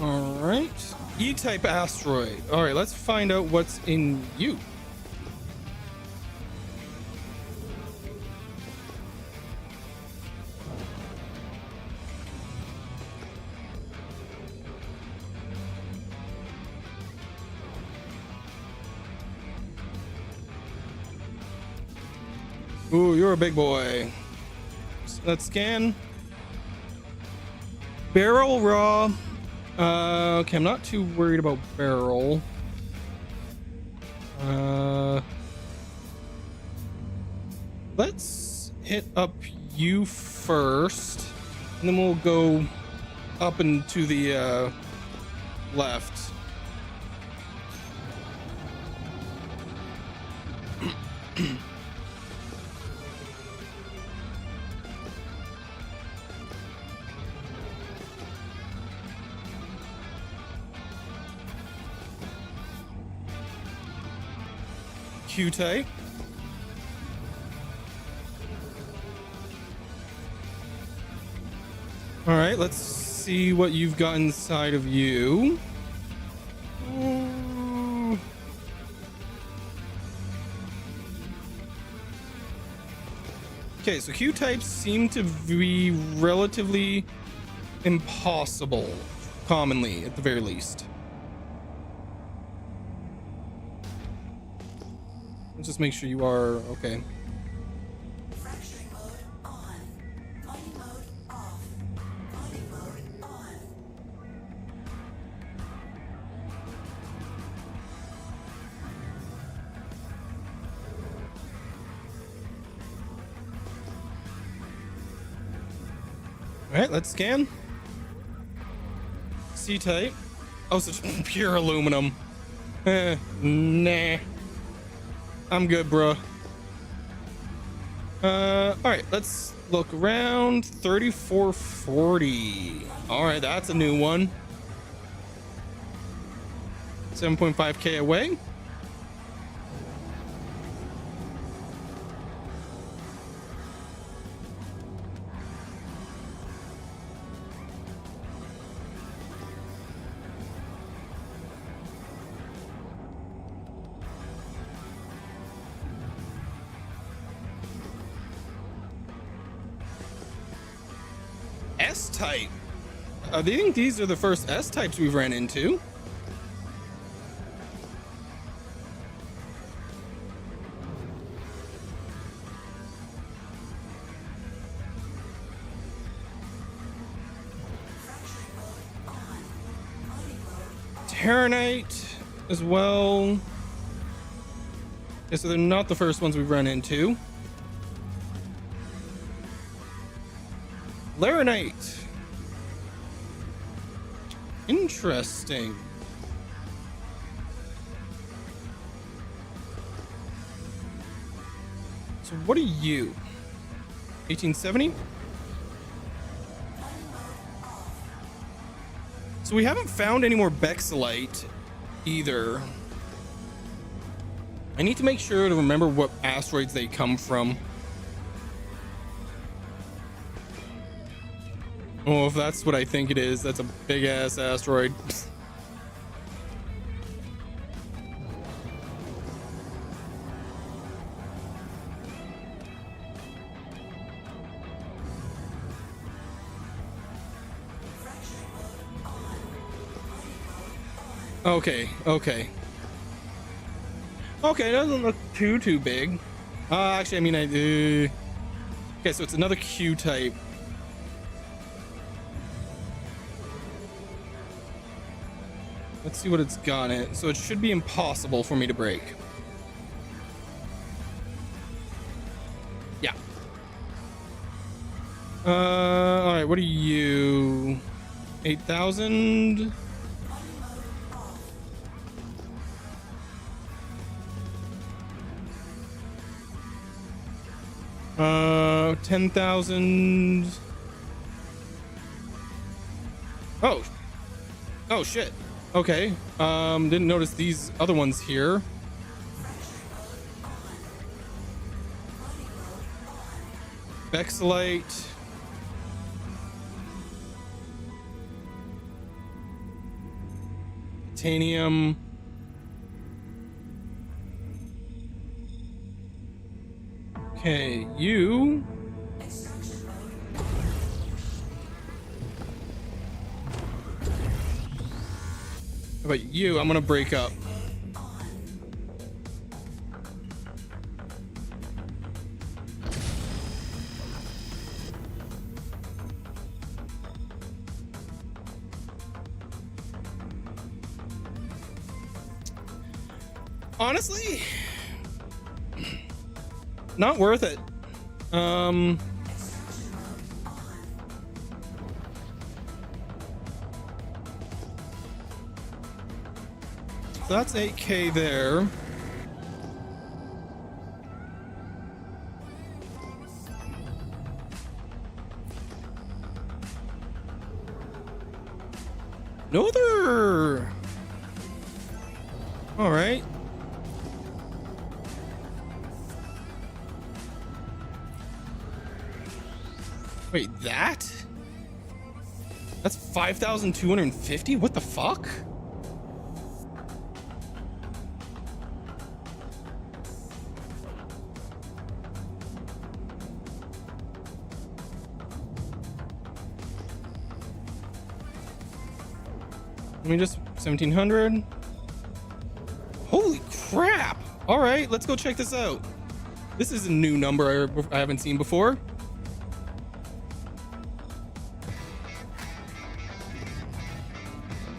Alright. E-type asteroid. Alright, let's find out what's in you. Ooh, you're a big boy. Let's scan. Barrel raw. Okay, I'm not too worried about barrel. Let's hit up you first, and then we'll go up and to the left. Q-type. All right, let's see what you've got inside of you. Okay, so Q-types seem to be relatively impossible, commonly, at the very least. Let's just make sure you are okay. Fracturing mode on. Mining mode off. Mining mode on. All right, let's scan. C-type. Oh, so it's pure aluminum. Nah. I'm good, bro. All right, let's look around. 3440. All right, that's a new one. 7.5K away. S-type. I think these are the first S-types we've ran into. Terranite as well. Okay, so they're not the first ones we've run into. Laranite. Interesting. So what are you? 1870? So we haven't found any more Bexelite either. I need to make sure to remember what asteroids they come from. Oh, if that's what I think it is, that's a big ass asteroid. Okay, okay. Okay, it doesn't look too big. Actually, I mean, okay, so it's another Q type. Let's see what it's got in it. So it should be impossible for me to break. Yeah. All right, what are you? 8,000? Uh, 10,000. Oh. Oh, shit. Okay. Didn't notice these other ones here. Bexelite. Titanium. Okay, you. How about you? I'm gonna break up. Honestly, not worth it. So that's 8K there. No other. All right. Wait, that's 5,250? What the fuck? Let me just 1,700. Holy crap. All right, let's go check this out. This is a new number I haven't seen before.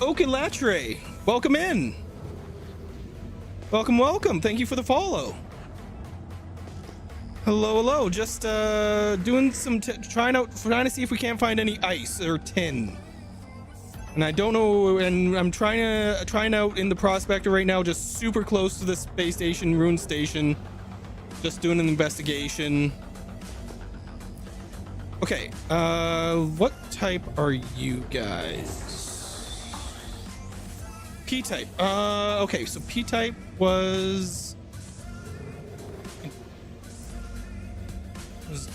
Okalatre, welcome in. Welcome. Thank you for the follow. Hello. Just doing some trying to see if we can't find any ice or tin. And I don't know, and I'm trying out in the prospector right now, just super close to the space station, Rune Station. Just doing an investigation. Okay, what type are you guys? P-type. Okay, so P-type was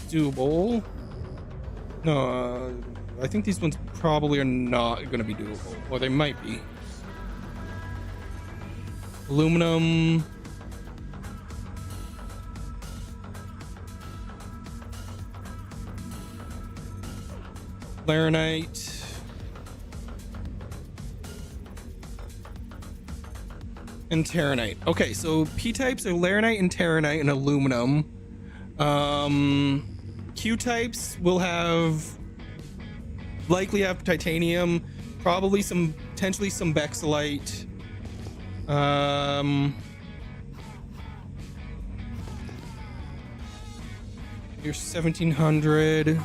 doable. No, I think these ones probably are not going to be doable, or they might be. Aluminum. Laranite. And Terranite. Okay, so P-types are Laranite and Terranite and aluminum. Q-types will likely have titanium, probably some potentially some Bexelite. You're 1700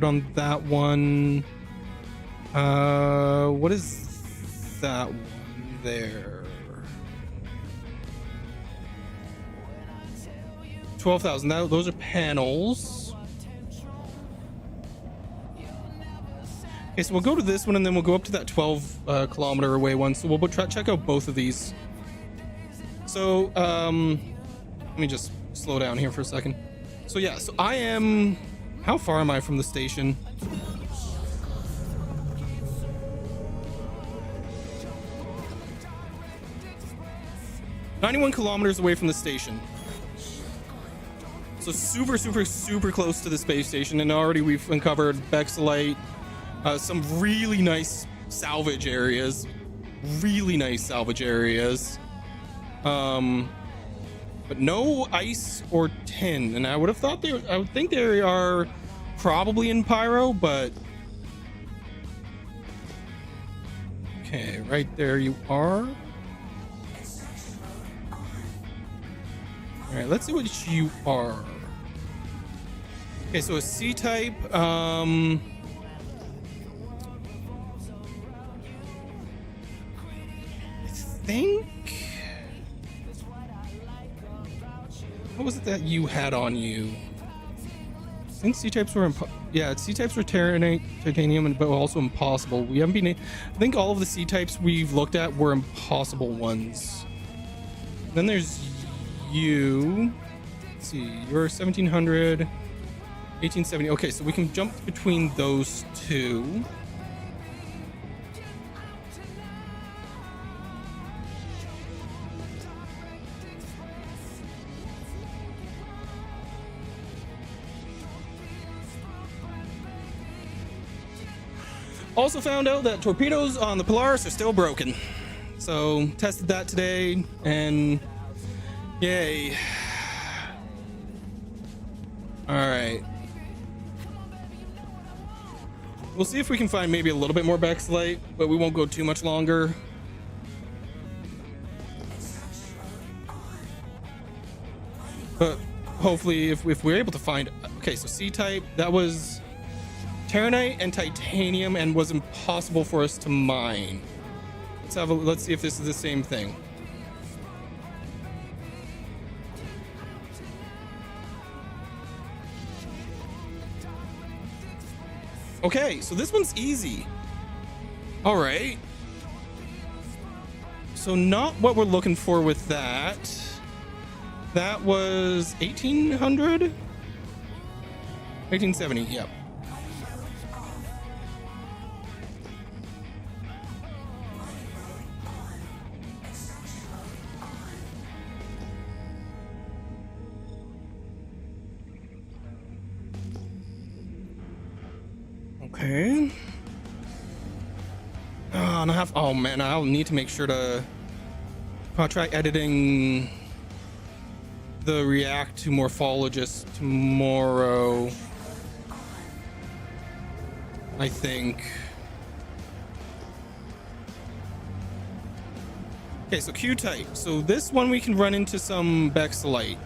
on that one. What is that one there? 12,000. Those are panels. Okay, so we'll go to this one and then we'll go up to that 12 kilometer away one. So we'll check out both of these. So let me just slow down here for a second. So yeah, so I am, how far am I from the station? "91 kilometers away from the station." So super close to the space station, and already we've uncovered Bexelite, some really nice salvage areas. But no ice or tin, and I would think they are probably in Pyro, but okay, right there you are. All right, let's see what you are. Okay, so a C-type. I think. What was it that you had on you? I think C-types were C-types were titanium, but also impossible. We haven't been. I think all of the C-types we've looked at were impossible ones. Then there's you. Let's see. You're 1700, 1870. Okay, so we can jump between those two. Also found out that torpedoes on the Polaris are still broken. So tested that today and yay. All right. We'll see if we can find maybe a little bit more Bexelite, but we won't go too much longer. But hopefully if we're able to find, okay, so C-type, that was Terranite and titanium and was impossible for us to mine. Let's see if this is the same thing. Okay, so this one's easy. All right. So not what we're looking for with that. That was 1800? 1870, yep. Okay. Oh man, I'll need to make sure to try editing the React to Morphologist tomorrow, I think. Okay, so Q-type. So this one we can run into some Bexelite.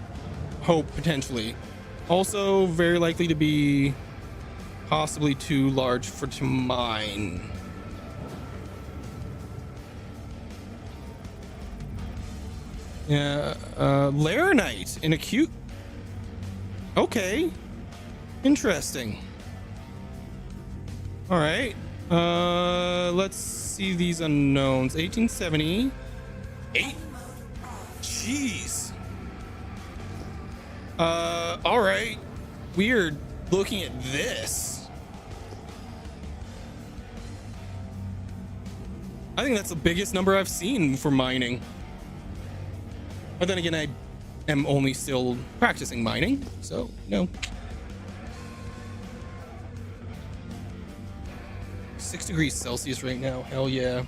Hope, potentially. Also very likely to be possibly too large to mine. Yeah, Laranite in a cute. Okay, interesting. All right, let's see these unknowns. 1870. 8. Jeez. All right. Weird. Looking at this. I think that's the biggest number I've seen for mining. But then again, I am only still practicing mining, so no. 6 degrees Celsius right now. Hell yeah.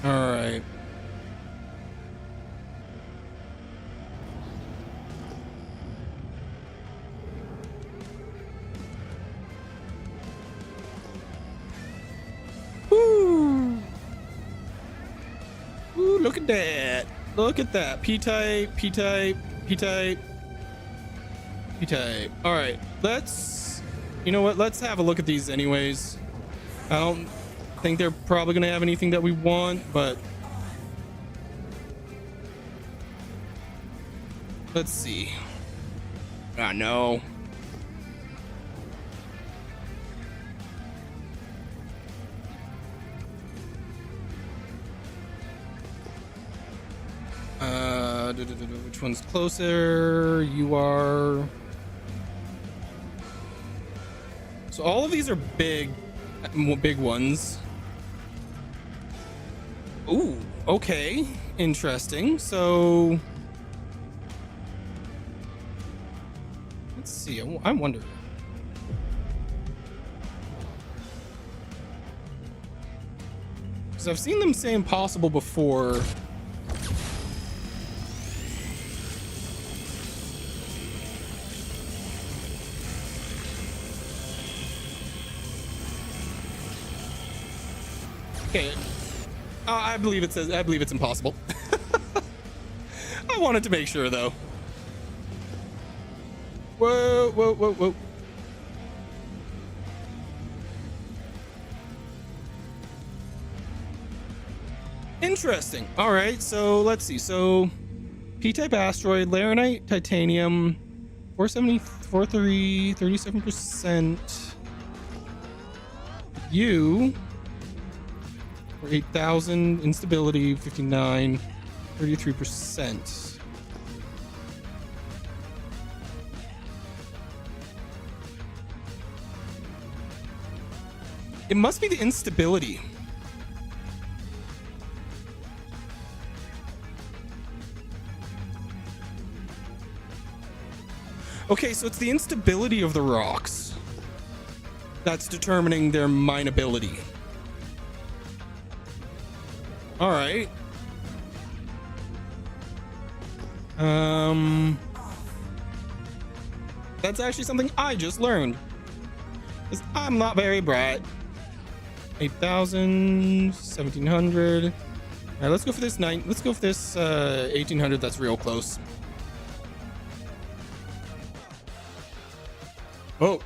All right. Woo! Ooh, look at that. Look at that. P-type, P-type, P-type, P-type. All right, you know what? Let's have a look at these anyways. I don't think they're probably gonna have anything that we want, but let's see. Ah, no. Which one's closer? You are. So all of these are big ones. Ooh, okay, interesting. So let's see. I wonder. Because I've seen them say impossible before. Okay, I believe it says. I believe it's impossible. I wanted to make sure though. Whoa, whoa, whoa, whoa. Interesting. All right, so let's see. So, P-type asteroid, Laranite, titanium, 473, 37%. U. 8,000 instability, 59, 33%. It must be the instability. Okay, so it's the instability of the rocks that's determining their mineability. All right. That's actually something I just learned. 'Cause I'm not very bright. 8,000, 1,700. All right, let's go for this 1,800. That's real close. Oh.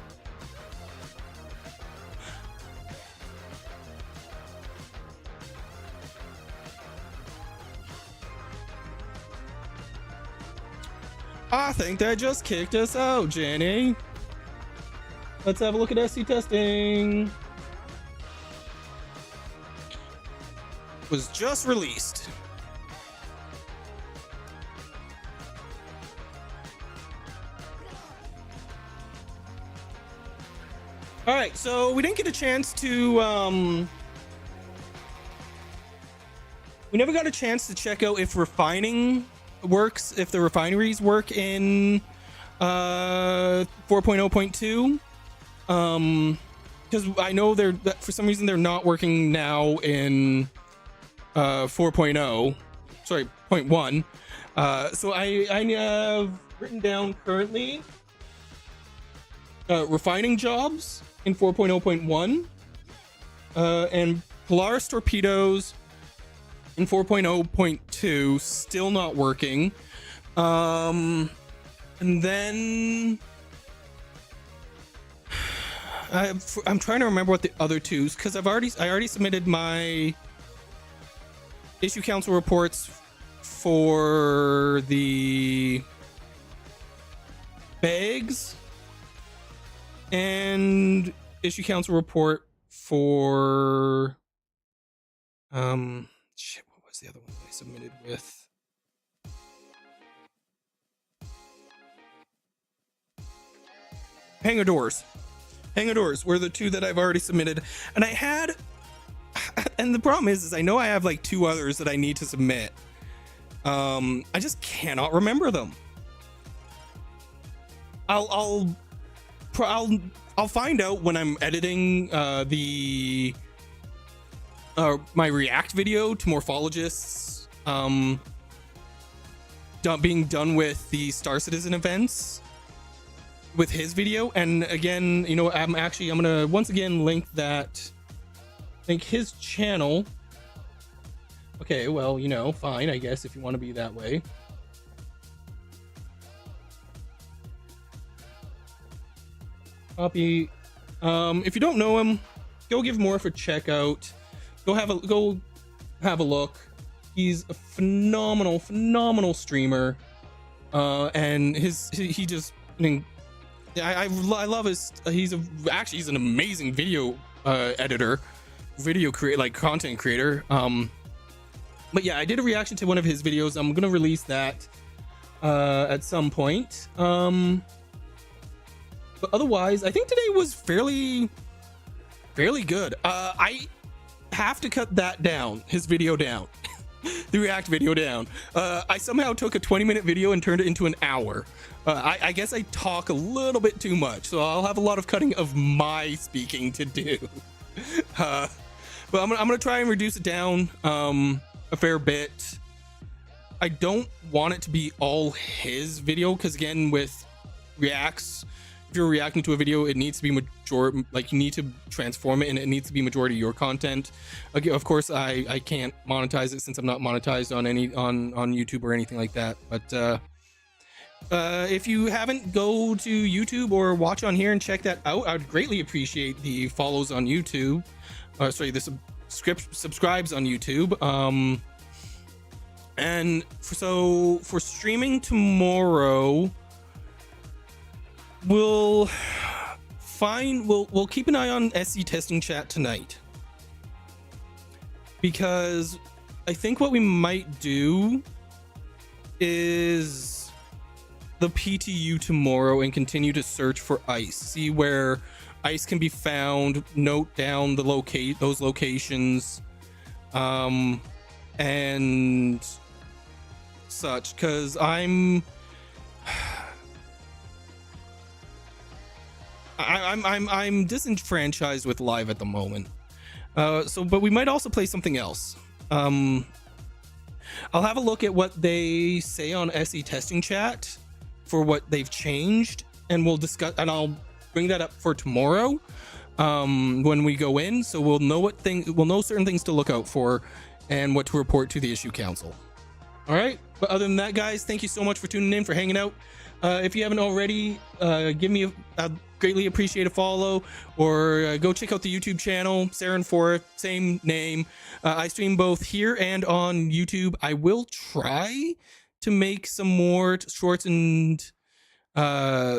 I think they just kicked us out, Jenny. Let's have a look at SC testing. Was just released. All right, so we didn't get a chance to we never got a chance to check out if refining works, if the refineries work in 4.0.2, because I know they're, for some reason they're not working now in 4.0, sorry, 0.1. So I have written down currently refining jobs in 4.0.1, and Polaris torpedoes in 4.0.2 still not working. And then I'm trying to remember what the other twos, because I already submitted my issue council reports for the bags and issue council report for shit, what was the other one I submitted with? Hangar doors were the two that I've already submitted, and and the problem is I know I have like two others that I need to submit. I just cannot remember them. I'll find out when I'm editing the my react video to morphologists being done with the Star Citizen events with his video. And again, you know, I'm gonna once again link his channel. Okay, well, you know, fine, I guess, if you want to be that way. Copy. If you don't know him, go give Morph a check out. Go have a look. He's a phenomenal streamer. And he just, I mean, I love his. He's an amazing video editor, content creator. But yeah, I did a reaction to one of his videos. I'm gonna release that at some point. But otherwise, I think today was fairly good. I have to cut that down, his video down, the react video down. I somehow took a 20-minute video and turned it into an hour. I guess I talk a little bit too much, so I'll have a lot of cutting of my speaking to do. But I'm gonna try and reduce it down a fair bit. I don't want it to be all his video, because again, with reacts, if you're reacting to a video, it needs to be majority, like you need to transform it and it needs to be majority of your content. Okay, of course I can't monetize it since I'm not monetized on YouTube or anything like that. But if you haven't, go to YouTube or watch on here and check that out. I would greatly appreciate the follows on YouTube. The subscribes on YouTube. And for streaming tomorrow, we'll keep an eye on SC testing chat tonight, because I think what we might do is the PTU tomorrow and continue to search for ice, see where ice can be found, note down those locations, and such, because I'm disenfranchised with live at the moment. But we might also play something else. I'll have a look at what they say on SE testing chat for what they've changed, and we'll discuss, and I'll bring that up for tomorrow when we go in, so we'll know certain things to look out for and what to report to the issue council. All right, but other than that, guys, thank you so much for tuning in, for hanging out. If you haven't already, give me a greatly appreciate a follow, or go check out the YouTube channel, Saren Forth, same name. I stream both here and on YouTube. I will try to make some more shorts and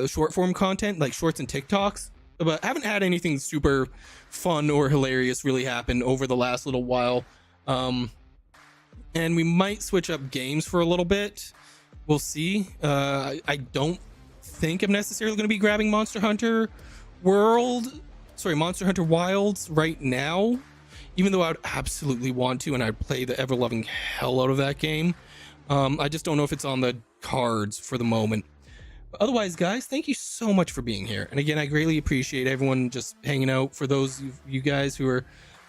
short form content, like shorts and TikToks, but I haven't had anything super fun or hilarious really happen over the last little while. And we might switch up games for a little bit. We'll see. I don't think I'm necessarily going to be grabbing Monster Hunter Wilds right now, even though I would absolutely want to, and I'd play the ever-loving hell out of that game. I just don't know if it's on the cards for the moment. But otherwise, guys, thank you so much for being here. And again, I greatly appreciate everyone just hanging out. For those of you guys who are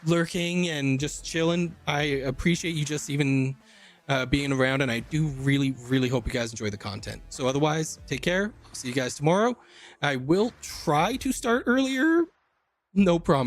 lurking and just chilling, I appreciate you just even being around, and I do really hope you guys enjoy the content. So otherwise, take care. I'll see you guys tomorrow. I will try to start earlier, no promise.